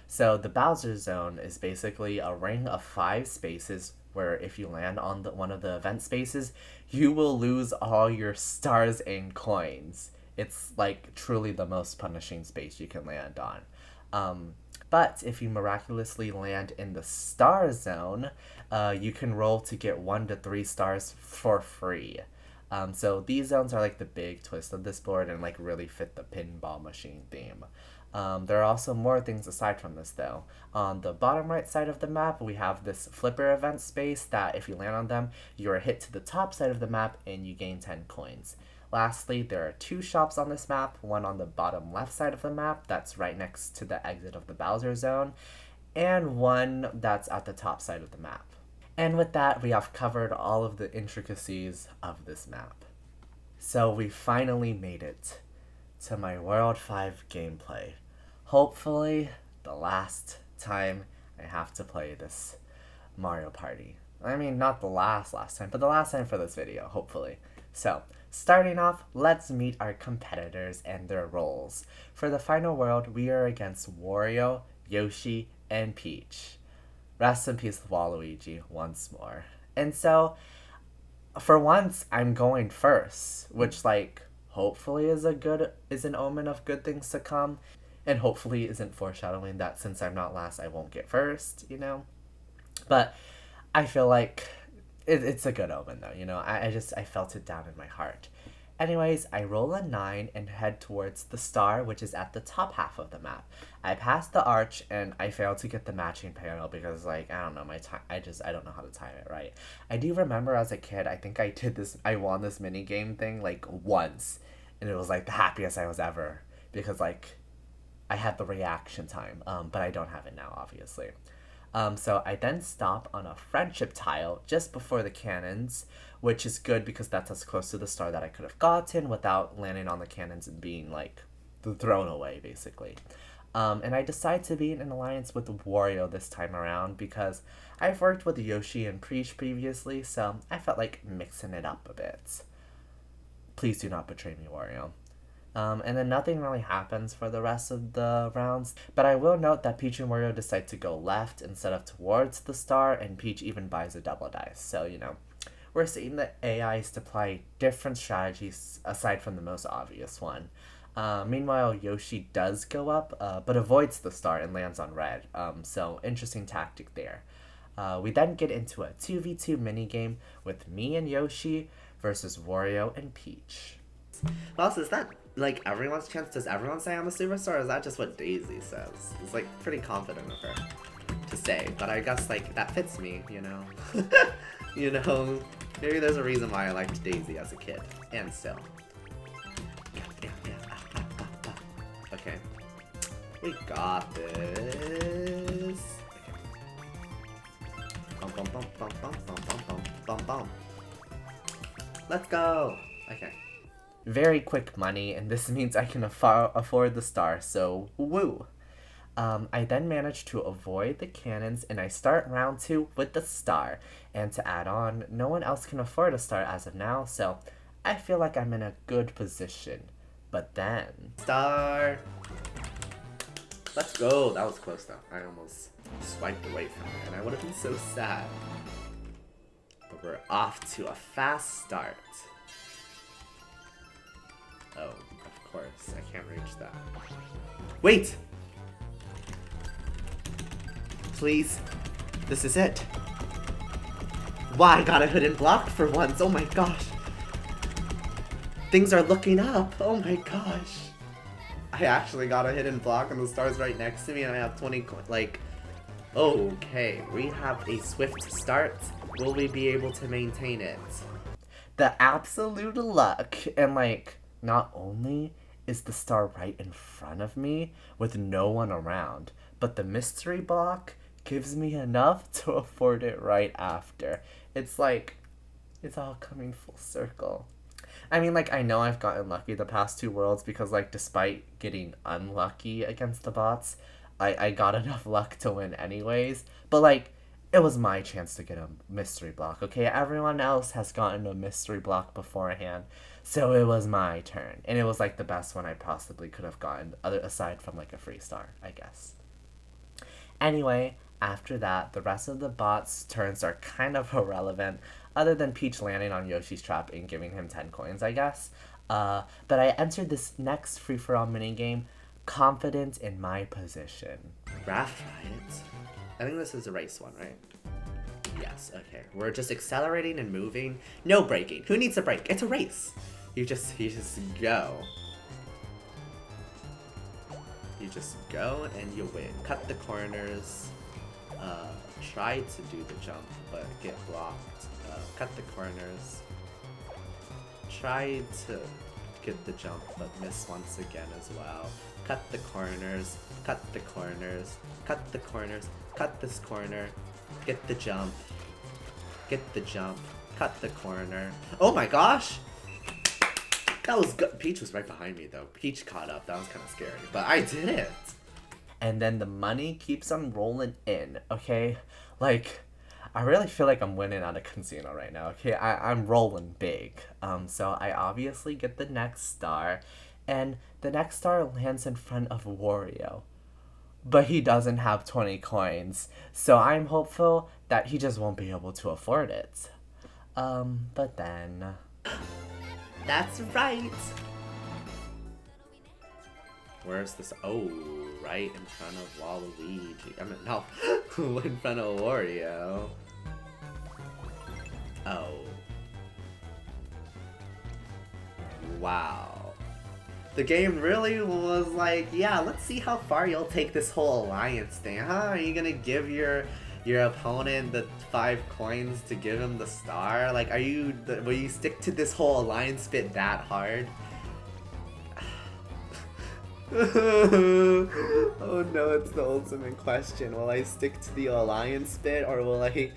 So the Bowser Zone is basically a ring of 5 spaces where if you land on one of the event spaces, you will lose all your stars and coins. It's like truly the most punishing space you can land on. But if you miraculously land in the Star Zone, you can roll to get 1 to 3 stars for free. So these zones are like the big twist of this board and like really fit the pinball machine theme. There are also more things aside from this though. On the bottom right side of the map, we have this flipper event space that if you land on them, you are hit to the top side of the map and you gain 10 coins. Lastly, there are 2 shops on this map, one on the bottom left side of the map that's right next to the exit of the Bowser Zone, and one that's at the top side of the map. And with that, we have covered all of the intricacies of this map. So we finally made it to my World 5 gameplay. Hopefully, the last time I have to play this Mario Party. I mean, not the last time, but the last time for this video, hopefully. So, starting off, let's meet our competitors and their roles. For the final world, we are against Wario, Yoshi, and Peach. Rest in peace, Waluigi, once more. And so, for once, I'm going first, which, like, hopefully is an omen of good things to come, and hopefully isn't foreshadowing that since I'm not last, I won't get first, you know? But I feel like it's a good omen, though, you know? I felt it down in my heart. Anyways, I roll a 9 and head towards the star, which is at the top half of the map. I pass the arch and I fail to get the matching panel because, like, I don't know, my time, I don't know how to time it right. I do remember as a kid, I think I won this mini game thing, like, once. And it was, like, the happiest I was ever because, like, I had the reaction time, but I don't have it now, obviously. So I then stop on a friendship tile just before the cannons, which is good because that's as close to the star that I could have gotten without landing on the cannons and being, like, thrown away, basically. And I decide to be in an alliance with Wario this time around because I've worked with Yoshi and Peach previously, so I felt like mixing it up a bit. Please do not betray me, Wario. And then nothing really happens for the rest of the rounds. But I will note that Peach and Wario decide to go left instead of towards the star, and Peach even buys a double dice. So, you know, we're seeing the AIs deploy different strategies aside from the most obvious one. Meanwhile, Yoshi does go up, but avoids the star and lands on red. So, interesting tactic there. We then get into a 2v2 minigame with me and Yoshi versus Wario and Peach. Also, is that like everyone's chance? Does everyone say I'm a superstar, or is that just what Daisy says? It's like pretty confident of her to say, but I guess like that fits me, you know? You know, maybe there's a reason why I liked Daisy as a kid, and still. Okay. We got this. Okay. Bum bum bum bum bum bum bum bum bum bum. Let's go. Okay. Very quick money, and this means I can afford the star, so woo! I then manage to avoid the cannons, and I start round 2 with the star. And to add on, no one else can afford a star as of now, so I feel like I'm in a good position. But then... Star! Let's go! That was close though. I almost swiped away from it, and I would have been so sad. But we're off to a fast start. Oh, of course. I can't reach that. Wait! Please. This is it. Why, I got a hidden block for once. Oh my gosh. Things are looking up. Oh my gosh. I actually got a hidden block and the star's right next to me and I have 20 like... Okay, we have a swift start. Will we be able to maintain it? The absolute luck, and like... Not only is the star right in front of me with no one around, but the mystery block gives me enough to afford it right after. It's like, it's all coming full circle. I mean, like, I know I've gotten lucky the past 2 worlds because, like, despite getting unlucky against the bots, I got enough luck to win anyways. But, like, it was my chance to get a mystery block, okay? Everyone else has gotten a mystery block beforehand. So it was my turn, and it was like the best one I possibly could have gotten, aside from like a free star, I guess. Anyway, after that, the rest of the bots' turns are kind of irrelevant, other than Peach landing on Yoshi's trap and giving him 10 coins, I guess. But I entered this next free-for-all minigame confident in my position. Raft Riot? I think this is a race one, right? Yes, okay. We're just accelerating and moving. No braking. Who needs a brake? It's a race. You just go. You just go and you win. Cut the corners. Try to do the jump, but get blocked. Cut the corners. Try to get the jump, but miss once again as well. Cut the corners. Cut the corners. Cut the corners. Cut this corner. Get the jump. Get the jump. Cut the corner. Oh my gosh! That was good. Peach was right behind me though. Peach caught up. That was kind of scary. But I did it! And then the money keeps on rolling in, okay? Like, I really feel like I'm winning at a casino right now, okay? I'm rolling big. So I obviously get the next star. And the next star lands in front of Wario. But he doesn't have 20 coins. So I'm hopeful that he just won't be able to afford it. But then... That's right! Where's this? Oh, right in front of Waluigi. I mean, no, in front of Wario. Oh. Wow. The game really was like, yeah, let's see how far you'll take this whole alliance thing, huh? Are you gonna give your opponent the 5 coins to give him the star? Like, will you stick to this whole alliance bit that hard? Oh no, it's the ultimate question. Will I stick to the alliance bit, or will I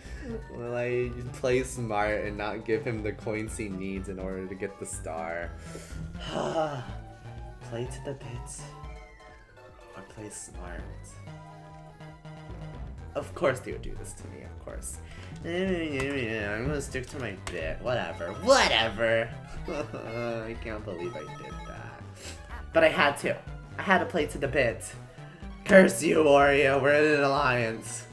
play smart and not give him the coins he needs in order to get the star? Play to the bit, or play smart? Of course they would do this to me, of course. I'm gonna stick to my bit. Whatever. I can't believe I did that. But I had to. I had to play to the bit. Curse you, Wario. We're in an alliance.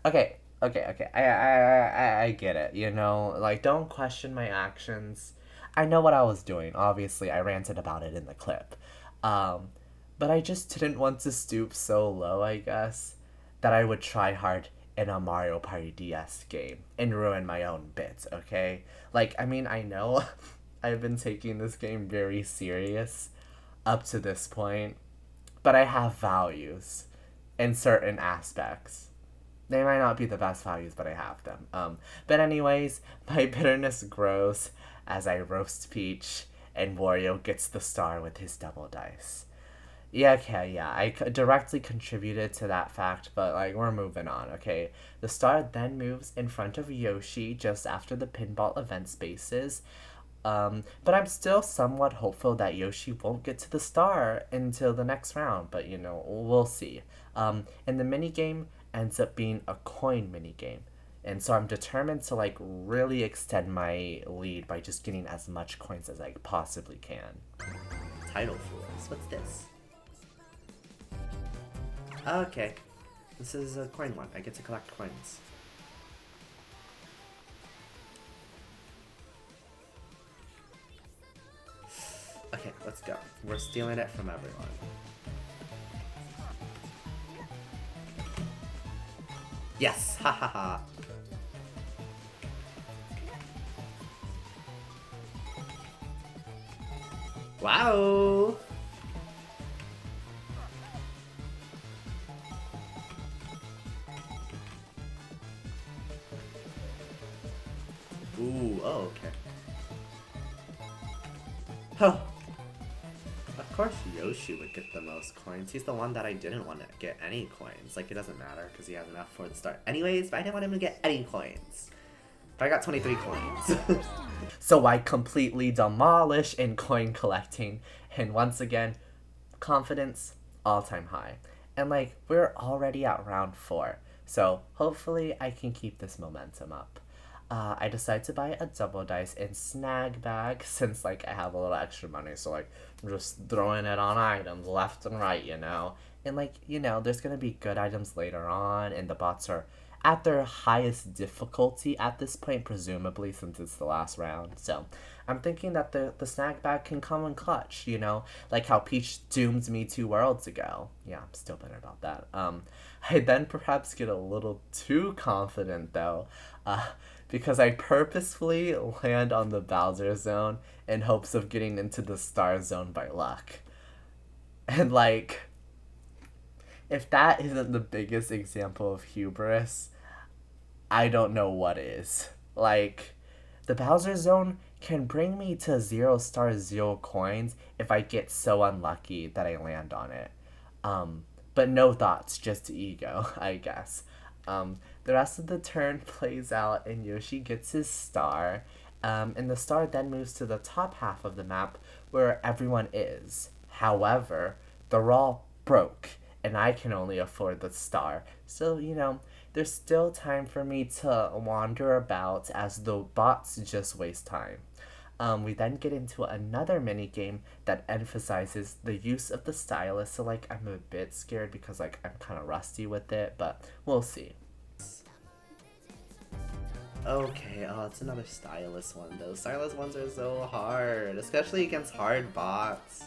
Okay. I get it. You know, like, don't question my actions. I know what I was doing. Obviously, I ranted about it in the clip. But I just didn't want to stoop so low, I guess, that I would try hard in a Mario Party DS game and ruin my own bits, okay? Like, I mean, I know I've been taking this game very serious up to this point, but I have values in certain aspects. They might not be the best values, but I have them. But anyways, my bitterness grows as I roast Peach and Wario gets the star with his double dice. Yeah, I directly contributed to that fact, but, like, we're moving on, okay? The star then moves in front of Yoshi just after the pinball event spaces. But I'm still somewhat hopeful that Yoshi won't get to the star until the next round, but, you know, we'll see. And the minigame ends up being a coin minigame. And so I'm determined to, like, really extend my lead by just getting as much coins as I possibly can. Title Floors. What's this? Okay. This is a coin one. I get to collect coins. Okay, let's go. We're stealing it from everyone. Yes! Ha ha ha! Wow! Ooh, oh, okay. Huh. Of course Yoshi would get the most coins. He's the one that I didn't want to get any coins. Like, it doesn't matter because he has enough for the start anyways, but I didn't want him to get any coins. But I got 23 coins. So I completely demolish in coin collecting, and once again, confidence all-time high. And, like, we're already at round 4, so hopefully I can keep this momentum up. I decide to buy a double dice in snag bag since, like, I have a little extra money, so, like, I'm just throwing it on items left and right, you know? And, like, you know, there's gonna be good items later on, and the bots are at their highest difficulty at this point, presumably, since it's the last round. So I'm thinking that the snag bag can come in clutch, you know? Like how Peach doomed me 2 worlds ago. Yeah, I'm still bitter about that. I then perhaps get a little too confident, though, because I purposefully land on the Bowser zone in hopes of getting into the Star Zone by luck. And, like, if that isn't the biggest example of hubris, I don't know what is. Like, the Bowser zone can bring me to 0 stars, 0 coins if I get so unlucky that I land on it. But no thoughts, just ego, I guess. The rest of the turn plays out and Yoshi gets his star, and the star then moves to the top half of the map where everyone is. However, they're all broke, and I can only afford the star. So, you know, there's still time for me to wander about as the bots just waste time. We then get into another mini game that emphasizes the use of the stylus, so, like, I'm a bit scared because, like, I'm kind of rusty with it, but we'll see. Okay, oh, it's another stylus one. Those stylus ones are so hard, especially against hard bots.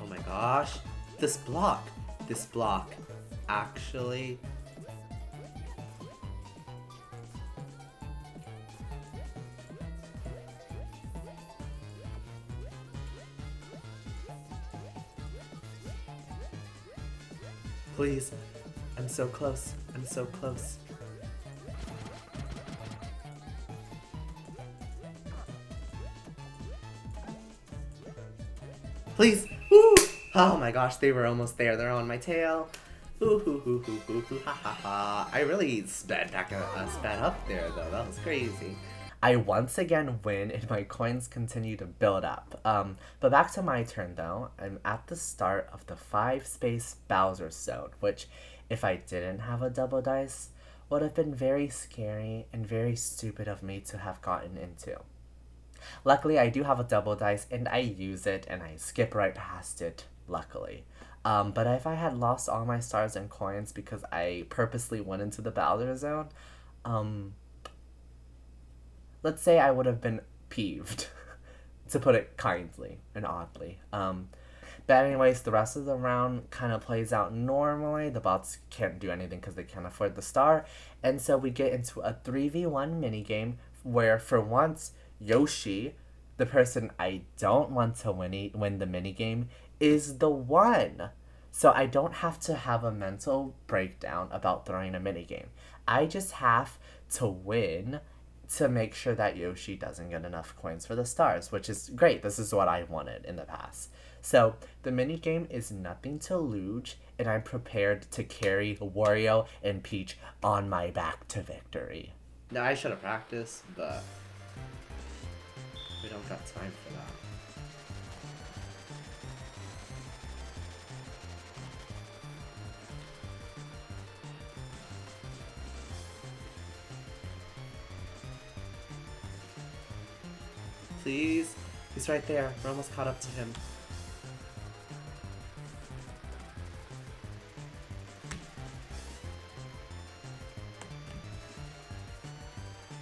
Oh my gosh, this block actually Please. I'm so close. I'm so close. Please. Woo! Oh my gosh, they were almost there. They're on my tail. Ooh, hoo, hoo, hoo, hoo, hoo, ha, ha, ha. I really sped up there, though. That was crazy. I once again win and my coins continue to build up. But back to my turn though. I'm at the start of the 5-space Bowser zone, which if I didn't have a double dice, would have been very scary and very stupid of me to have gotten into. Luckily, I do have a double dice and I use it and I skip right past it, luckily. But if I had lost all my stars and coins because I purposely went into the Bowser zone, let's say I would have been peeved, to put it kindly and oddly. But anyways, the rest of the round kind of plays out normally. The bots can't do anything because they can't afford the star. And so we get into a 3v1 minigame where for once, Yoshi, the person I don't want to win the minigame, is the one. So I don't have to have a mental breakdown about throwing a minigame. I just have to win to make sure that Yoshi doesn't get enough coins for the stars, which is great. This is what I wanted in the past. So the minigame is nothing to lose, and I'm prepared to carry Wario and Peach on my back to victory. No, I should have practiced, but we don't got time for that. Please. He's right there. We're almost caught up to him.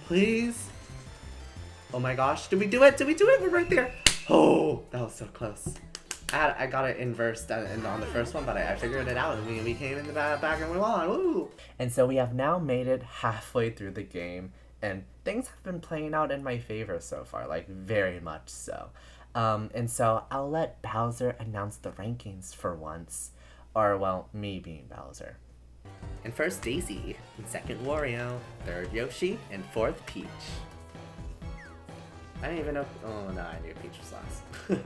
Please. Oh my gosh. Did we do it? Did we do it? We're right there. Oh, that was so close. I got it inversed on the first one, but I figured it out. And we came in the back and we won. Woo! And so we have now made it halfway through the game. And things have been playing out in my favor so far, like very much so. And so I'll let Bowser announce the rankings for once. Or, well, me being Bowser. And first Daisy, and second Wario, third Yoshi, and fourth Peach. I didn't even know. Oh no, I knew Peach was last.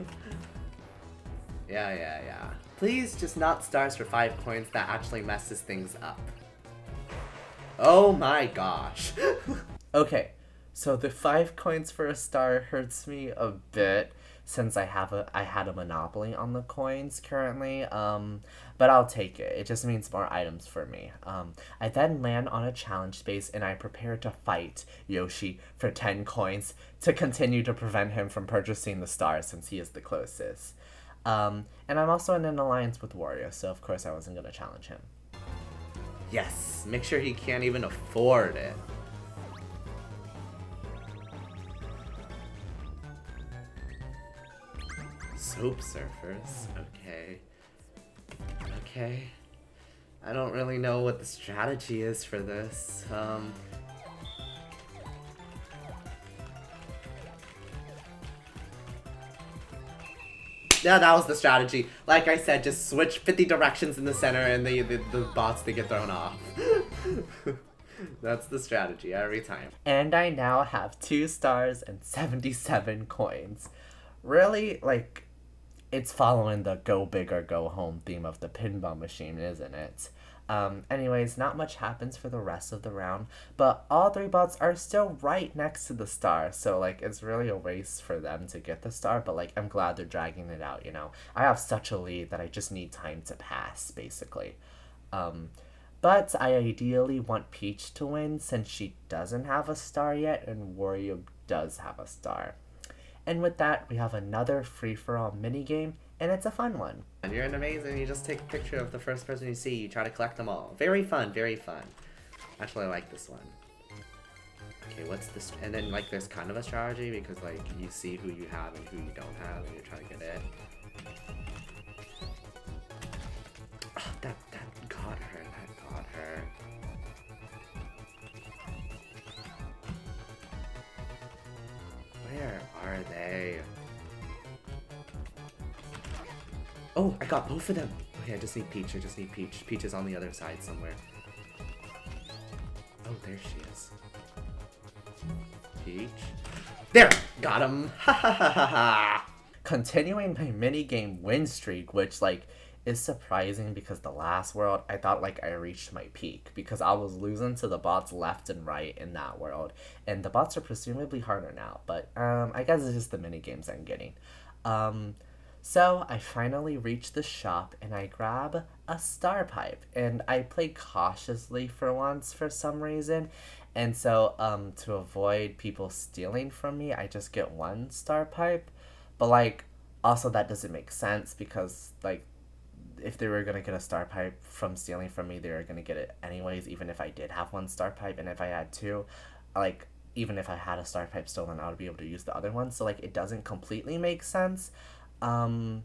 Yeah. Please just not stars for 5 coins. That actually messes things up. Oh my gosh. Okay, so the 5 coins for a star hurts me a bit since I had a monopoly on the coins currently. But I'll take it. It just means more items for me. I then land on a challenge space and I prepare to fight Yoshi for 10 coins to continue to prevent him from purchasing the star since he is the closest. And I'm also in an alliance with Wario, so of course I wasn't going to challenge him. Yes, make sure he can't even afford it. Soap surfers, okay. I don't really know what the strategy is for this. Yeah, that was the strategy. Like I said, just switch 50 directions in the center and the bots, they get thrown off. That's the strategy every time. And I now have 2 stars and 77 coins. Really, like, it's following the go big or go home theme of the pinball machine, isn't it? Anyways, not much happens for the rest of the round, but all 3 bots are still right next to the star, so, like, it's really a race for them to get the star, but, like, I'm glad they're dragging it out, you know? I have such a lead that I just need time to pass, basically. But I ideally want Peach to win since she doesn't have a star yet, and Wario does have a star. And with that, we have another free-for-all minigame, and it's a fun one. And you're amazing, you just take a picture of the first person you see, you try to collect them all. Very fun, very fun. Actually, I like this one. Okay, what's this? And then, like, there's kind of a strategy because, like, you see who you have and who you don't have, and you're trying to get it. Oh, that got her, that got her. Where are they? Oh, I got both of them. Okay, I just need Peach. I just need Peach. Peach is on the other side somewhere. Oh, there she is. Peach. There! Got him! Ha ha ha ha ha! Continuing my minigame win streak, which, like, is surprising because the last world, I thought, like, I reached my peak because I was losing to the bots left and right in that world. And the bots are presumably harder now, but I guess it's just the minigames I'm getting. So I finally reach the shop and I grab a star pipe and I play cautiously for once for some reason. And so to avoid people stealing from me, I just get one star pipe. But like also that doesn't make sense because like if they were gonna get a star pipe from stealing from me, they were gonna get it anyways, even if I did have one star pipe and if I had two, like even if I had a star pipe stolen, I would be able to use the other one. So like it doesn't completely make sense. Um,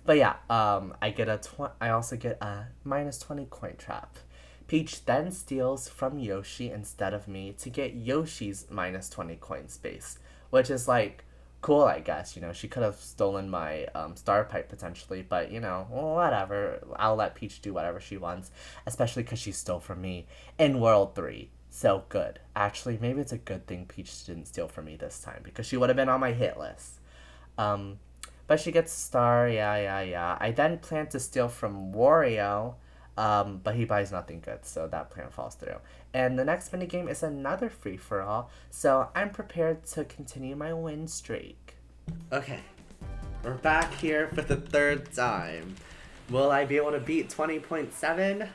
but yeah, I also get a -20 coin trap. Peach then steals from Yoshi instead of me to get Yoshi's -20 coin space, which is like cool, I guess. You know, she could have stolen my star pipe potentially, but you know, whatever. I'll let Peach do whatever she wants, especially because she stole from me in World 3. So good. Actually, maybe it's a good thing Peach didn't steal from me this time because she would have been on my hit list. Um, but she gets a star, yeah. I then plan to steal from Wario, but he buys nothing good, so that plan falls through. And the next minigame is another free-for-all, so I'm prepared to continue my win streak. Okay, we're back here for the third time. Will I be able to beat 20.7?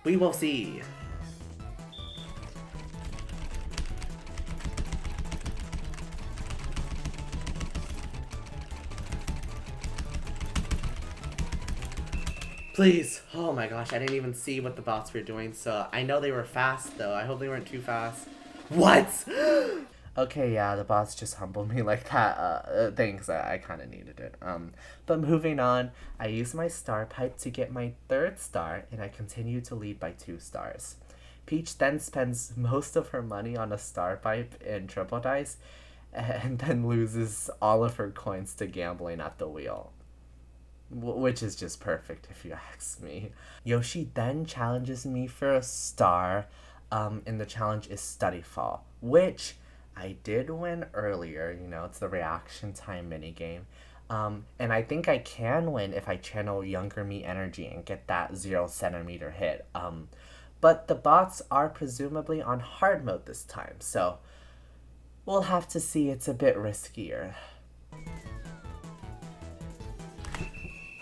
We will see. Please. Oh my gosh, I didn't even see what the bots were doing, so I know they were fast though. I hope they weren't too fast. What? Okay, yeah, the bots just humbled me like that. Thanks, I kind of needed it. But moving on, I use my star pipe to get my third star, and I continue to lead by 2 stars. Peach then spends most of her money on a star pipe and triple dice, and then loses all of her coins to gambling at the wheel. Which is just perfect if you ask me. Yoshi then challenges me for a star, and the challenge is Study Fall, which I did win earlier. You know, it's the reaction time minigame. And I think I can win if I channel younger me energy and get that 0 centimeter hit. But the bots are presumably on hard mode this time, so we'll have to see. It's a bit riskier.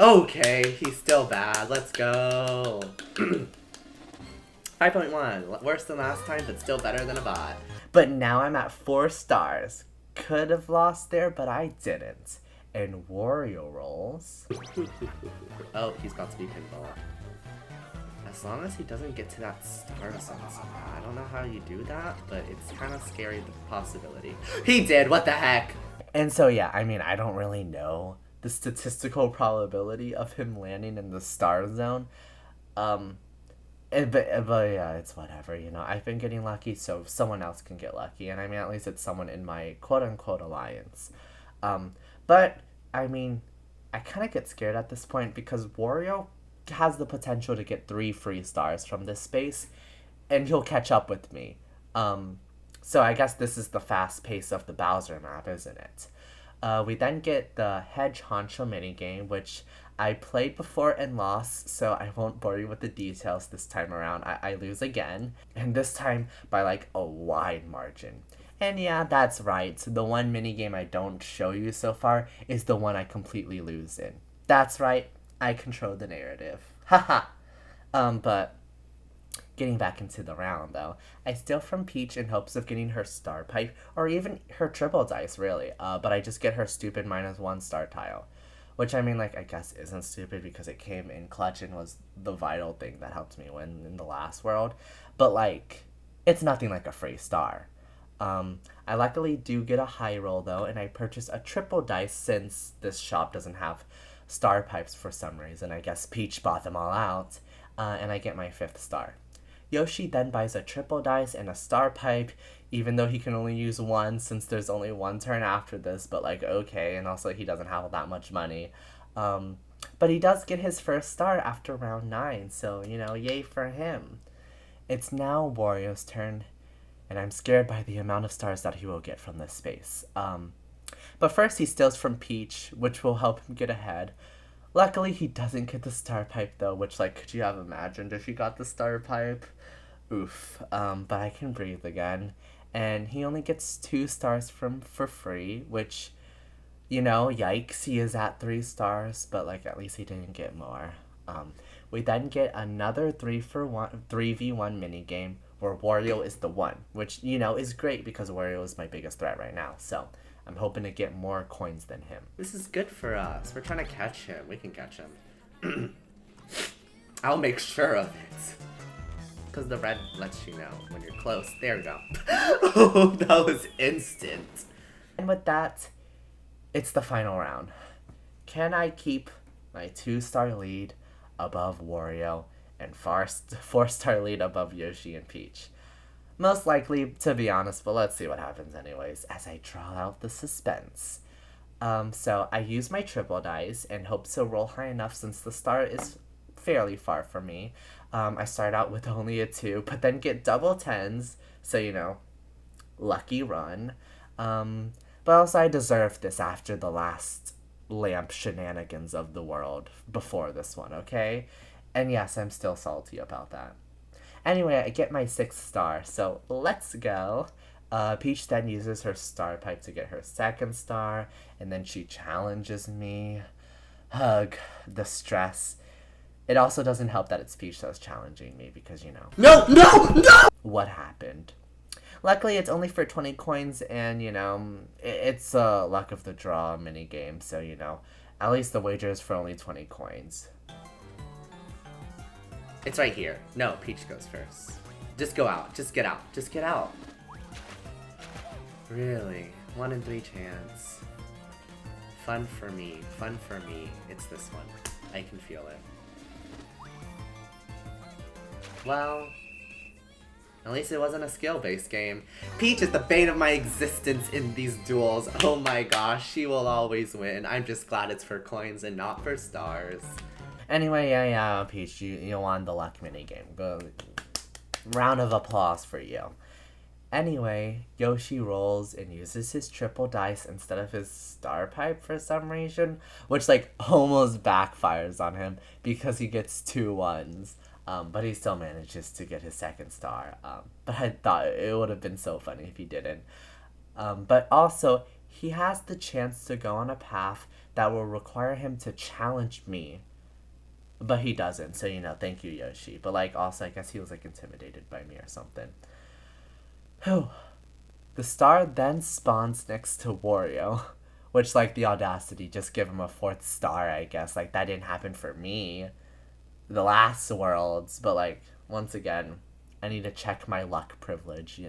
Okay, he's still bad. Let's go. 5.1. Worse than last time, but still better than a bot. But now I'm at 4 stars. Could have lost there, but I didn't. And Wario rolls. Oh, he's about to be pinball. As long as he doesn't get to that star zone somehow. I don't know how you do that, but it's kind of scary, the possibility. He did! What the heck? And so, yeah, I mean, I don't really know the statistical probability of him landing in the star zone. But yeah, it's whatever, you know. I've been getting lucky, so someone else can get lucky. And I mean, at least it's someone in my quote-unquote alliance. But, I mean, I kind of get scared at this point because Wario has the potential to get 3 free stars from this space, and he'll catch up with me. So I guess this is the fast pace of the Bowser map, isn't it? We then get the Hedge Honcho minigame, which I played before and lost, so I won't bore you with the details this time around. I lose again, and this time by like a wide margin. And yeah, that's right, the one minigame I don't show you so far is the one I completely lose in. That's right, I control the narrative. Haha! But getting back into the round, though, I steal from Peach in hopes of getting her star pipe, or even her triple dice, really, but I just get her stupid -1 star tile. Which, I mean, like, I guess isn't stupid because it came in clutch and was the vital thing that helped me win in the last world. But, like, it's nothing like a free star. I luckily do get a high roll, though, and I purchase a triple dice since this shop doesn't have star pipes for some reason. I guess Peach bought them all out, and I get my 5th star. Yoshi then buys a triple dice and a star pipe, even though he can only use one since there's only one turn after this, but like, okay, and also he doesn't have that much money. But he does get his first star after round 9, so, yay for him. It's now Wario's turn, and I'm scared by the amount of stars that he will get from this space. But first he steals from Peach, which will help him get ahead. Luckily, he doesn't get the star pipe, though, which, could you have imagined if he got the star pipe? Oof. But I can breathe again. And he only gets 2 stars for free, which, yikes, he is at 3 stars, but, at least he didn't get more. We then get another 3v1 minigame where Wario is the 1, which, is great because Wario is my biggest threat right now, so I'm hoping to get more coins than him. This is good for us. We're trying to catch him. We can catch him. I'll make sure of it. Because the red lets you know when you're close. There we go. Oh, that was instant. And with that, it's the final round. Can I keep my 2-star lead above Wario and 4-star lead above Yoshi and Peach? Most likely, to be honest, but let's see what happens anyways as I draw out the suspense. So I use my triple dice and hope to roll high enough since the star is fairly far from me. I start out with only a 2, but then get double 10s, so lucky run. But also I deserve this after the last lamp shenanigans of the world before this one, okay? And yes, I'm still salty about that. Anyway, I get my 6th star, so let's go. Peach then uses her star pipe to get her 2nd star, and then she challenges me. Hug, the stress. It also doesn't help that it's Peach that's challenging me because, No, no, no! What happened. Luckily, it's only for 20 coins, and, it's a luck of the draw minigame, so, at least the wager is for only 20 coins. It's right here. No, Peach goes first. Just go out. Just get out. Just get out. Really? 1 in 3 chance. Fun for me. Fun for me. It's this one. I can feel it. Well, at least it wasn't a skill-based game. Peach is the bane of my existence in these duels. Oh my gosh, she will always win. I'm just glad it's for coins and not for stars. Anyway, yeah, Peach, you won the luck minigame. Good. Round of applause for you. Anyway, Yoshi rolls and uses his triple dice instead of his star pipe for some reason, which almost backfires on him because he gets 2 1s. But he still manages to get his 2nd star. But I thought it would have been so funny if he didn't. But also, he has the chance to go on a path that will require him to challenge me. But he doesn't, so thank you, Yoshi. But also, I guess he was intimidated by me or something. Whew. The star then spawns next to Wario, which the audacity, just give him a 4th star, I guess. That didn't happen for me. The last worlds, but once again, I need to check my luck privilege,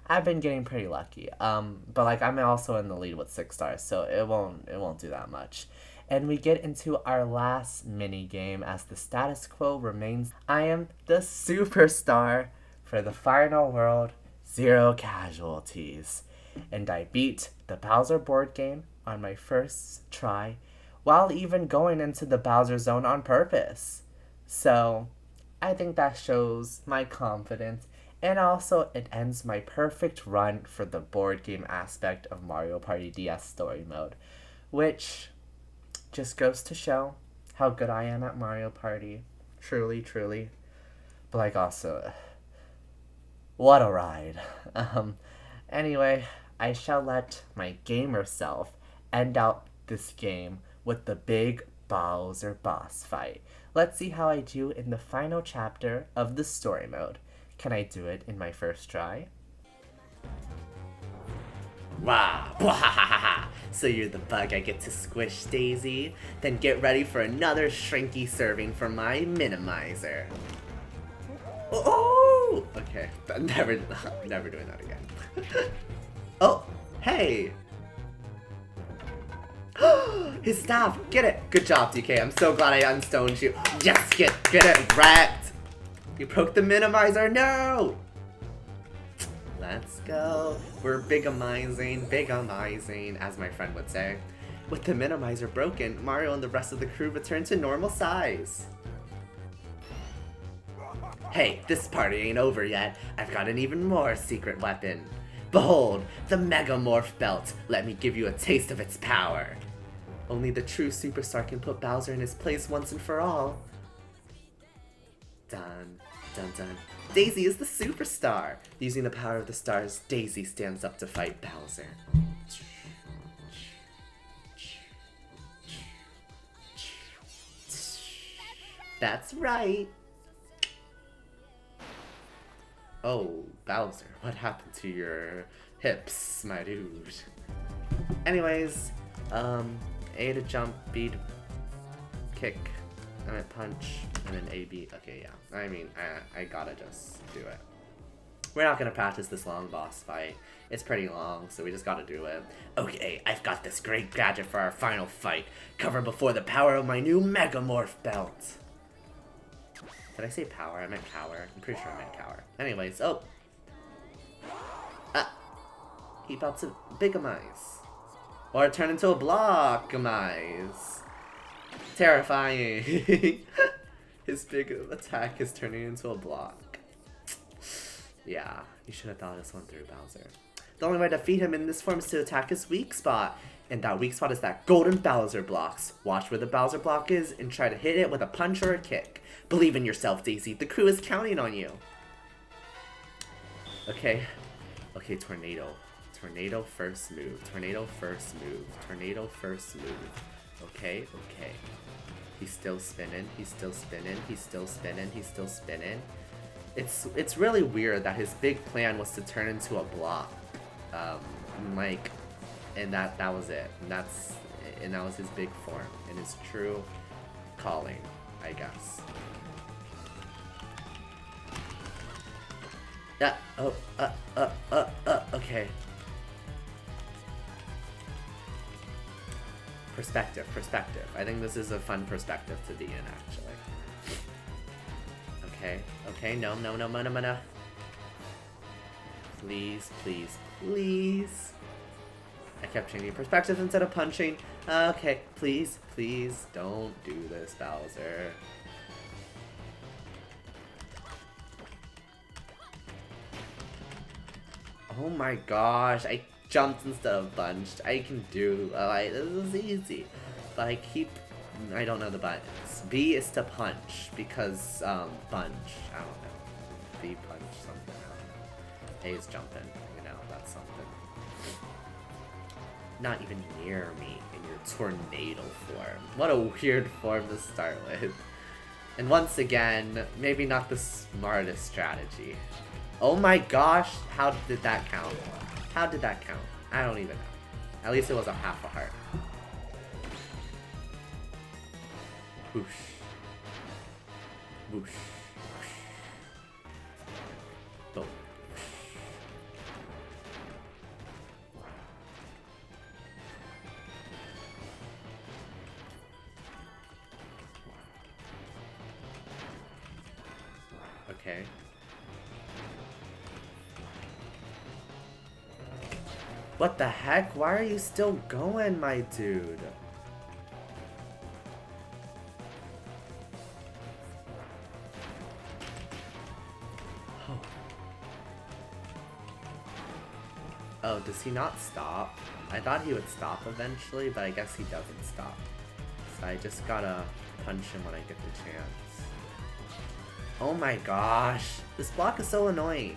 I've been getting pretty lucky. But I'm also in the lead with 6 stars, so it won't do that much. And we get into our last mini game as the status quo remains. I am the superstar for the final world, 0 casualties. And I beat the Bowser board game on my first try, while even going into the Bowser zone on purpose. So, I think that shows my confidence, and also it ends my perfect run for the board game aspect of Mario Party DS Story Mode, which just goes to show how good I am at Mario Party. Truly, truly. But also, what a ride. Anyway, I shall let my gamer self end out this game with the big Bowser boss fight. Let's see how I do in the final chapter of the story mode. Can I do it in my first try? Wow. So you're the bug I get to squish, Daisy? Then get ready for another shrinky serving from my minimizer. Oh! Okay, never doing that again. Oh, hey! His staff! Get it! Good job, DK. I'm so glad I unstoned you. Yes, get it wrecked! You broke the minimizer, no! Let's go. We're bigomizing, as my friend would say. With the minimizer broken, Mario and the rest of the crew return to normal size. Hey, this party ain't over yet. I've got an even more secret weapon. Behold, the Mega Morph Belt. Let me give you a taste of its power. Only the true superstar can put Bowser in his place once and for all. Dun, dun, dun. Daisy is the superstar. Using the power of the stars, Daisy stands up to fight Bowser. That's right. Oh, Bowser, what happened to your hips, my dude? Anyways, A to jump, B to kick, and then punch, and then A, B. Okay, yeah. I mean, I gotta just do it. We're not gonna practice this long boss fight. It's pretty long, so we just gotta do it. Okay, I've got this great gadget for our final fight. Cover before the power of my new Mega Morph Belt. Did I say power? I meant cower. I'm pretty sure I meant cower. Anyways, oh. He about to bigamize. Or turn into a block-amize. Terrifying. His big attack is turning into a block. Yeah, you should have thought this one through, Bowser. The only way to defeat him in this form is to attack his weak spot. And that weak spot is that golden Bowser blocks. Watch where the Bowser block is and try to hit it with a punch or a kick. Believe in yourself, Daisy. The crew is counting on you. Okay. Okay, Tornado. Tornado first move. Tornado first move. Tornado first move. Okay, okay. He's still spinning. He's still spinning. He's still spinning. He's still spinning. It's really weird that his big plan was to turn into a block. And that was it. And that was his big form and his true calling, I guess. Yeah. Oh. Okay. Perspective. I think this is a fun perspective to be in, actually. Okay. No. Please. I kept changing perspectives instead of punching. Okay, please don't do this, Bowser. Oh my gosh, I jumped instead of bunched. I can do, this is easy. But I don't know the buttons. B is to punch, because, bunch, I don't know. B punch, something, I don't know. A is jumping, that's something. Not even near me in your tornado form. What a weird form to start with. And once again, maybe not the smartest strategy. Oh my gosh, how did that count? I don't even know. At least it was a half a heart. Whoosh. Whoosh. Boom. Okay. What the heck? Why are you still going, my dude? Oh, does he not stop? I thought he would stop eventually, but I guess he doesn't stop. So I just gotta punch him when I get the chance. Oh my gosh, this block is so annoying.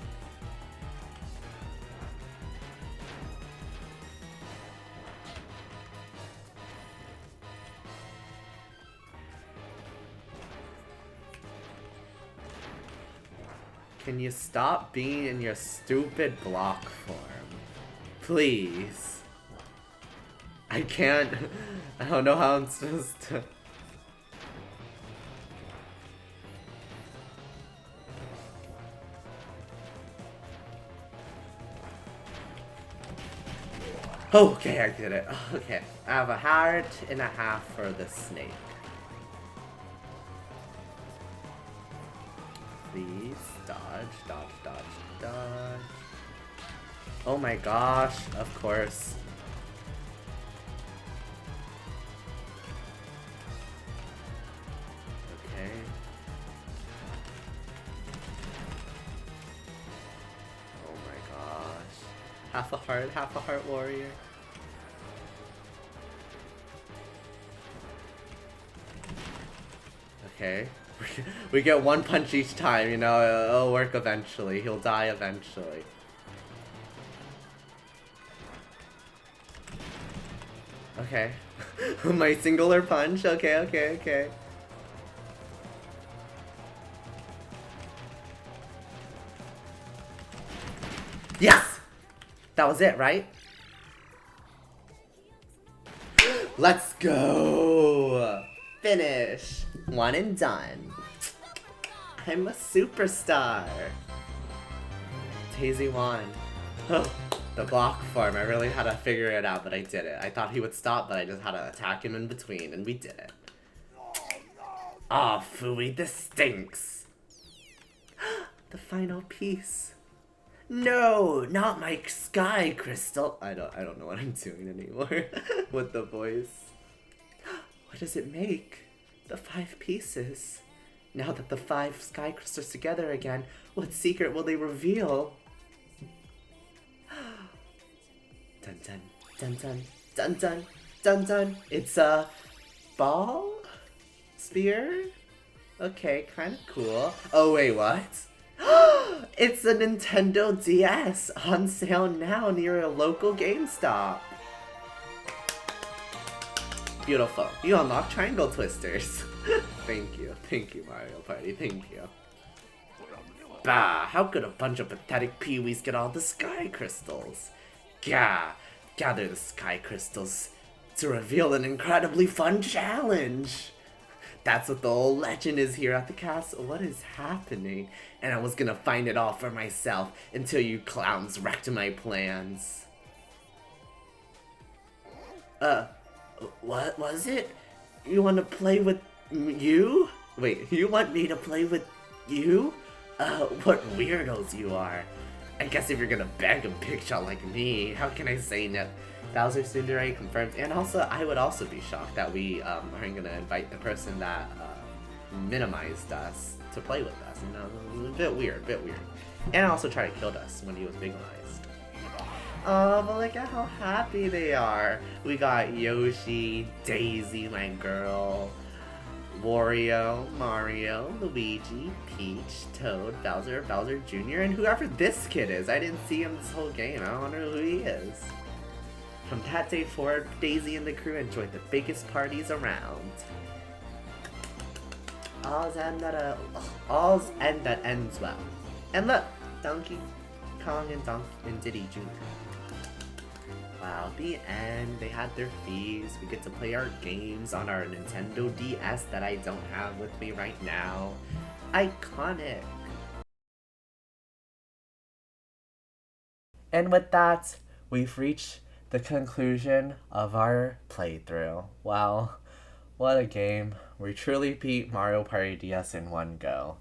Can you stop being in your stupid block form? Please. I can't. I don't know how I'm supposed to. Okay, I did it. Okay. I have a heart and a half for the snake. Please. Dodge. Oh my gosh, of course. Half a heart warrior. Okay. We get one punch each time, you know, it'll work eventually. He'll die eventually. Okay. My singular punch. Okay. Yes! That was it, right? Let's go! Finish! One and done. I'm a superstar. Daisy won. The block form, I really had to figure it out, but I did it. I thought he would stop, but I just had to attack him in between, and we did it. Aw, phooey, this stinks. The final piece. No, not my sky crystal. I don't know what I'm doing anymore with the voice. What does it make? The 5 pieces. Now that the 5 sky crystals together again, what secret will they reveal? Dun dun dun dun dun dun dun dun. It's a ball? Spear? Okay, kinda cool. Oh wait, what? It's a Nintendo DS on sale now near a local GameStop. Beautiful. You unlock triangle twisters. Thank you, Mario Party, thank you. Bah, how could a bunch of pathetic peewees get all the sky crystals? Gah, gather the sky crystals to reveal an incredibly fun challenge. That's what the old legend is here at the castle. What is happening? And I was gonna find it all for myself until you clowns wrecked my plans. What was it? You want to play with you? Wait, you want me to play with you? What weirdos you are. I guess if you're gonna beg a big shot like me, how can I say no? Bowser Tsundere confirmed, and also I would also be shocked that we aren't gonna invite the person that minimized us to play with us. You know, it was a bit weird, And also tried to kill us when he was bigmized. Oh, but look at how happy they are. We got Yoshi, Daisy, my girl, Wario, Mario, Luigi, Peach, Toad, Bowser Jr., and whoever this kid is. I didn't see him this whole game. I wonder who he is. From that day forward, Daisy and the crew enjoyed the biggest parties around. All's end that ends well. And look, Donkey Kong and Diddy Jr. Wow, the end. They had their fees. We get to play our games on our Nintendo DS that I don't have with me right now. Iconic. And with that, we've reached the conclusion of our playthrough. Wow, what a game. We truly beat Mario Party DS in one go.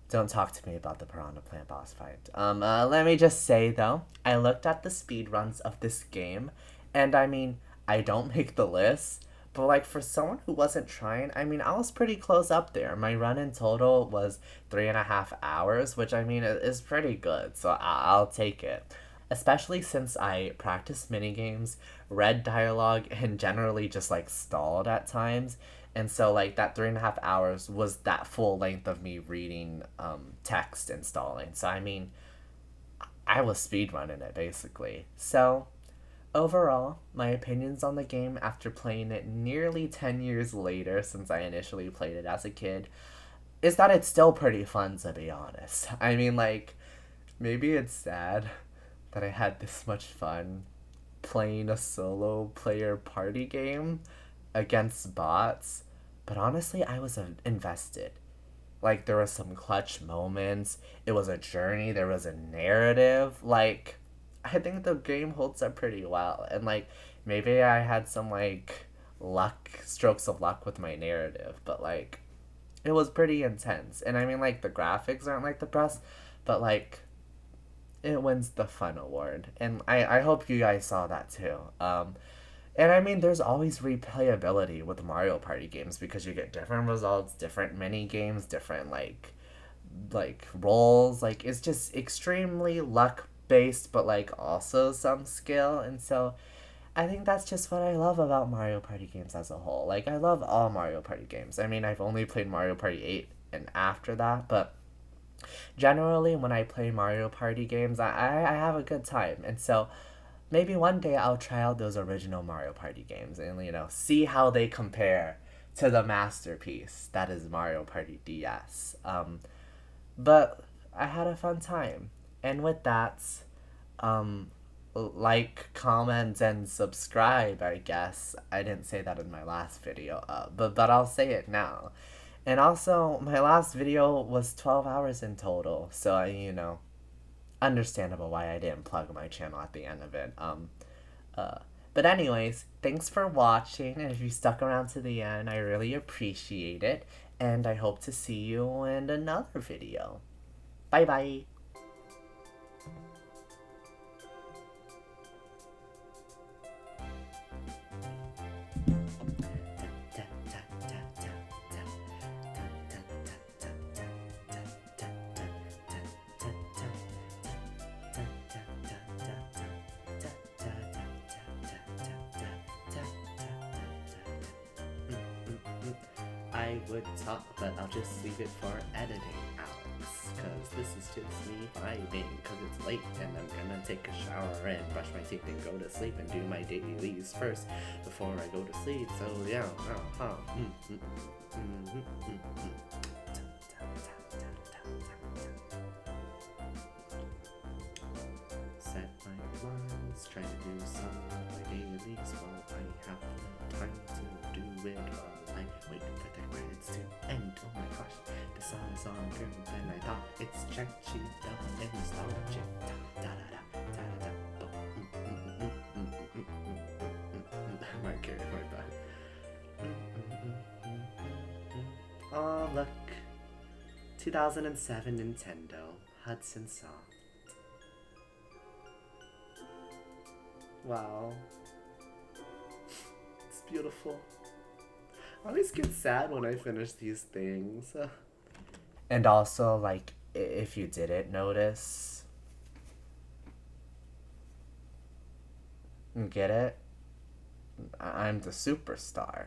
Don't talk to me about the Piranha Plant boss fight. Let me just say though, I looked at the speedruns of this game, and I mean, I don't make the list, but like for someone who wasn't trying, I mean, I was pretty close up there. My run in total was 3.5 hours, which I mean is pretty good, so I'll take it. Especially since I practiced minigames, read dialogue, and generally just like stalled at times. And so like that 3.5 hours was that full length of me reading text and stalling. So I mean, I was speedrunning it basically. So overall, my opinions on the game after playing it nearly 10 years later since I initially played it as a kid is that it's still pretty fun, to be honest. I mean, like, maybe it's sad that I had this much fun playing a solo player party game against bots, but honestly, I was invested. Like, there was some clutch moments, it was a journey, there was a narrative. Like, I think the game holds up pretty well, and like, maybe I had some like strokes of luck with my narrative, but like, it was pretty intense. And I mean, like, the graphics aren't like the best, but like, it wins the fun award, and I hope you guys saw that too. And I mean, there's always replayability with Mario Party games because you get different results, different mini games, different like roles. Like, it's just extremely luck based, but like also some skill. And so I think that's just what I love about Mario Party games as a whole. Like, I love all Mario Party games. I mean, I've only played Mario Party 8 and after that, but generally, when I play Mario Party games, I have a good time. And so maybe one day I'll try out those original Mario Party games and, see how they compare to the masterpiece that is Mario Party DS. But I had a fun time. And with that, um, like, comment, and subscribe, I guess. I didn't say that in my last video, but I'll say it now. And also, my last video was 12 hours in total, so understandable why I didn't plug my channel at the end of it. Uh, but anyways, thanks for watching, and if you stuck around to the end, I really appreciate it, and I hope to see you in another video. Bye bye! I would talk, but I'll just leave it for editing, Alex. Cause this is just me vibing, cause it's late and I'm gonna take a shower and brush my teeth and go to sleep and do my dailies first before I go to sleep. So yeah, set my alarms, try to do some of my dailies while I have the time to do it while I wait for the credits to end. Oh my gosh, the song is on good and I thought it's catchy, dumb and nostalgic. Da da da da da da. My character, my bad. Oh look, 2007 Nintendo Hudson Soft. Wow. It's beautiful. I always get sad when I finish these things. And also, like, if you didn't notice, get it? I'm the superstar.